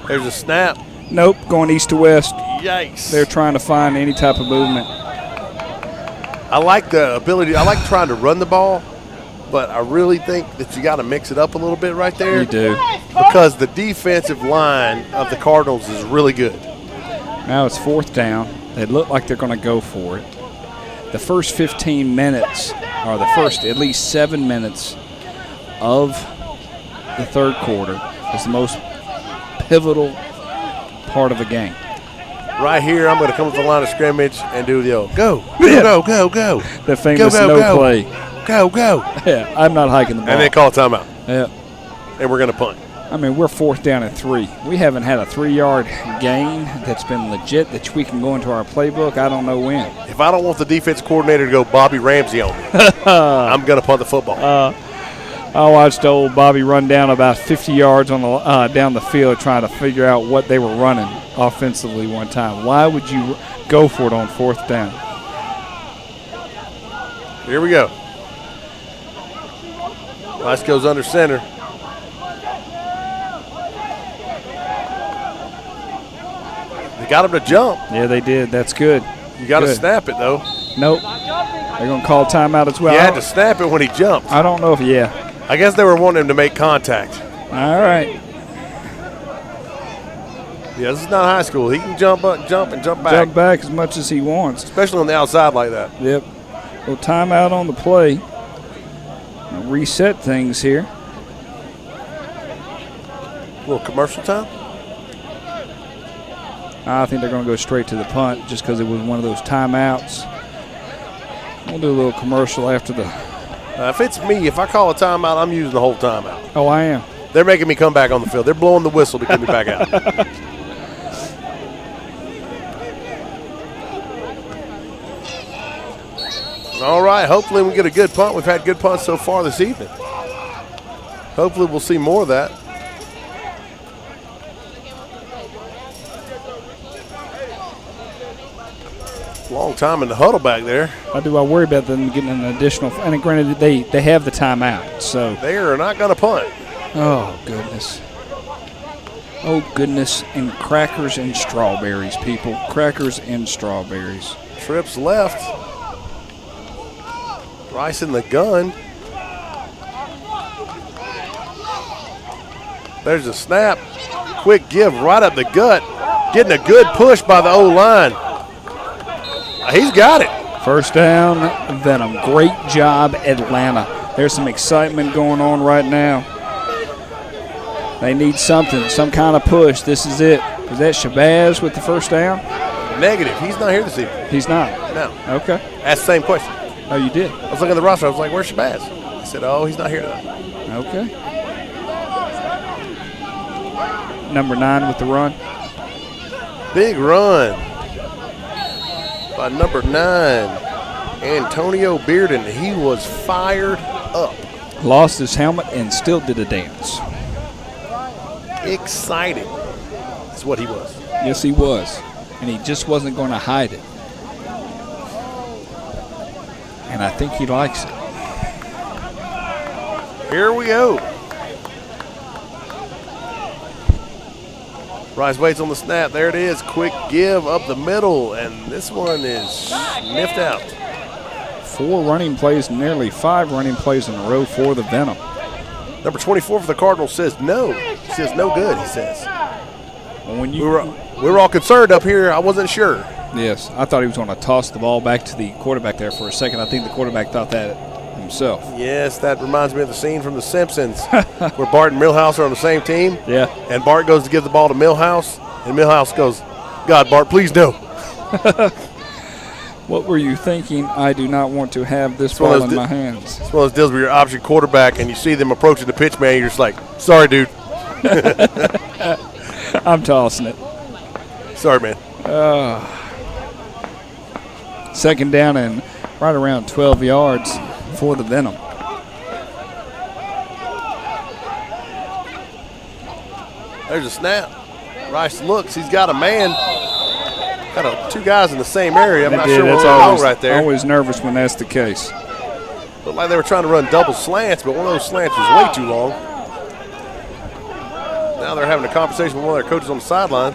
There's a snap. Nope, going east to west. Yikes. They're trying to find any type of movement. I like the ability. I like trying to run the ball, but I really think that you got to mix it up a little bit right there. You do. Because the defensive line of the Cardinals is really good. Now it's 4th down. They look like they're going to go for it. The first 15 minutes, or the first at least 7 minutes of the third quarter is the most pivotal part of the game. Right here, I'm going to come up the line of scrimmage and do the old go, go, go, go. The famous go, no play. Go, go. Yeah, I'm not hiking the ball. And then call a timeout. Yeah. And we're going to punt. I mean, we're 4th down and 3. We haven't had a 3-yard gain that's been legit that we can go into our playbook. I don't know when. If I don't want the defense coordinator to go Bobby Ramsey on me, I'm going to punt the football. I watched old Bobby run down about 50 yards on the down the field trying to figure out what they were running offensively one time. Why would you go for it on 4th down? Here we go. Rice goes under center. They got him to jump. Yeah, they did. That's good. You got to snap it, though. Nope. They're going to call timeout as well. You had to snap it when he jumped. I don't know if, yeah. I guess they were wanting him to make contact. All right. Yeah, this is not high school. He can jump up, jump back. Jump back as much as he wants. Especially on the outside like that. Yep. Little timeout on the play. I'll reset things here. A little commercial time? I think they're going to go straight to the punt just because it was one of those timeouts. We'll do a little commercial after the. If it's me, if I call a timeout, I'm using the whole timeout. Oh, I am. They're making me come back on the field. They're blowing the whistle to get me back out. All right, hopefully we get a good punt. We've had good punts so far this evening. Hopefully we'll see more of that. Long time in the huddle back there. I worry about them getting an additional. And granted, they have the timeout, so they are not going to punt. Oh goodness! Oh goodness! And crackers and strawberries, people. Crackers and strawberries. Trips left. Rice in the gun. There's a snap. Quick give right up the gut. Getting a good push by the O-line. He's got it. 1st down, Venom. Great job, Atlanta. There's some excitement going on right now. They need something, some kind of push. This is it. Is that Shabazz with the 1st down? Negative. He's not here this evening. He's not? No. Okay. Asked the same question. Oh, you did? I was looking at the roster. I was like, where's Shabazz? He said, oh, he's not here tonight. Okay. Number 9 with the run. Big run by number 9, Antonio Bearden. He was fired up. Lost his helmet and still did a dance. Excited is what he was. Yes, he was. And he just wasn't going to hide it. And I think he likes it. Here we go. Rice waits on the snap. There it is. Quick give up the middle, and this one is sniffed out. 4 running plays, nearly 5 running plays in a row for the Venom. Number 24 for the Cardinals says no. He says no good, he says. When we were all concerned up here. I wasn't sure. Yes, I thought he was going to toss the ball back to the quarterback there for a second. I think the quarterback thought that himself. Yes, that reminds me of the scene from The Simpsons where Bart and Milhouse are on the same team. Yeah. And Bart goes to give the ball to Milhouse, and Milhouse goes, God, Bart, please no. What were you thinking? I do not want to have this ball in my hands. It's one of those deals where you're option quarterback and you see them approaching the pitch man, you're just like, sorry, dude. I'm tossing it. Sorry, man. 2nd down and right around 12 yards for the Venom. There's a snap. Rice looks. He's got a man. Got 2 guys in the same area. I'm not sure what's going on right there. Always nervous when that's the case. Looked like they were trying to run double slants, but one of those slants was way too long. Now they're having a conversation with one of their coaches on the sideline.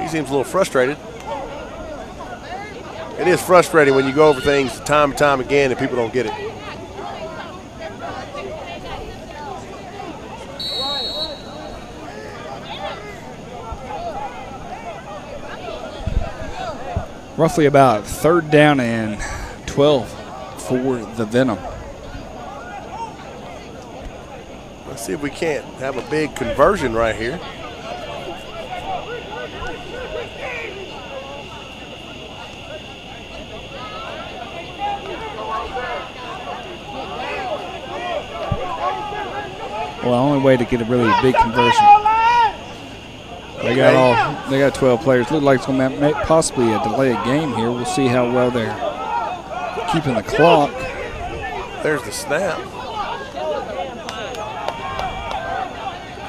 He seems a little frustrated. It is frustrating when you go over things time and time again and people don't get it. Roughly about 3rd down and 12 for the Venom. Let's see if we can't have a big conversion right here. Well, the only way to get a really big conversion. They got 12 players. Look like it's going to possibly a delayed game here. We'll see how well they're keeping the clock. There's the snap.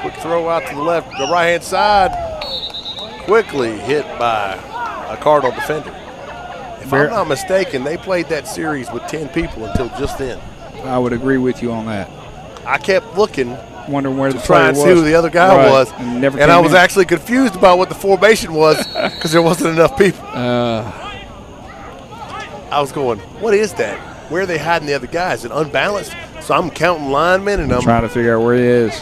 Quick throw out to the left, the right-hand side. Quickly hit by a Cardinal defender. If I'm not mistaken, they played that series with 10 people until just then. I would agree with you on that. I kept looking, wondering where to try and see who the other guy was, and I was actually confused about what the formation was because there wasn't enough people. I was going, what is that? Where are they hiding the other guys? Is it unbalanced? So I'm counting linemen and I'm trying to figure out where he is.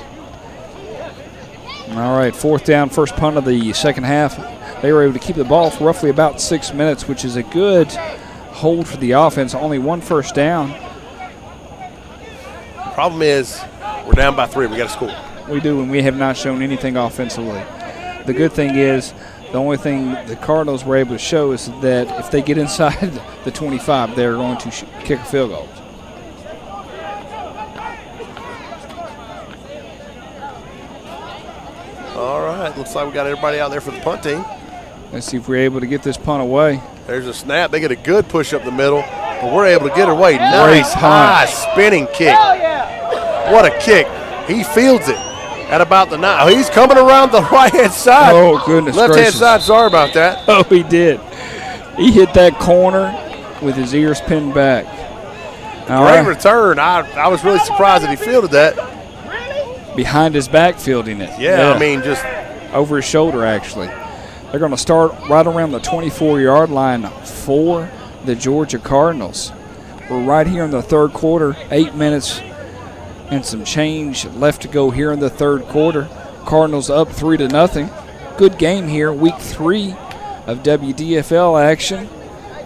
All right, 4th down, first punt of the second half. They were able to keep the ball for roughly about 6 minutes, which is a good hold for the offense. Only 1 first down. Problem is, we're down by 3. We got to score. We do, and we have not shown anything offensively. The good thing is, the only thing the Cardinals were able to show is that if they get inside the 25, they're going to kick a field goal. All right, looks like we got everybody out there for the punt team. Let's see if we're able to get this punt away. There's a snap. They get a good push up the middle, but we're able to get it away. Nice high spinning kick. What a kick. He fields it at about the 9. Oh, he's coming around the right-hand side. Oh, goodness Left-hand gracious. side, sorry about that. Oh, he did. He hit that corner with his ears pinned back. Great return. I was really surprised that he fielded that. Behind his back fielding it. Yeah, I mean, just over his shoulder, actually. They're going to start right around the 24-yard line for the Georgia Cardinals. We're right here in the 3rd quarter, 8 minutes and some change left to go here in the 3rd quarter. Cardinals up 3-0. Good game here, week 3 of WDFL action.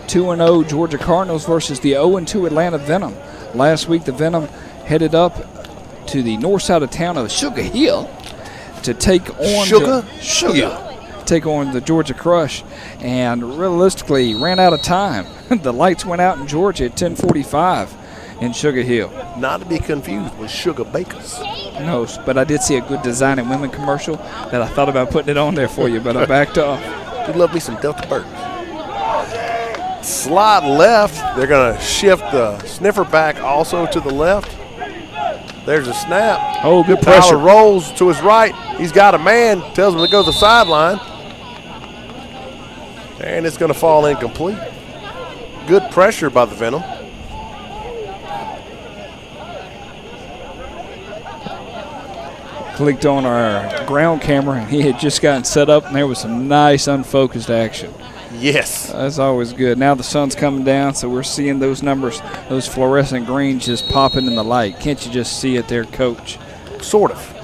2-0 Georgia Cardinals versus the 0-2 Atlanta Venom. Last week, the Venom headed up to the north side of town of Sugar Hill to take on take on the Georgia Crush, and realistically ran out of time. The lights went out in Georgia at 10:45 in Sugar Hill. Not to be confused with Sugar Bakers. No, but I did see a good Design and Women commercial that I thought about putting it on there for you, but I backed off. You love me some Delta Burton. Slot left. They're going to shift the sniffer back also to the left. There's a snap. Oh, good pressure. Tyler rolls to his right. He's got a man. Tells him to go to the sideline. And it's going to fall incomplete. Good pressure by the Venom. Clicked on our ground camera, and he had just gotten set up, and there was some nice unfocused action. Yes. That's always good. Now the sun's coming down, so we're seeing those numbers, those fluorescent greens just popping in the light. Can't you just see it there, Coach? Sort of.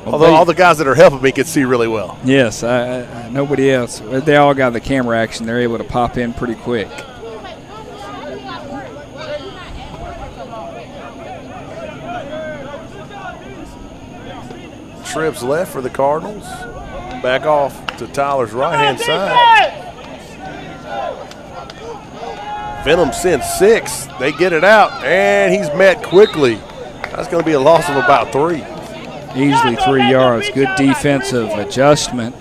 Although all the guys that are helping me can see really well. Yes, nobody else. They all got the camera action. They're able to pop in pretty quick. Trips left for the Cardinals. Back off to Tyler's right-hand side. Venom sends 6. They get it out, and he's met quickly. That's going to be a loss of about 3. Easily 3 yards. Good defensive adjustment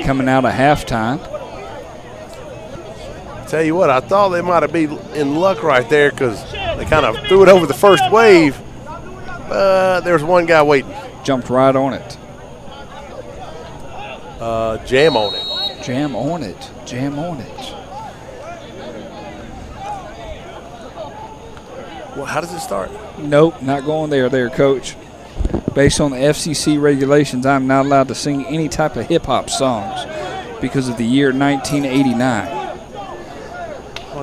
coming out of halftime. Tell you what, I thought they might have been in luck right there because they kind of threw it over the first wave. There's one guy waiting. Jumped right on it. Jam on it. Jam on it. Jam on it. Well, how does it start? Nope, not going there, Coach. Based on the FCC regulations, I'm not allowed to sing any type of hip-hop songs because of the year 1989.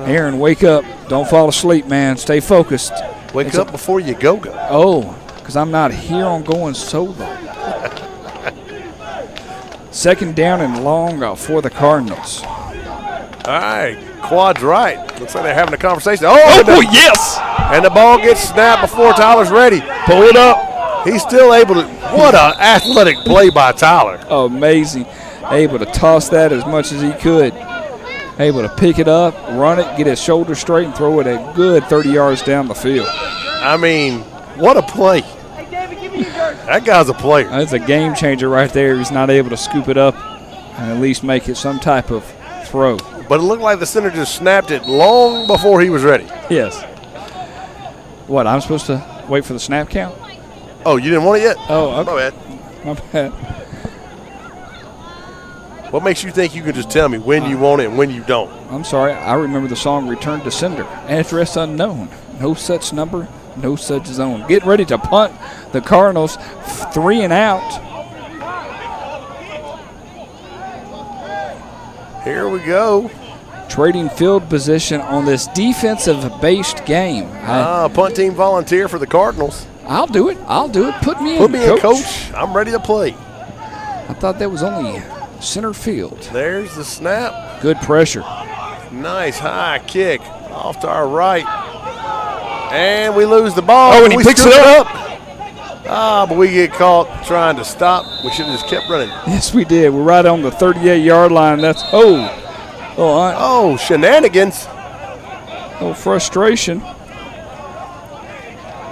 Aaron, wake up. Don't fall asleep, man. Stay focused. Wake up before you go. Oh, because I'm not here on going solo. Second down and long for the Cardinals. All right, quad's right. Looks like they're having a conversation. Yes! And the ball gets snapped before Tyler's ready. Pull it up. He's still able to. What an athletic play by Tyler. Amazing. Able to toss that as much as he could. Able to pick it up, run it, get his shoulder straight, and throw it a good 30 yards down the field. I mean, what a play. That guy's a player. That's a game changer right there. He's not able to scoop it up and at least make it some type of throw. But it looked like the center just snapped it long before he was ready. Yes. What, I'm supposed to wait for the snap count? Oh, you didn't want it yet? Oh, okay. My bad. My bad. What makes you think you can just tell me when you want it and when you don't? I'm sorry. I remember the song Return to Sender. Address unknown. No such number, no such zone. Getting ready to punt the Cardinals 3 and out. Here we go. Trading field position on this defensive-based game. Punt team volunteer for the Cardinals. I'll do it. Put me in, coach. I'm ready to play. I thought that was only center field. There's the snap. Good pressure. Nice high kick off to our right. And we lose the ball. Oh, and he picks it up. But we get caught trying to stop. We should have just kept running. Yes, we did. We're right on the 38-yard line. That's shenanigans. Oh, frustration.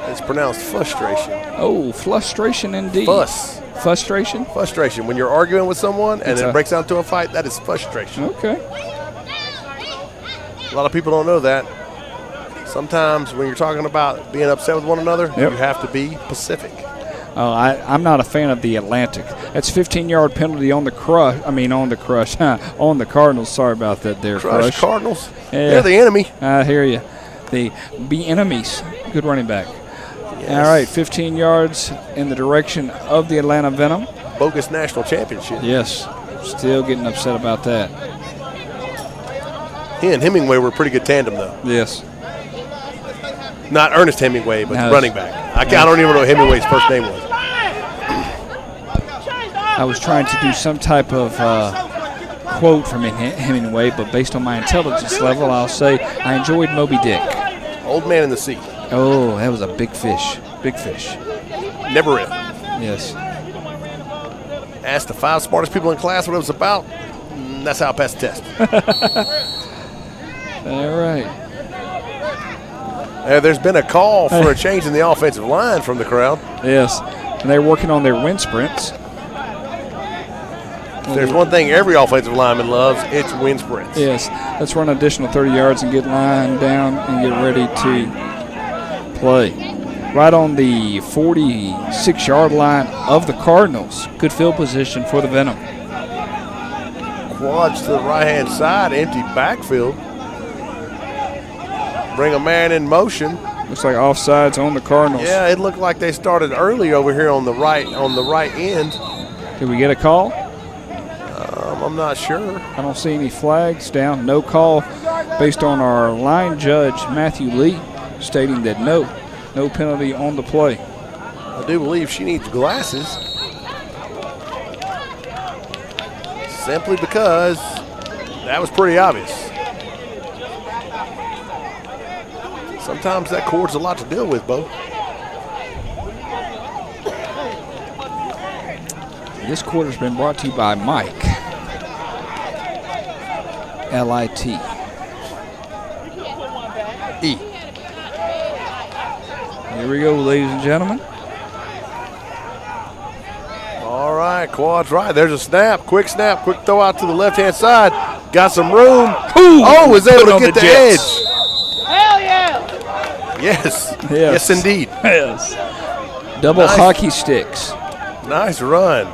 It's pronounced frustration. Oh, frustration indeed. Frustration? Frustration. When you're arguing with someone and it breaks out into a fight, that is frustration. Okay. A lot of people don't know that. Sometimes when you're talking about being upset with one another, you have to be pacific. Oh, I'm not a fan of the Atlantic. That's 15-yard penalty on the on the Cardinals. Sorry about that there, Crush. Cardinals? Yeah. They're the enemy. I hear you. The enemies. Good running back. Yes. All right, 15 yards in the direction of the Atlanta Venom. Bogus national championship. Yes. Still getting upset about that. He and Hemingway were a pretty good tandem, though. Yes. Not Ernest Hemingway, but the running back. I don't even know what Hemingway's first name was. I was trying to do some type of quote from Hemingway, but based on my intelligence level, I'll say I enjoyed Moby Dick. Old Man in the Sea. Oh, that was a big fish. Big fish. Never read. Yes. Asked the 5 smartest people in class what it was about. That's how I passed the test. All right. There's been a call for a change in the offensive line from the crowd. Yes, and they're working on their wind sprints. If there's one thing every offensive lineman loves, it's wind sprints. Yes, let's run an additional 30 yards and get lined down and get ready to play. Right on the 46-yard line of the Cardinals. Good field position for the Venom. Quads to the right-hand side, empty backfield. Bring a man in motion. Looks like offsides on the Cardinals. Yeah, it looked like they started early over here on the right end. Did we get a call? I'm not sure. I don't see any flags down. No call based on our line judge, Matthew Lee, stating that no penalty on the play. I do believe she needs glasses. Simply because that was pretty obvious. Sometimes that cord's a lot to deal with, Bo. This quarter's been brought to you by Mike. L-I-T. E. Here we go, ladies and gentlemen. All right, quads right. There's a snap. Quick throw out to the left-hand side. Got some room. Was able to get the edge. Hell yeah! Yes, indeed. Yes. Double hockey sticks. Nice run.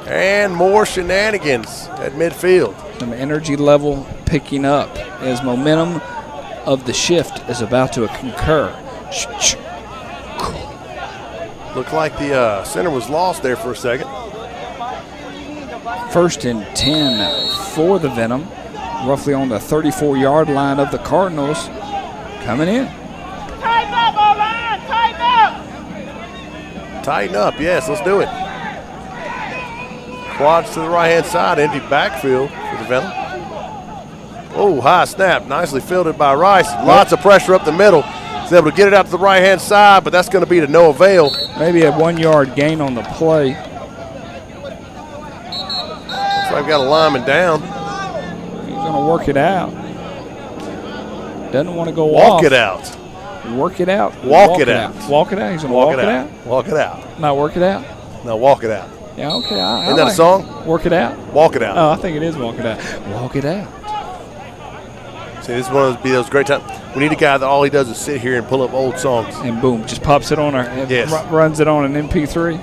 And more shenanigans at midfield. Some energy level picking up as momentum of the shift is about to concur. Looked like the center was lost there for a second. 1st and 10 for the Venom, roughly on the 34-yard line of the Cardinals. Coming in. Tighten up, O-line! Tighten up! Tighten up, yes, let's do it. Quads to the right-hand side, empty backfield for the Venom. Oh, high snap, nicely fielded by Rice. Lots of pressure up the middle. He's able to get it out to the right-hand side, but that's going to be to no avail. Maybe a 1-yard gain on the play. Looks like we got a lineman down. He's going to work it out. Doesn't want to go Walk off. it out. Work it out. Walk it out. Walk it out. He's going to walk it out. Walk it out. Not work it out. No, walk it out. Yeah, okay. Isn't that a song? Work it out. Walk it out. Oh, I think it is walk it out. Walk it out. See, this is one of those great times. We need a guy that all he does is sit here and pull up old songs. And boom, just pops it on runs it on an MP3.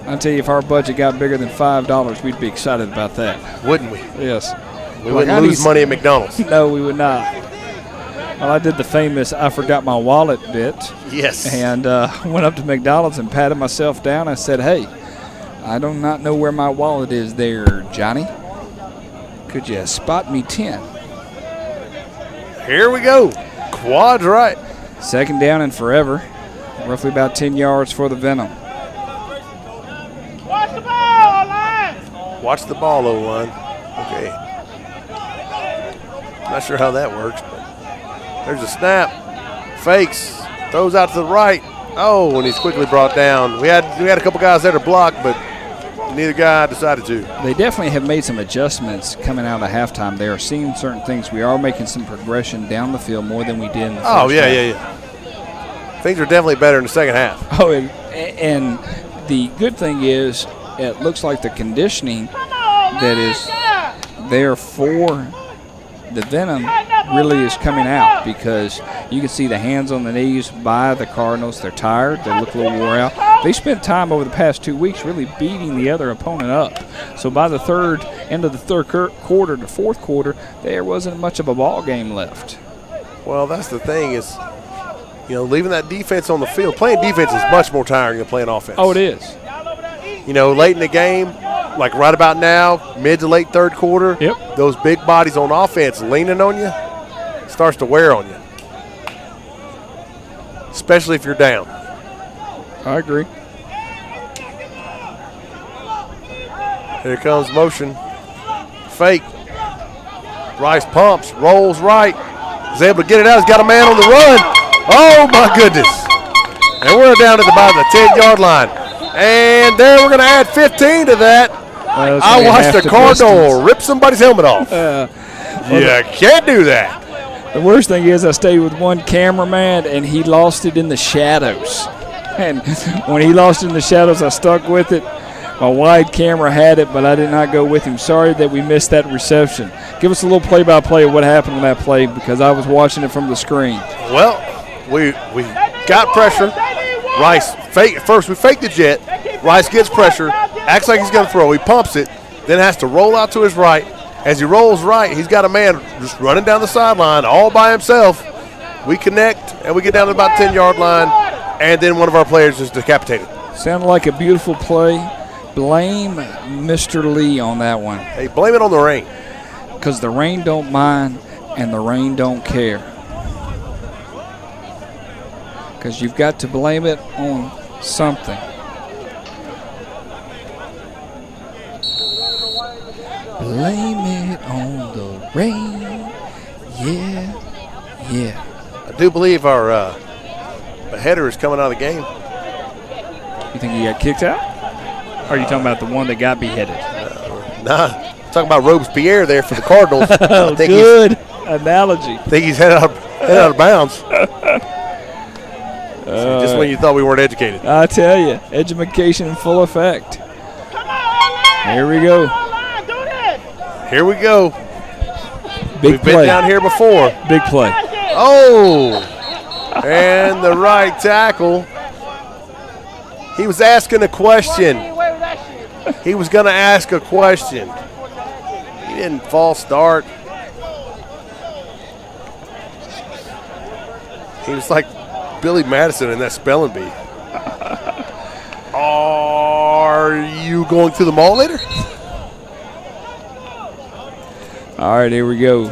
I tell you, if our budget got bigger than $5, we'd be excited about that. Wouldn't we? Yes. We wouldn't lose money at McDonald's. No, we would not. Well, I did the famous I forgot my wallet bit. Yes. And went up to McDonald's and patted myself down. I said, hey, I do not know where my wallet is there, Johnny. Could you spot me 10? Here we go. Quads right. 2nd down and forever. Roughly about 10 yards for the Venom. Watch the ball, O-line! Watch the ball, O-line. Okay. Not sure how that works, but there's a snap. Fakes. Throws out to the right. Oh, and he's quickly brought down. We had a couple guys there to block, but neither guy decided to. They definitely have made some adjustments coming out of halftime. They are seeing certain things. We are making some progression down the field more than we did in the first half. Yeah. Things are definitely better in the second half. Oh, and the good thing is it looks like the conditioning that is there for the Venom really is coming out, because you can see the hands on the knees by the Cardinals. They're tired. They look a little wore out. They spent time over the past 2 weeks really beating the other opponent up. So by the end of the third quarter to fourth quarter, there wasn't much of a ball game left. Well, that's the thing is, leaving that defense on the field. Playing defense is much more tiring than playing offense. Oh, it is. Late in the game, like right about now, mid to late third quarter, those big bodies on offense leaning on you starts to wear on you, especially if you're down. I agree. Here comes motion. Fake. Rice pumps, rolls right. Is able to get it out. He's got a man on the run. Oh, my goodness. And we're down at about the 10-yard line. And there we're going to add 15 to that. I watched a Cardinal rip somebody's helmet off. Can't do that. The worst thing is I stayed with one cameraman, and he lost it in the shadows. And when he lost it in the shadows, I stuck with it. My wide camera had it, but I did not go with him. Sorry that we missed that reception. Give us a little play-by-play of what happened on that play, because I was watching it from the screen. Well, we got pressure. Rice, first we fake the jet. Rice gets pressure, acts like he's going to throw. He pumps it, then has to roll out to his right. As he rolls right, he's got a man just running down the sideline all by himself. We connect, and we get down to about 10-yard line, and then one of our players is decapitated. Sounded like a beautiful play. Blame Mr. Lee on that one. Hey, blame it on the rain. Because the rain don't mind and the rain don't care. Because you've got to blame it on something. Blame it on the rain. Yeah. I do believe our header is coming out of the game. You think he got kicked out? Or are you talking about the one that got beheaded? Nah, talking about Robespierre there for the Cardinals. I think good analogy. I think he's headed out of bounds. Just when you thought we weren't educated. I tell you, education in full effect. Here we go. Here we go. We've been down here before. Big play. Oh, and the right tackle. He was asking a question. He was going to ask a question. He didn't false start. He was like Billy Madison in that spelling bee. Are you going through the mall later? All right, here we go.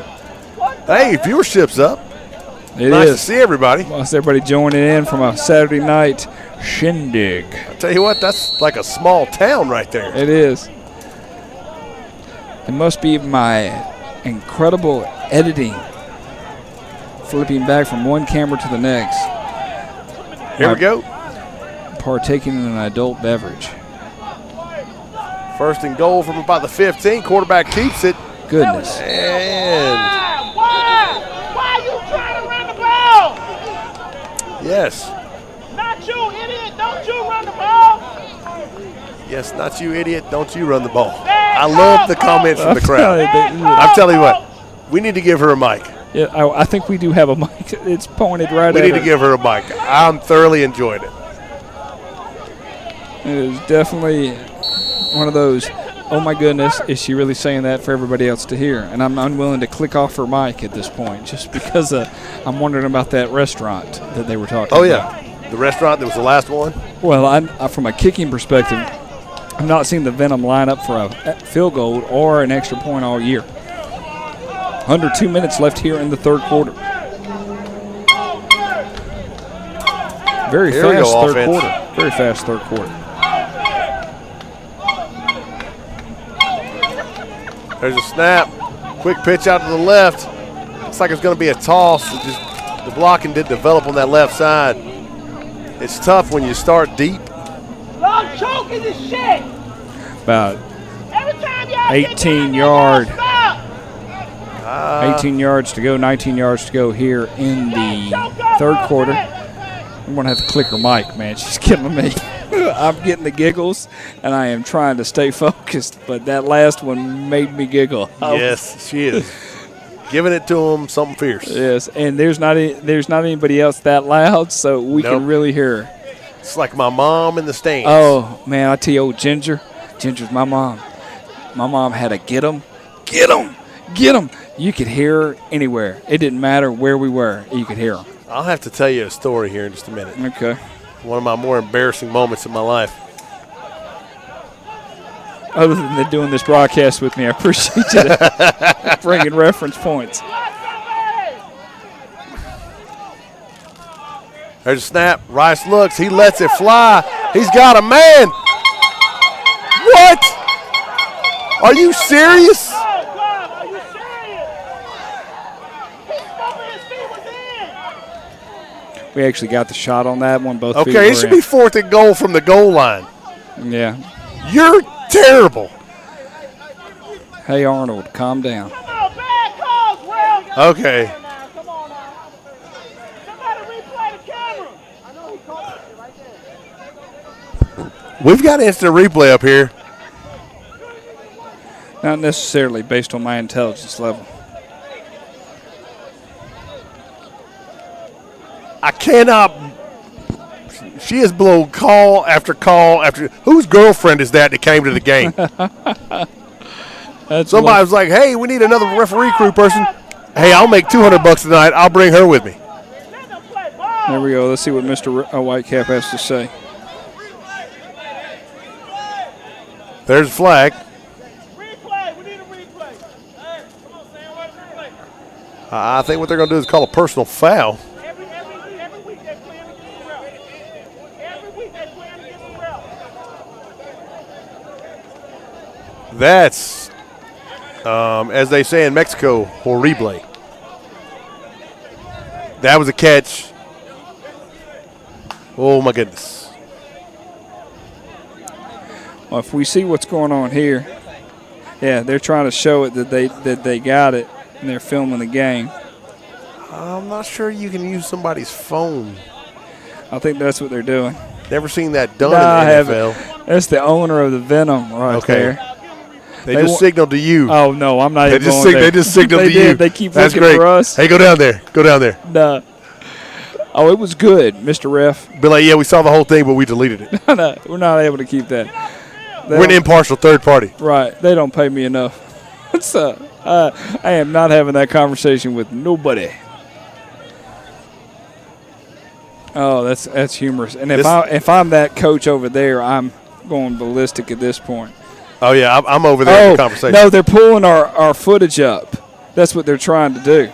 Hey, viewership's up. Nice to see everybody. Nice everybody joining in from a Saturday night shindig. I tell you what, that's like a small town right there. It is. It must be my incredible editing, flipping back from one camera to the next. Here we go. Partaking in an adult beverage. First and goal from about the 15. Quarterback keeps it. Goodness. And Why are you trying to run the ball? yes. Not you, idiot. Don't you run the ball. Yes, not you, idiot. Don't you run the ball. I love the comments from the crowd. I'm telling you what, we need to give her a mic. Yeah, I think we do have a mic. It's pointed right We at need her. to give her a mic. I'm thoroughly enjoying it. It is definitely one of those, oh my goodness, is she really saying that for everybody else to hear? And I'm unwilling to click off her mic at this point just because I'm wondering about that restaurant that they were talking about. Oh, yeah. The restaurant that was the last one? Well, from a kicking perspective, I've not seen the Venom line up for a field goal or an extra point all year. Under 2 minutes left here in the third quarter. Very fast third quarter. Very fast third quarter. There's a snap. Quick pitch out to the left. Looks like it's going to be a toss. The blocking did develop on that left side. It's tough when you start deep. Y'all choking this shit. About Every time y'all 18 yard. stop. 18 yards to go, 19 yards to go here in the third quarter. I'm going to have to click her mic, man. She's killing me. I'm getting the giggles, and I am trying to stay focused, but that last one made me giggle. Yes, she is. Giving it to him something fierce. Yes, and there's not anybody else that loud, so we can really hear her. It's like my mom in the stands. Oh, man, I tell you, old Ginger. Ginger's my mom. My mom had a get 'em. You could hear her anywhere. It didn't matter where we were. You could hear her. I'll have to tell you a story here in just a minute. Okay. One of my more embarrassing moments in my life. Other than doing this broadcast with me, I appreciate you bringing reference points. There's a snap. Rice looks. He lets it fly. He's got a man. What? Are you serious? We actually got the shot on that one. Both feet Okay, it were should in. be 4th and goal from the goal line. Yeah. You're terrible. Hey, Arnold, calm down. Okay. We've got instant replay up here. Not necessarily based on my intelligence level. I cannot. She has blown call after call after. Whose girlfriend is that came to the game? Somebody was like, "Hey, we need another referee crew person." Hey, I'll make $200 tonight. I'll bring her with me. There we go. Let's see what Mr. Whitecap has to say. There's a flag. I think what they're going to do is call a personal foul. That's, as they say in Mexico, horrible. That was a catch. Oh, my goodness. Well, if we see what's going on here, yeah, they're trying to show it that they got it, and they're filming the game. I'm not sure you can use somebody's phone. I think that's what they're doing. Never seen that done I in the NFL. haven't. That's the owner of the Venom right there. They just signaled to you. Oh, no, I'm not even going there. They just signaled to you. They keep That's looking great. for us. Hey, go down there. Go down there. No. Oh, it was good, Mr. Ref. Be like, yeah, we saw the whole thing, but we deleted it. No, we're not able to keep that. We're an impartial third party. Right. They don't pay me enough. I am not having that conversation with nobody. Oh, that's humorous. And if I'm that coach over there, I'm going ballistic at this point. Oh, yeah, I'm over there in the conversation. No, they're pulling our footage up. That's what they're trying to do.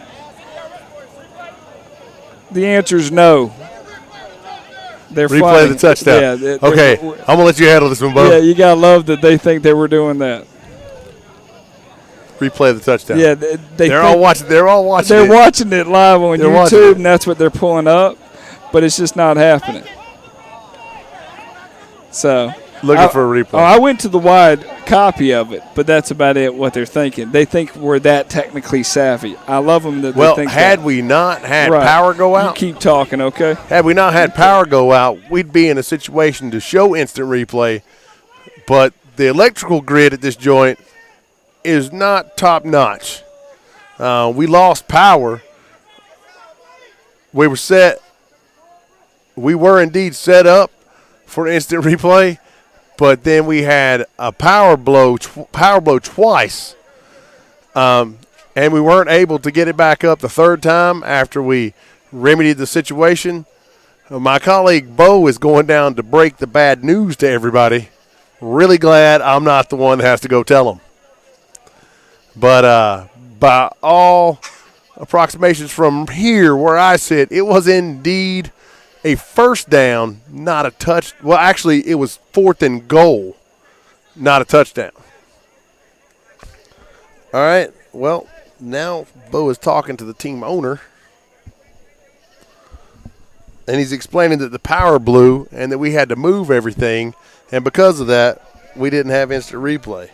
The answer is no. They're Replay fighting. the touchdown. Yeah, okay, I'm going to let you handle this one, Bo. Yeah, you got to love that they think they were doing that. Replay the touchdown. Yeah, they're all watching. They're all watching. They're watching it live on YouTube, and that's what they're pulling up, but it's just not happening. So looking for a replay. I went to the wide copy of it, but that's about it. What they're thinking, they think we're that technically savvy. I love them that they think. Had we not had power go out, you keep talking, okay? Had we not had power go out, we'd be in a situation to show instant replay, but the electrical grid at this joint is not top notch. We lost power. We were indeed set up for instant replay, but then we had a power blow twice, and we weren't able to get it back up the third time after we remedied the situation. My colleague Bo is going down to break the bad news to everybody. Really glad I'm not the one that has to go tell them. But by all approximations from here where I sit, it was indeed a first down, not a touch. Well, actually, it was 4th and goal, not a touchdown. All right. Well, now Bo is talking to the team owner, and he's explaining that the power blew and that we had to move everything, and because of that, we didn't have instant replay.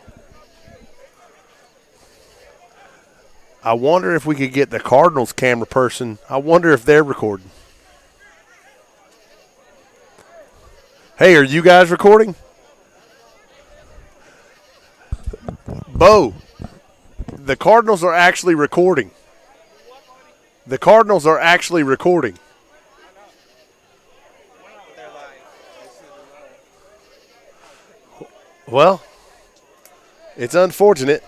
I wonder if we could get the Cardinals camera person. I wonder if they're recording. Hey, are you guys recording? Bo, the Cardinals are actually recording. The Cardinals are actually recording. Well, it's unfortunate,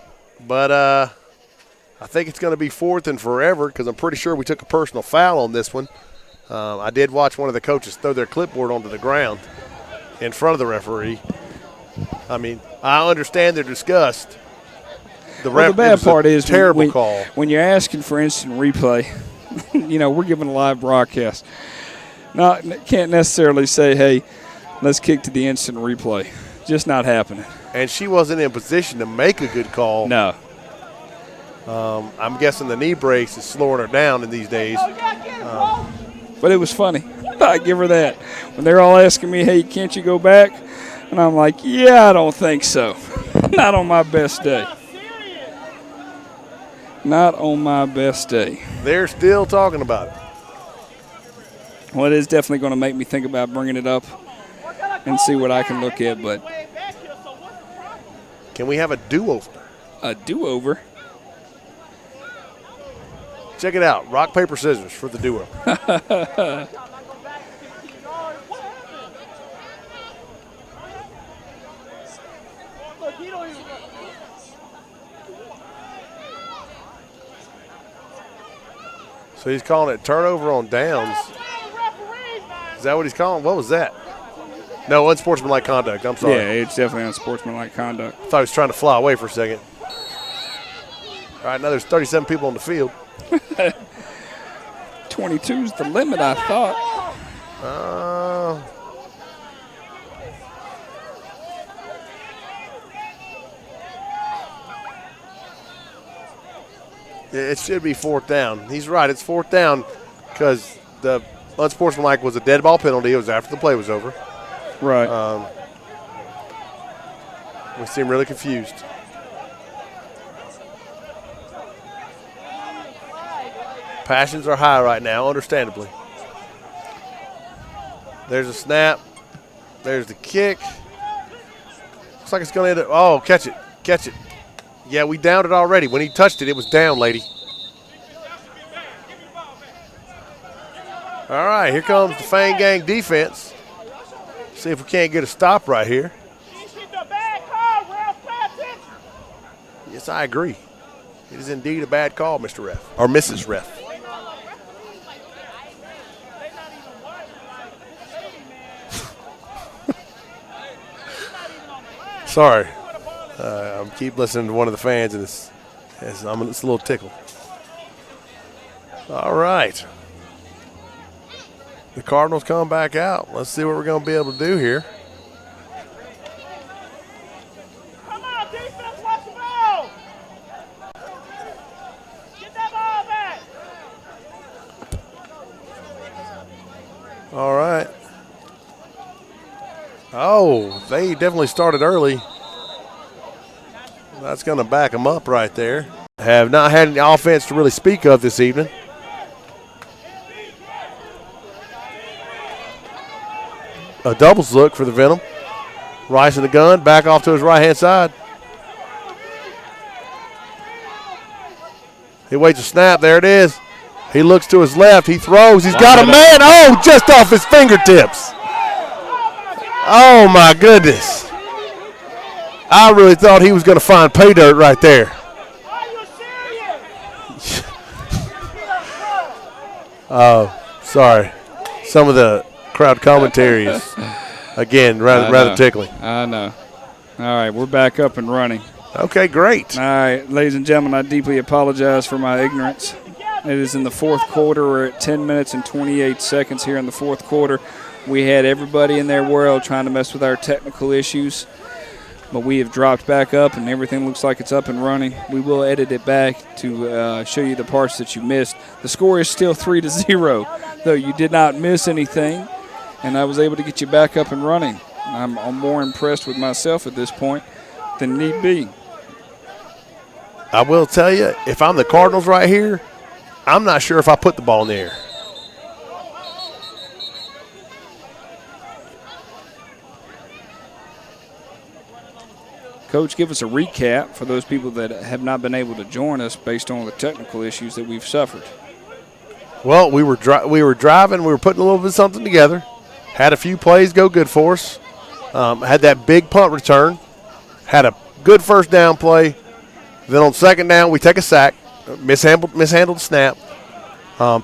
but I think it's going to be 4th and forever because I'm pretty sure we took a personal foul on this one. I did watch one of the coaches throw their clipboard onto the ground in front of the referee. I mean, I understand their disgust. The bad part is terrible call. When you're asking for instant replay, we're giving a live broadcast. Can't necessarily say, hey, let's kick to the instant replay. Just not happening. And she wasn't in position to make a good call. No. I'm guessing the knee brace is slowing her down in these days. But it was funny. I give her that. When they're all asking me, hey, can't you go back? And I'm like, yeah, I don't think so. Not on my best day. Not on my best day. They're still talking about it. Well, it is definitely going to make me think about bringing it up and see what I can look at. But can we have a do-over? A do-over? Check it out. Rock, paper, scissors for the do-over. So he's calling it turnover on downs. Is that what he's calling? What was that? No, unsportsmanlike conduct. I'm sorry. Yeah, it's definitely unsportsmanlike conduct. I thought he was trying to fly away for a second. All right, now there's 37 people on the field. 22 is the limit, I thought. It should be 4th down. He's right. It's 4th down because the unsportsmanlike was a dead ball penalty. It was after the play was over. Right. We seem really confused. Passions are high right now, understandably. There's a snap. There's the kick. Looks like it's going to end up. Oh, catch it. Catch it. Yeah, we downed it already. When he touched it, it was down, lady. All right, here comes the Fang Gang defense. See if we can't get a stop right here. Yes, I agree. It is indeed a bad call, Mr. Ref, or Mrs. Ref. Sorry. I keep listening to one of the fans, and it's a little tickled. All right. The Cardinals come back out. Let's see what we're going to be able to do here. Come on, defense, watch the ball. Get that ball back. All right. Oh, they definitely started early. That's going to back them up right there. Have not had any offense to really speak of this evening. A doubles look for the Venom. Rice in the gun, back off to his right-hand side. He waits a snap. There it is. He looks to his left. He throws. He's got a man. Oh, just off his fingertips. Oh, my goodness. I really thought he was going to find pay dirt right there. Oh, sorry. Some of the crowd commentary is, again, rather tickling. I know. All right, we're back up and running. Okay, great. All right, ladies and gentlemen, I deeply apologize for my ignorance. It is in the fourth quarter. We're at 10 minutes and 28 seconds here in the fourth quarter. We had everybody in their world trying to mess with our technical issues, but we have dropped back up, and everything looks like it's up and running. We will edit it back to show you the parts that you missed. The score is still 3-0, though you did not miss anything, and I was able to get you back up and running. I'm more impressed with myself at this point than need be. I will tell you, if I'm the Cardinals right here, I'm not sure if I put the ball in the air. Coach, give us a recap for those people that have not been able to join us based on the technical issues that we've suffered. Well, we were driving. We were putting a little bit of something together. Had a few plays go good for us. Had that big punt return. Had a good first down play. Then on second down, we take a sack. Mishandled snap.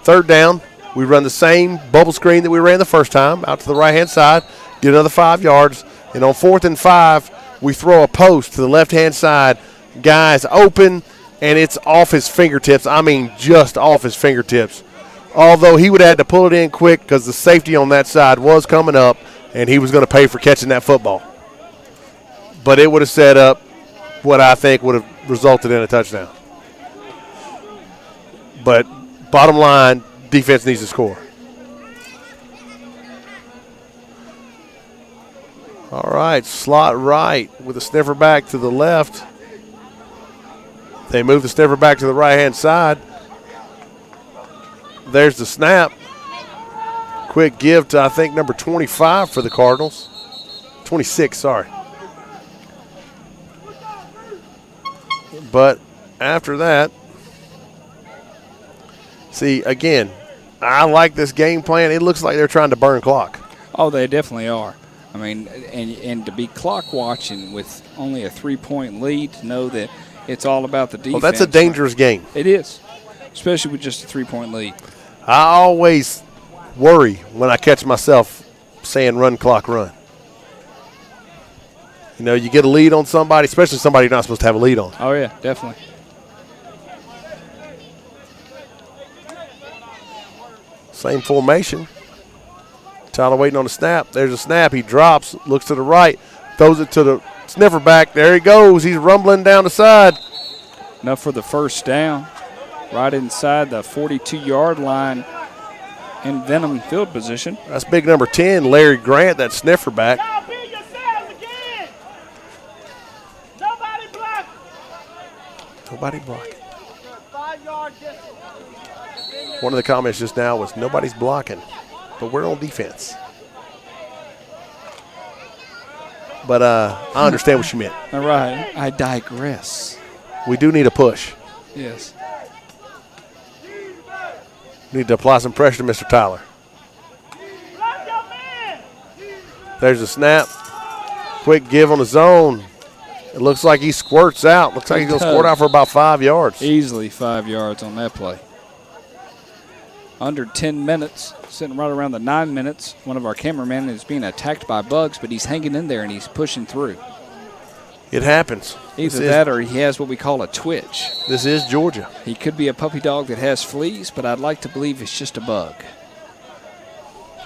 Third down, we run the same bubble screen that we ran the first time out to the right-hand side. Get another 5 yards. And on 4th and 5, we throw a post to the left-hand side. Guy's open, and it's off his fingertips. I mean, just off his fingertips. Although he would have had to pull it in quick because the safety on that side was coming up, and he was going to pay for catching that football. But it would have set up what I think would have resulted in a touchdown. But bottom line, defense needs to score. All right, slot right with a sniffer back to the left. They move the sniffer back to the right-hand side. There's the snap. Quick give to, I think, number 25 for the Cardinals. 26, sorry. But after that, see, again, I like this game plan. It looks like they're trying to burn clock. Oh, they definitely are. I mean, and to be clock watching with only a 3-point lead, to know that it's all about the defense. Well, that's a dangerous game. It is, especially with just a 3-point lead. I always worry when I catch myself saying run, clock, run. You know, you get a lead on somebody, especially somebody you're not supposed to have a lead on. Oh, yeah, definitely. Same formation. Tyler waiting on the snap. There's a snap. He drops, looks to the right, throws it to the sniffer back. There he goes. He's rumbling down the side. Enough for the first down. Right inside the 42-yard line in Venom field position. That's big number 10, Larry Grant, that sniffer back. Nobody blocking. One of the comments just now was nobody's blocking, but we're on defense. But I understand what you meant. All right, I digress. We do need a push. Yes. Need to apply some pressure to Mr. Tyler. There's a snap. Quick give on the zone. It looks like he squirts out. Looks like he's going to squirt out for about 5 yards. Easily 5 yards on that play. Under 10 minutes, sitting right around the 9 minutes. One of our cameramen is being attacked by bugs, but he's hanging in there and he's pushing through. It happens. Either that or he has what we call a twitch. This is Georgia. He could be a puppy dog that has fleas, but I'd like to believe it's just a bug.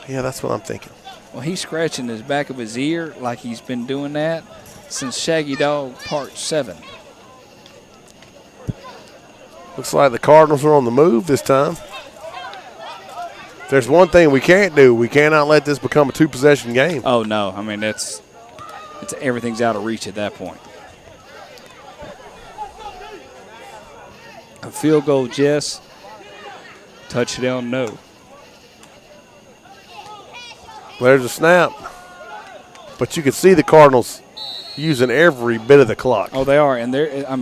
Yeah, that's what I'm thinking. Well, he's scratching his back of his ear like he's been doing that since Shaggy Dog Part 7. Looks like the Cardinals are on the move this time. If there's one thing we can't do, we cannot let this become a two-possession game. Oh, no. I mean, it's everything's out of reach at that point. A field goal, Jess. Touchdown, no. There's a snap. But you can see the Cardinals using every bit of the clock. Oh, they are. And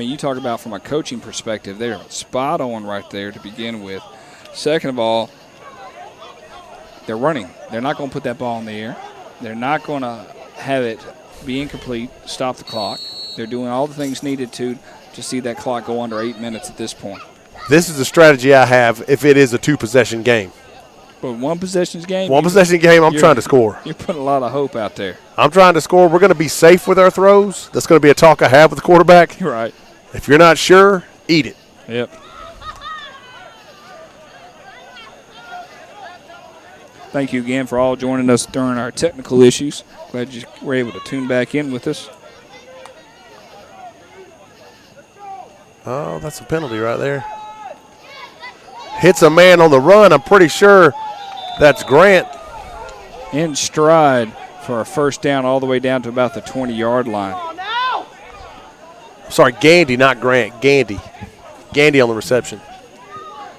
you talk about from a coaching perspective, they're spot on right there to begin with. Second of all, they're running. They're not going to put that ball in the air. They're not going to have it be incomplete, stop the clock. They're doing all the things needed to see that clock go under 8 minutes at this point. This is the strategy I have if it is a two-possession game. But one possession game, I'm trying to score. You're putting a lot of hope out there. I'm trying to score. We're going to be safe with our throws. That's going to be a talk I have with the quarterback. Right. If you're not sure, eat it. Yep. Thank you again for all joining us during our technical issues. Glad you were able to tune back in with us. Oh, that's a penalty right there. Hits a man on the run. I'm pretty sure that's Grant. In stride for a first down all the way down to about the 20-yard line. Sorry, Gandy, not Grant. Gandy. Gandy on the reception.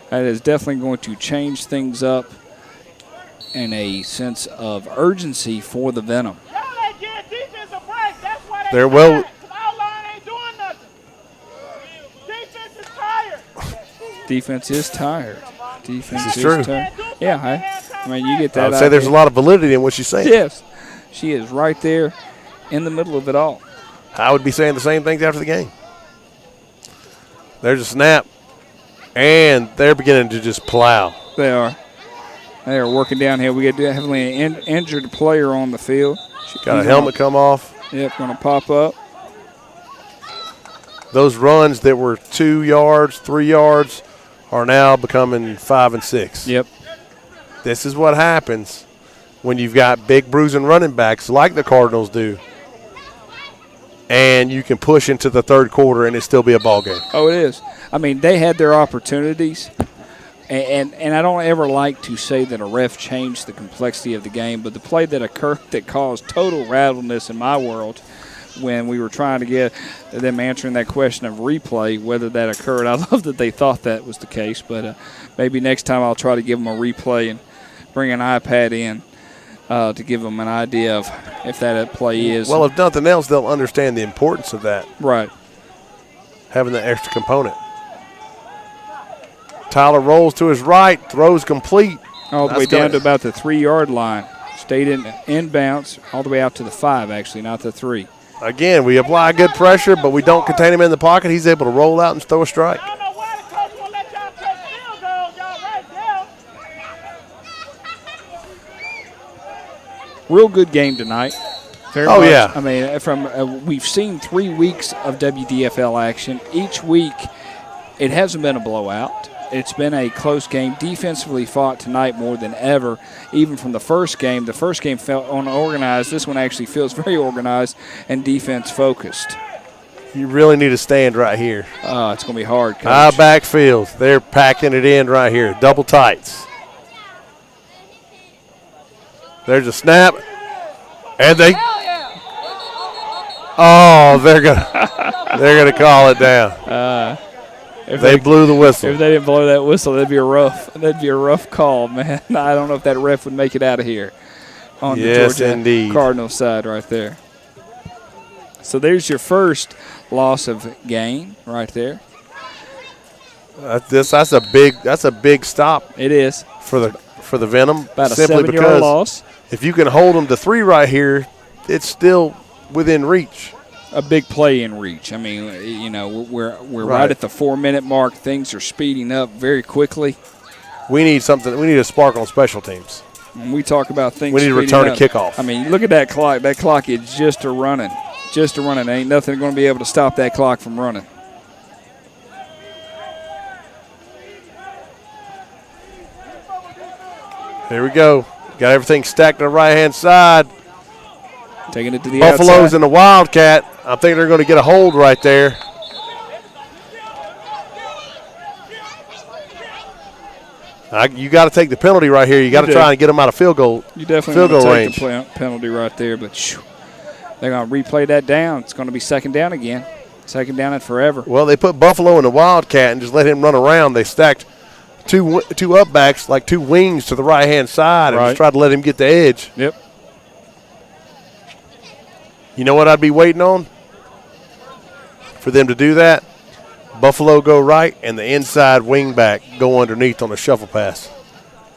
That is definitely going to change things up in a sense of urgency for the Venom. They're well. Defense is tired. This is true. Tired. Yeah, I mean, you get that. I would say there's a lot of validity in what she's saying. Yes. She is right there in the middle of it all. I would be saying the same things after the game. There's a snap, and they're beginning to just plow. They are. They are working downhill. We got definitely an injured player on the field. Got a helmet come off. Yep, going to pop up. Those runs that were 2 yards, 3 yards are now becoming 5 and 6. Yep. This is what happens when you've got big bruising running backs like the Cardinals do, and you can push into the third quarter and it still be a ball game. Oh, it is. I mean, they had their opportunities, and I don't ever like to say that a ref changed the complexity of the game, but the play that occurred that caused total rattleness in my world when we were trying to get them answering that question of replay, whether that occurred. I love that they thought that was the case, but maybe next time I'll try to give them a replay and bring an iPad in to give them an idea of if that play is. Well, if nothing else, they'll understand the importance of that. Right. Having that extra component. Tyler rolls to his right, throws complete. All the way down to about the 3-yard line. Stayed in bounce all the way out to the 5, actually, not the 3. Again, we apply good pressure, but we don't contain him in the pocket. He's able to roll out and throw a strike. Real good game tonight. Very much. Yeah. I mean, we've seen 3 weeks of WDFL action. Each week, it hasn't been a blowout. It's been a close game. Defensively fought tonight more than ever, even from the first game. The first game felt unorganized. This one actually feels very organized and defense-focused. You really need to stand right here. It's going to be hard, Coach. High backfield. They're packing it in right here. Double tights. There's a snap. And they're gonna call it down. If they blew the whistle. If they didn't blow that whistle, that'd be a rough call, man. I don't know if that ref would make it out of here on the Georgia Cardinals side right there. So there's your first loss of game right there. That's a big stop. It is for the Venom. About a simply 7-yard loss. If you can hold them to 3 right here, it's still within reach. A big play in reach. I mean, we're right at the 4-minute mark. Things are speeding up very quickly. We need something. We need a spark on special teams. When we talk about things, we need to return a kickoff. I mean, look at that clock. That clock is just a running. just a running. Ain't nothing going to be able to stop that clock from running. Here we go. Got everything stacked on the right-hand side. Taking it to the Buffaloes outside. and the Wildcat. I think they're going to get a hold right there. You got to take the penalty right here. You got to try and get them out of field goal. You definitely field goal take range. the penalty right there, but they're going to replay that down. It's going to be second down again. Second down and forever. Well, they put Buffalo in the Wildcat and just let him run around. They stacked two up backs, like two wings to the right-hand side, and just tried to let him get the edge. Yep. You know what I'd be waiting on? For them to do that? Buffalo go right, and the inside wing back go underneath on a shuffle pass.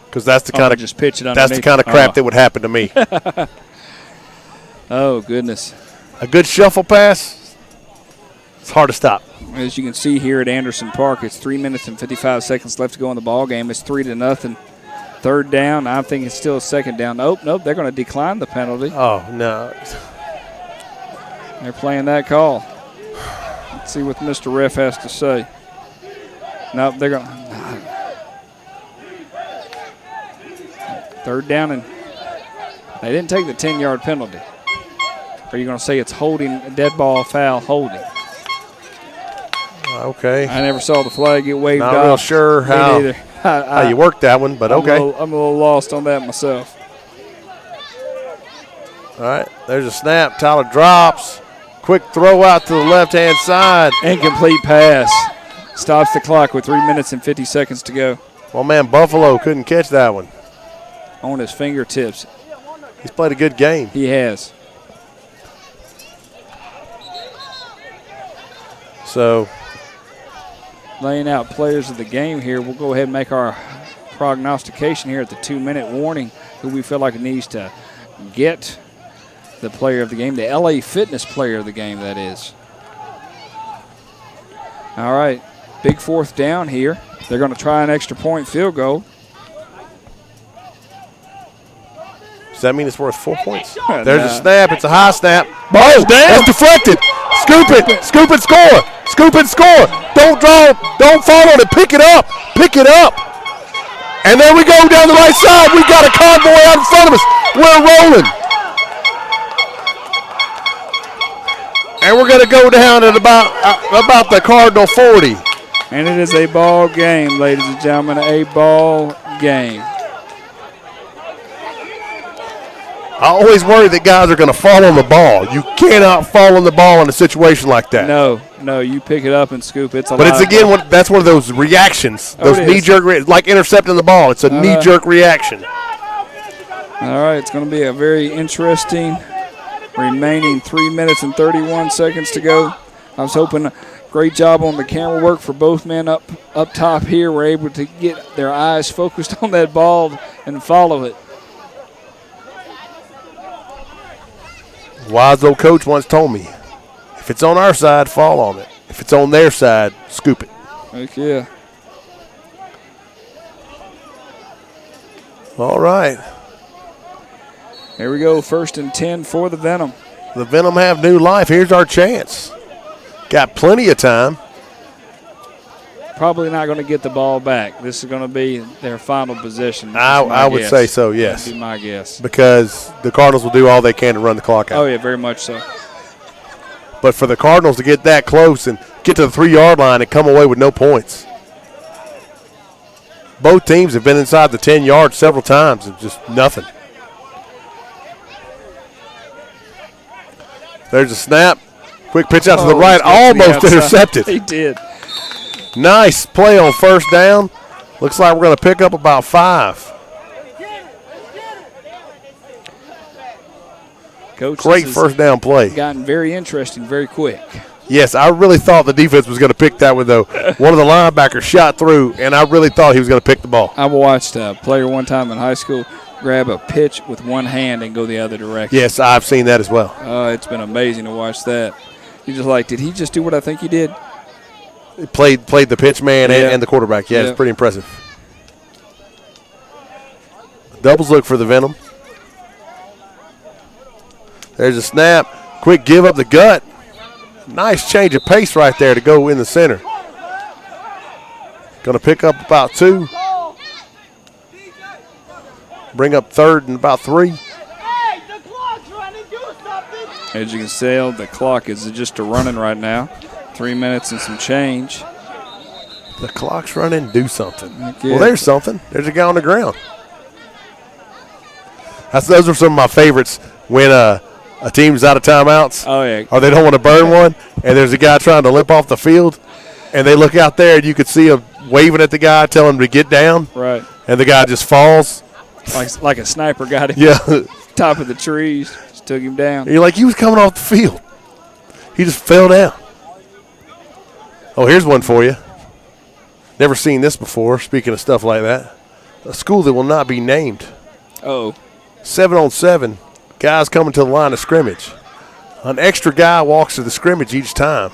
Because that's the kind of just pitch it underneath. That's the kind of crap that would happen to me. Oh, goodness. A good shuffle pass, it's hard to stop. As you can see here at Anderson Park, it's 3 minutes and 55 seconds left to go in the ball game. It's 3-0. Third down. I think it's still a second down. Nope. They're going to decline the penalty. Oh, no. They're playing that call. Let's see what Mr. Ref has to say. Nope, they're going to. Third down, and they didn't take the 10-yard penalty. Are you going to say it's holding, a dead ball foul holding? Okay. I never saw the flag get waved off. Not real sure how you worked that one, but okay. I'm a little lost on that myself. All right, there's a snap. Tyler drops. Quick throw out to the left-hand side. Incomplete pass. Stops the clock with 3 minutes and 50 seconds to go. Well, man, Buffalo couldn't catch that one. On his fingertips. He's played a good game. He has. So, laying out players of the game here, we'll go ahead and make our prognostication here at the 2-minute warning, who we feel like needs to get the player of the game, the LA Fitness player of the game, that is. All right, big fourth down here. They're going to try an extra point field goal. Does that mean it's worth 4 points? Nah. There's a snap. It's a high snap. Ball's down. That's deflected. Scoop it. Scoop and score. Scoop and score. Don't draw. Don't fall on it. Pick it up. Pick it up. And there we go down the right side. We got a convoy out in front of us. We're rolling. And we're going to go down at about the Cardinal 40. And it is a ball game, ladies and gentlemen, a ball game. I always worry that guys are going to fall on the ball. You cannot fall on the ball in a situation like that. No, you pick it up and scoop. It's But it's again, that's one of those reactions, those knee-jerk, like intercepting the ball. It's a knee-jerk reaction. All right, it's going to be a very interesting remaining 3 minutes and 31 seconds to go. I was hoping great job on the camera work for both men up top here. We're able to get their eyes focused on that ball and follow it. Wise old coach once told me, if it's on our side, fall on it. If it's on their side, scoop it. Heck yeah. All right. Here we go, 1st and 10 for the Venom. The Venom have new life. Here's our chance. Got plenty of time. Probably not going to get the ball back. This is going to be their final possession. I would say so, yes. That'd be my guess. Because the Cardinals will do all they can to run the clock out. Oh, yeah, very much so. But for the Cardinals to get that close and get to the 3-yard line and come away with no points. Both teams have been inside the 10 yards several times and just nothing. There's a snap. Quick pitch out to the right. Almost intercepted. He did. Nice play on first down. Looks like we're going to pick up about 5. Coach, great first down play. Gotten very interesting very quick. Yes, I really thought the defense was going to pick that one, though. One of the linebackers shot through, and I really thought he was going to pick the ball. I watched a player one time in high school grab a pitch with one hand and go the other direction. Yes, I've seen that as well. It's been amazing to watch that. You're just like, did he just do what I think he did? He played the pitch man and the quarterback. Yeah, it's pretty impressive. Doubles look for the Venom. There's a snap. Quick give up the gut. Nice change of pace right there to go in the center. Going to pick up about 2. Bring up 3rd and about 3. Hey, the clock's running. Do something. As you can see, the clock is just running right now. 3 minutes and some change. The clock's running. Do something. Okay. Well, there's something. There's a guy on the ground. Those are some of my favorites when a team's out of timeouts. Oh, yeah. Or they don't want to burn one, and there's a guy trying to limp off the field, and they look out there, and you could see him waving at the guy, telling him to get down. Right. And the guy just falls. Like a sniper got him. Yeah. Top of the trees. Just took him down. And you're like, he was coming off the field. He just fell down. Oh, here's one for you. Never seen this before, speaking of stuff like that. A school that will not be named. Oh. 7-on-7, guys coming to the line of scrimmage. An extra guy walks to the scrimmage each time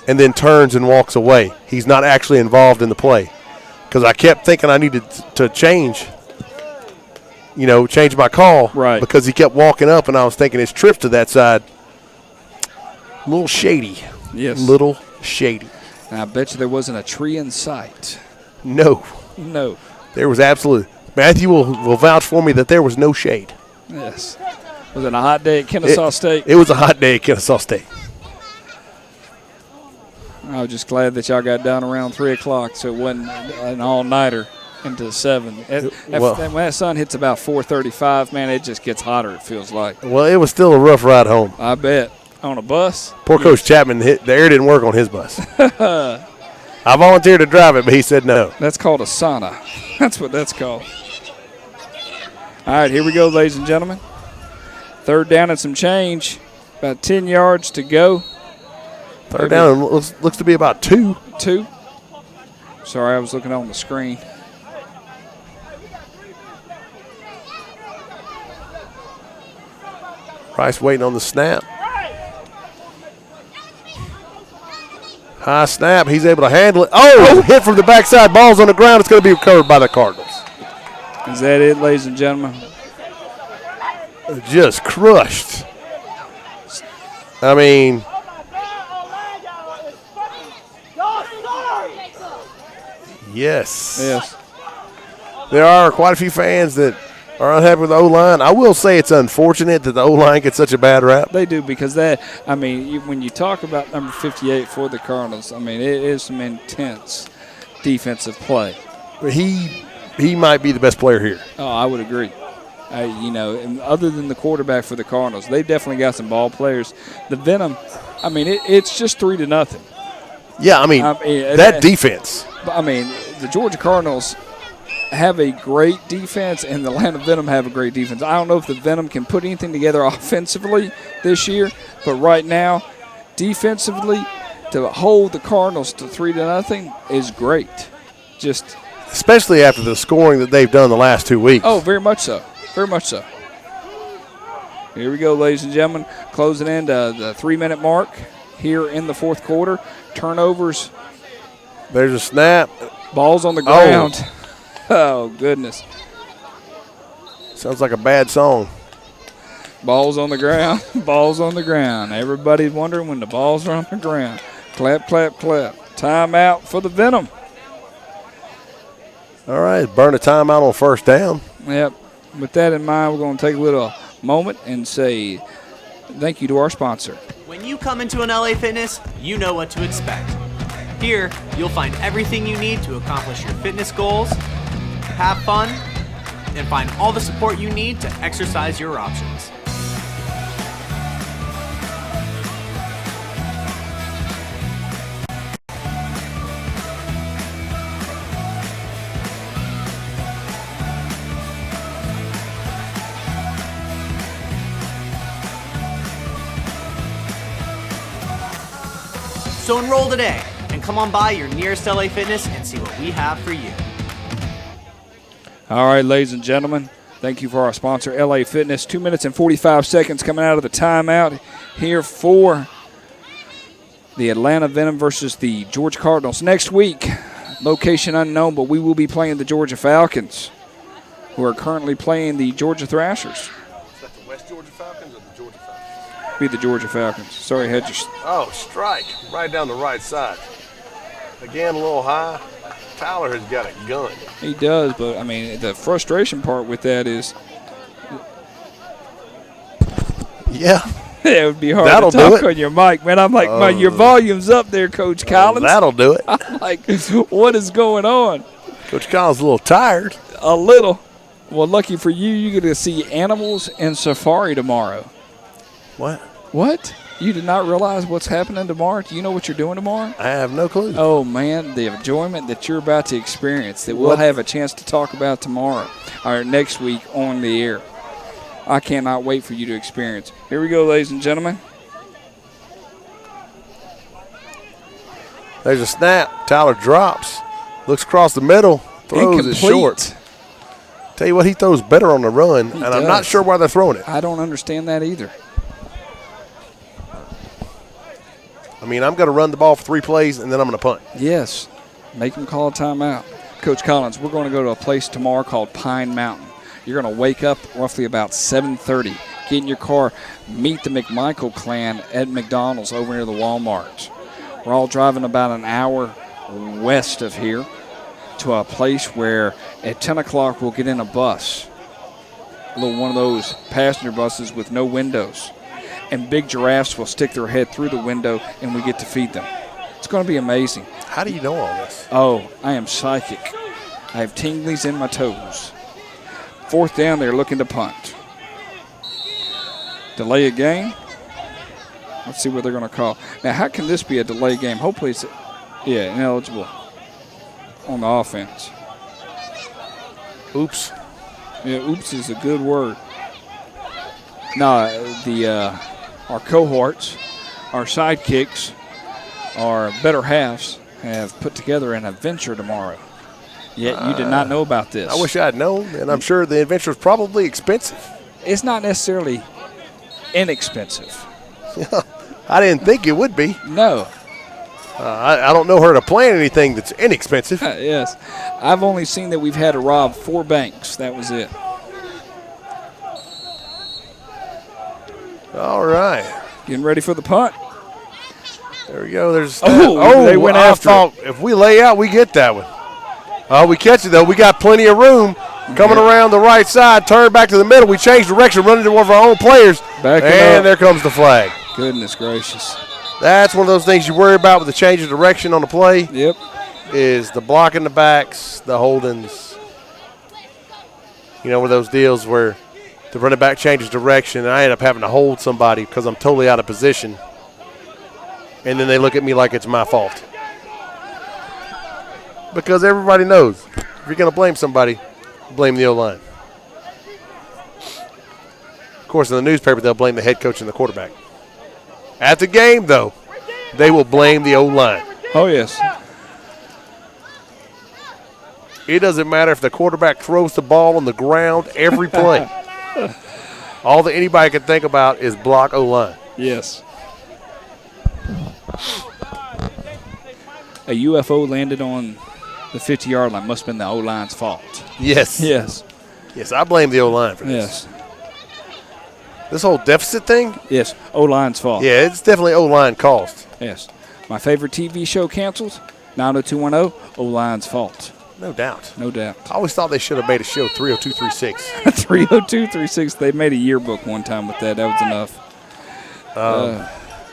and then turns and walks away. He's not actually involved in the play. Because I kept thinking I needed to change my call. Right. Because he kept walking up, and I was thinking his trips to that side, a little shady. Yes. Little shady. And I bet you there wasn't a tree in sight. No. There was absolutely. Matthew will vouch for me that there was no shade. Yes. Was it a hot day at Kennesaw State? It was a hot day at Kennesaw State. I was just glad that y'all got done around 3 o'clock so it wasn't an all-nighter into 7. When that sun hits about 4:35, man, it just gets hotter, it feels like. Well, it was still a rough ride home. I bet. On a bus? Poor Coach Chapman, the air didn't work on his bus. I volunteered to drive it, but he said no. That's called a sauna. That's what that's called. All right, here we go, ladies and gentlemen. 3rd down and some change. About 10 yards to go. 3rd down and looks to be about 2. 2. Sorry, I was looking on the screen. Rice waiting on the snap. High snap. He's able to handle it. Oh, hit from the backside. Ball's on the ground. It's going to be recovered by the Cardinals. Is that it, ladies and gentlemen? Just crushed. I mean, yes. There are quite a few fans that are unhappy with the O-line. I will say it's unfortunate that the O-line gets such a bad rap. They do because when you talk about number 58 for the Cardinals, it is some intense defensive play. He might be the best player here. Oh, I would agree. And other than the quarterback for the Cardinals, they've definitely got some ball players. The Venom, it's just 3-0. Yeah, that defense. The Georgia Cardinals have a great defense, and the Atlanta Venom have a great defense. I don't know if the Venom can put anything together offensively this year, but right now, defensively, to hold the Cardinals to 3-0 is great. Especially after the scoring that they've done the last 2 weeks. Oh, very much so. Very much so. Here we go, ladies and gentlemen. Closing in the 3-minute mark here in the 4th quarter. Turnovers. There's a snap. Ball's on the ground. Oh, goodness. Sounds like a bad song. Ball's on the ground. Ball's on the ground. Everybody's wondering when the balls are on the ground. Clap, clap, clap. Timeout for the Venom. All right, burn a timeout on 1st down. Yep. With that in mind, we're going to take a little moment and say thank you to our sponsor. When you come into an LA Fitness, you know what to expect. Here, you'll find everything you need to accomplish your fitness goals, have fun, and find all the support you need to exercise your options. So enroll today and come on by your nearest LA Fitness and see what we have for you. All right, ladies and gentlemen, thank you for our sponsor, LA Fitness. 2 minutes and 45 seconds coming out of the timeout here for the Atlanta Venom versus the Georgia Cardinals. Next week, location unknown, but we will be playing the Georgia Falcons, who are currently playing the Georgia Thrashers. Is that the West Georgia Falcons or the Georgia Falcons? be the Georgia Falcons. Sorry, had you. Oh, strike right down the right side. Again, a little high. Tyler has got a gun. He does, but, I mean, the frustration part with that is. Yeah. It would be hard That'll to talk do it. on your mic, man. I'm like, your volume's up there, Coach Collins. That'll do it. I'm like, what is going on? Coach Collins a little tired. A little. Well, lucky for you, you get to see animals in safari tomorrow. What? What? You did not realize what's happening tomorrow? Do you know what you're doing tomorrow? I have no clue. Oh, man, the enjoyment that you're about to experience that we'll have a chance to talk about tomorrow or next week on the air. I cannot wait for you to experience. Here we go, ladies and gentlemen. There's a snap. Tyler drops. Looks across the middle. Throws it short. Tell you what, he throws better on the run, and I'm not sure why they're throwing it. I don't understand that either. I mean, I'm going to run the ball for 3 plays, and then I'm going to punt. Yes. Make him call a timeout. Coach Collins, we're going to go to a place tomorrow called Pine Mountain. You're going to wake up roughly about 7:30, get in your car, meet the McMichael clan at McDonald's over near the Walmart. We're all driving about an hour west of here to a place where at 10 o'clock we'll get in a bus, a little one of those passenger buses with no windows, and big giraffes will stick their head through the window and we get to feed them. It's going to be amazing. How do you know all this? Oh, I am psychic. I have tinglies in my toes. 4th down, they're looking to punt. Delay a game. Let's see what they're going to call. Now, how can this be a delay game? Hopefully it's, ineligible on the offense. Oops. Yeah, oops is a good word. Now, our cohorts, our sidekicks, our better halves have put together an adventure tomorrow. Yet you did not know about this. I wish I had known, and I'm sure the adventure is probably expensive. It's not necessarily inexpensive. I didn't think it would be. No. I don't know her to plan anything that's inexpensive. Yes. I've only seen that we've had to rob 4 banks. That was it. All right. Getting ready for the punt. There we go. There's they went after it. If we lay out, we get that one. We catch it, though. We got plenty of room. Coming around the right side, turn back to the middle. We change direction, run into one of our own players. And there comes the flag. Goodness gracious. That's one of those things you worry about with the change of direction on the play. Yep. Is the blocking the backs, the holdings. You know, one of those deals where the running back changes direction, and I end up having to hold somebody because I'm totally out of position. And then they look at me like it's my fault. Because everybody knows, if you're going to blame somebody, blame the O-line. Of course, in the newspaper, they'll blame the head coach and the quarterback. At the game, though, they will blame the O-line. Oh, yes. It doesn't matter if the quarterback throws the ball on the ground every play. All that anybody can think about is block O-line. Yes. A UFO landed on the 50-yard line. Must have been the O-line's fault. Yes. Yes. Yes, I blame the O-line for this. Yes. This whole deficit thing? Yes, O-line's fault. Yeah, it's definitely O-line cost. Yes. My favorite TV show canceled, 90210, O-line's fault. No doubt. No doubt. I always thought they should have made a show 30236. 30236. They made a yearbook one time with that. That was enough.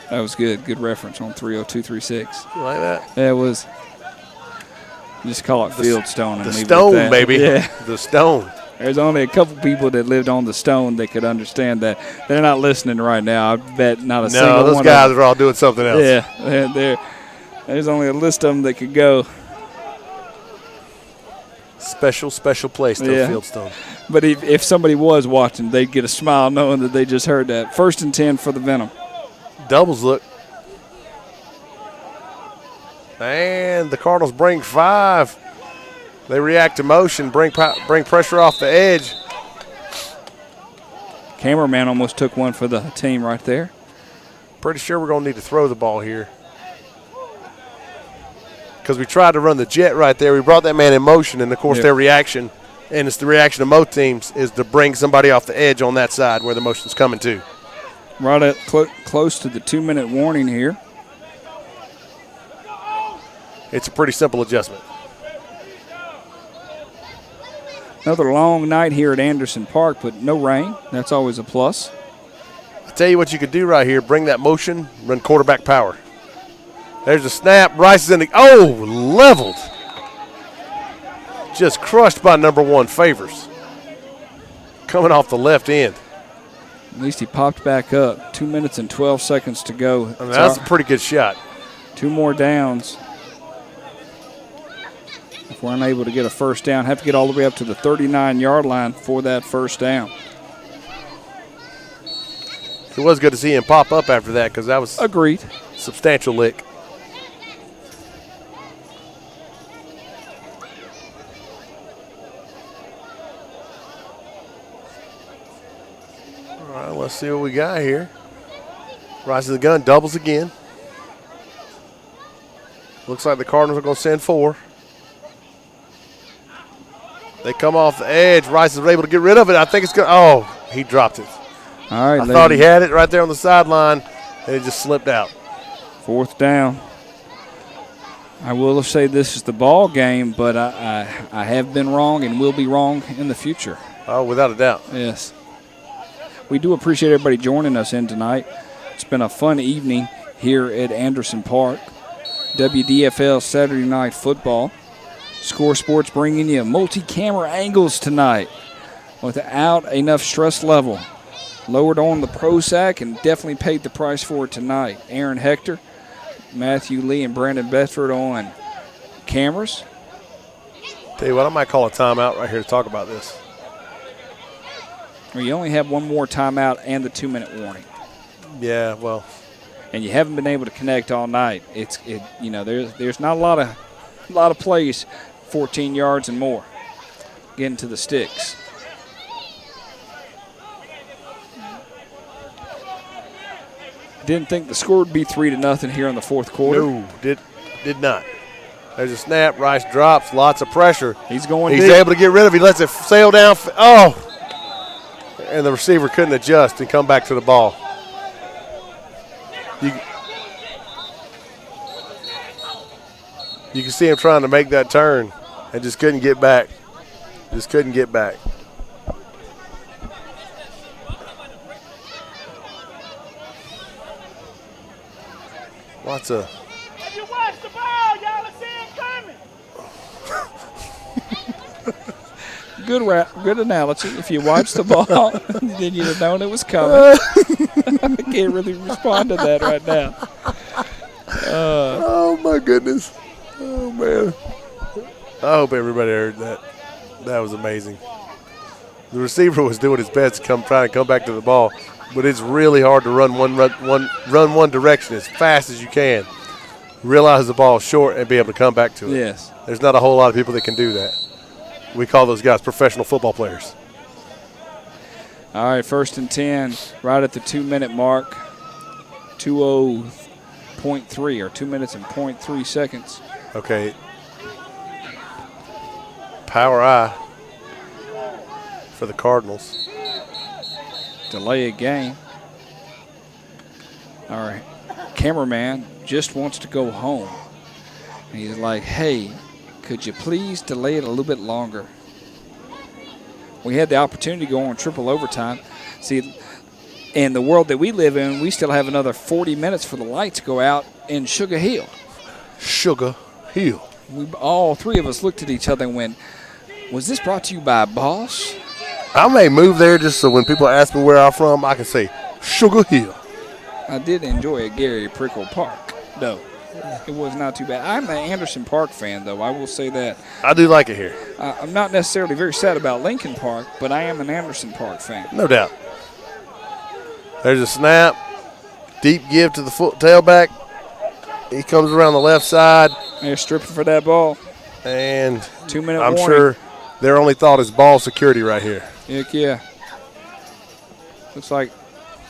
That was good. Good reference on 30236. You like that? Yeah, it was. Just call it Fieldstone. And the leave stone, it at that. baby. Yeah. The stone. There's only a couple people that lived on the stone that could understand that. They're not listening right now. I bet not a single one. No, those guys are all doing something else. Yeah, there's only a list of them that could go. Special place, though, Fieldstone. But if somebody was watching, they'd get a smile knowing that they just heard that. 1st and 10 for the Venom. Doubles look. And the Cardinals bring 5. They react to motion, bring pressure off the edge. Cameraman almost took one for the team right there. Pretty sure we're going to need to throw the ball here. Because we tried to run the jet right there. We brought that man in motion, and, of course, their reaction, and it's the reaction of most teams, is to bring somebody off the edge on that side where the motion's coming to. Right at close to the 2-minute warning here. It's a pretty simple adjustment. Another long night here at Anderson Park, but no rain. That's always a plus. I tell you what you could do right here. Bring that motion, run quarterback power. There's a snap. Rice is in the – leveled. Just crushed by number 1, Favors. Coming off the left end. At least he popped back up. 2 minutes and 12 seconds to go. That's a pretty good shot. 2 more downs. If we're unable to get a first down, have to get all the way up to the 39-yard line for that first down. It was good to see him pop up after that because that was agreed. Substantial lick. All right, let's see what we got here. Rises the gun, doubles again. Looks like the Cardinals are going to send 4. They come off the edge. Rice is able to get rid of it. I think it's going to – he dropped it. All right, I thought he had it right there on the sideline, and it just slipped out. 4th down. I will say this is the ball game, but I have been wrong and will be wrong in the future. Oh, without a doubt. Yes. We do appreciate everybody joining us in tonight. It's been a fun evening here at Anderson Park. WDFL Saturday Night Football. Score Sports bringing you multi-camera angles tonight without enough stress level. Lowered on the Prozac and definitely paid the price for it tonight. Aaron Hector, Matthew Lee, and Brandon Bedford on cameras. Tell you what, I might call a timeout right here to talk about this. Well, you only have one more timeout and the 2-minute warning. Yeah, well. And you haven't been able to connect all night. There's not a lot of plays, 14 yards and more, getting to the sticks. Didn't think the score would be 3-0 here in the 4th quarter. No, did not. There's a snap. Rice drops. Lots of pressure. He's going He's deep. able to get rid of it. He lets it sail down. And the receiver couldn't adjust and come back to the ball. You can see him trying to make that turn and just couldn't get back. Lots of. If you watch the ball, y'all will see him coming. Good analogy. If you watch the ball, then you'd have known it was coming. I can't really respond to that right now. Oh, my goodness. Oh, man. I hope everybody heard that. That was amazing. The receiver was doing his best to try to come back to the ball, but it's really hard to run one direction as fast as you can. Realize the ball is short and be able to come back to it. Yes. There's not a whole lot of people that can do that. We call those guys professional football players. All right, 1st and 10, right at the 2-minute mark. 2:0.3 or 2 minutes and 0.3 seconds. Okay. Power eye for the Cardinals. Delay a game. All right. Cameraman just wants to go home. And he's like, hey, could you please delay it a little bit longer? We had the opportunity to go on triple overtime. See, in the world that we live in, we still have another 40 minutes for the lights to go out in Sugar Hill. Sugar Hill. All 3 of us looked at each other and went, was this brought to you by Boss? I may move there just so when people ask me where I'm from, I can say Sugar Hill. I did enjoy a Gary Prickle Park, though. It was not too bad. I'm an Anderson Park fan, though. I will say that. I do like it here. I'm not necessarily very sad about Lincoln Park, but I am an Anderson Park fan. No doubt. There's a snap. Deep give to the tailback. He comes around the left side. They're stripping for that ball. And 2-minute I'm warning. sure their only thought is ball security right here. Heck yeah. Looks like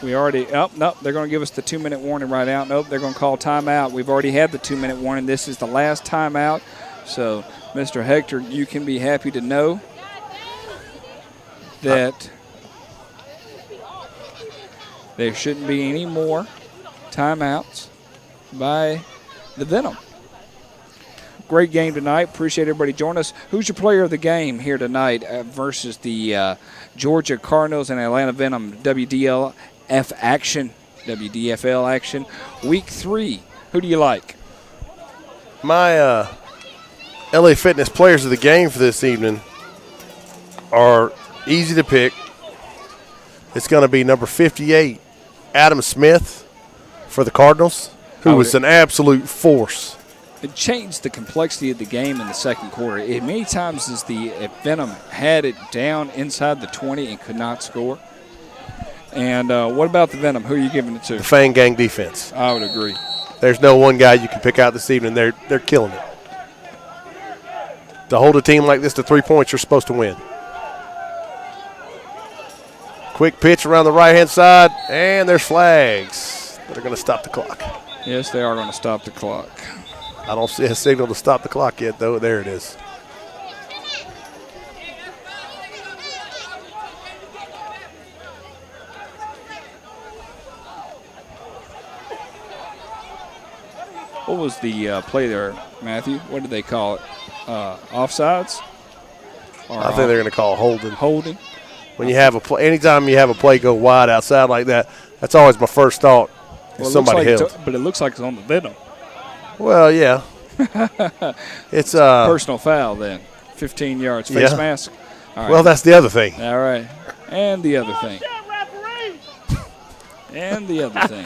we already – nope, they're going to give us the 2-minute warning right out. Nope, they're going to call timeout. We've already had the 2-minute warning. This is the last timeout. So, Mr. Hector, you can be happy to know there shouldn't be any more timeouts by the Venom. Great game tonight. Appreciate everybody joining us. Who's your player of the game here tonight versus the Georgia Cardinals and Atlanta Venom WDFL action, Week 3? Who do you like? My LA Fitness players of the game for this evening are easy to pick. It's going to be number 58, Adam Smith for the Cardinals, who was an absolute force. It changed the complexity of the game in the second quarter. It many times as the Venom had it down inside the 20 and could not score. And what about the Venom? Who are you giving it to? The Fang Gang defense. I would agree. There's no one guy you can pick out this evening. They're killing it. To hold a team like this to 3 points, you're supposed to win. Quick pitch around the right-hand side, and there's flags that are going to stop the clock. Yes, they are going to stop the clock. I don't see a signal to stop the clock yet, though. There it is. What was the play there, Matthew? What did they call it? Offsides? I think they're going to call holding. Holding? When you have a play, anytime you have a play go wide outside like that, that's always my first thought. Well, somebody held. But it looks like it's on the Venom. Well, yeah. It's personal foul then. 15 yards. Face mask. All right. Well, that's the other thing. All right. And the other thing. And the other thing.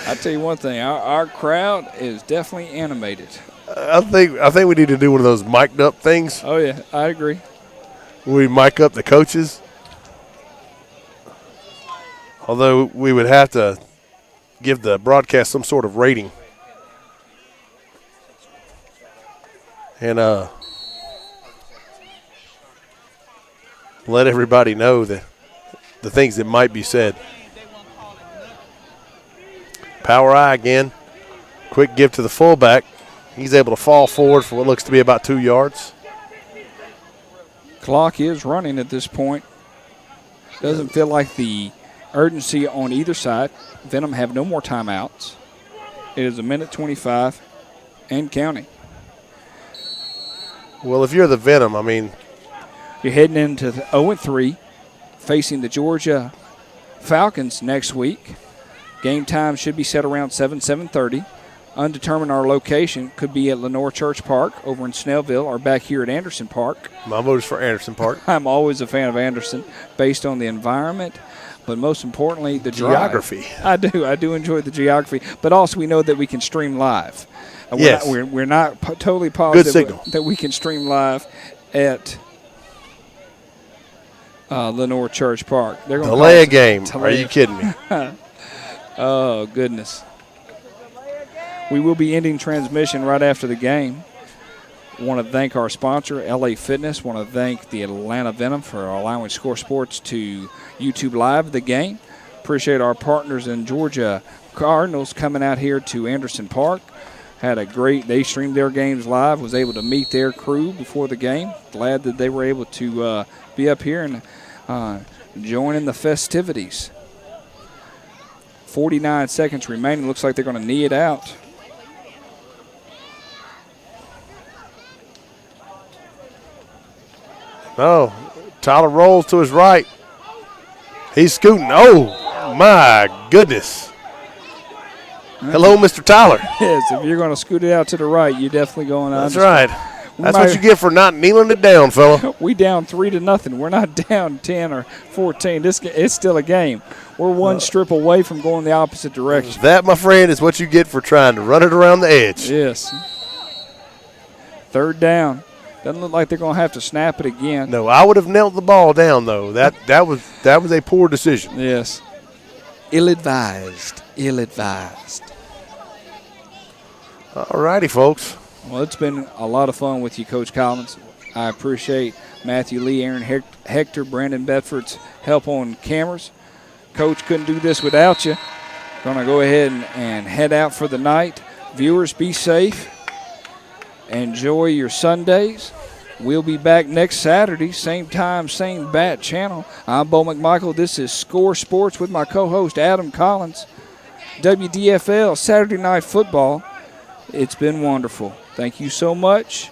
I tell you one thing, our crowd is definitely animated. I think we need to do one of those mic'd up things. Oh yeah, I agree. We mic up the coaches. Although we would have to give the broadcast some sort of rating. And let everybody know that the things that might be said. Power eye again. Quick give to the fullback. He's able to fall forward for what looks to be about 2 yards. Clock is running at this point. Doesn't feel like the urgency on either side. Venom have no more timeouts. It is 1:25 and counting. Well, if you're the Venom, I mean, you're heading into the 0-3, facing the Georgia Falcons next week. Game time should be set around 7:30. Undetermined our location. Could be at Lenore Church Park over in Snellville or back here at Anderson Park. My vote is for Anderson Park. I'm always a fan of Anderson based on the environment, but most importantly, the geography. Drive. I do enjoy the geography, but also we know that we can stream live. Yes. We're not totally positive that we can stream live at Lenore Church Park. They're going to delay a game. Are you kidding me? Oh, goodness. We will be ending transmission right after the game. Want to thank our sponsor, LA Fitness. Want to thank the Atlanta Venom for allowing Score Sports to YouTube Live the game. Appreciate our partners in Georgia Cardinals coming out here to Anderson Park. Had a great, they streamed their games live, was able to meet their crew before the game. Glad that they were able to be up here and join in the festivities. 49 seconds remaining. Looks like they're going to knee it out. No, Tyler rolls to his right. He's scooting. Oh, my goodness. Hello, Mr. Tyler. Yes, if you're going to scoot it out to the right, you're definitely going on. That's right. That's what you get for not kneeling it down, fella. We down 3-0. We're not down 10 or 14. It's still a game. We're one strip away from going the opposite direction. That, my friend, is what you get for trying to run it around the edge. Yes. Third down. Doesn't look like they're going to have to snap it again. No, I would have knelt the ball down, though. That was a poor decision. Yes. Ill-advised. Ill-advised. All righty, folks. Well, it's been a lot of fun with you, Coach Collins. I appreciate Matthew Lee, Aaron Hector, Brandon Bedford's help on cameras. Coach, couldn't do this without you. Going to go ahead and head out for the night. Viewers, be safe. Enjoy your Sundays. We'll be back next Saturday, same time, same bat channel. I'm Bo McMichael. This is Score Sports with my co-host Adam Collins. WDFL Saturday Night Football. It's been wonderful. Thank you so much.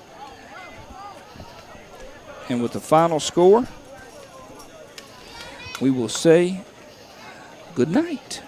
And with the final score, we will say good night.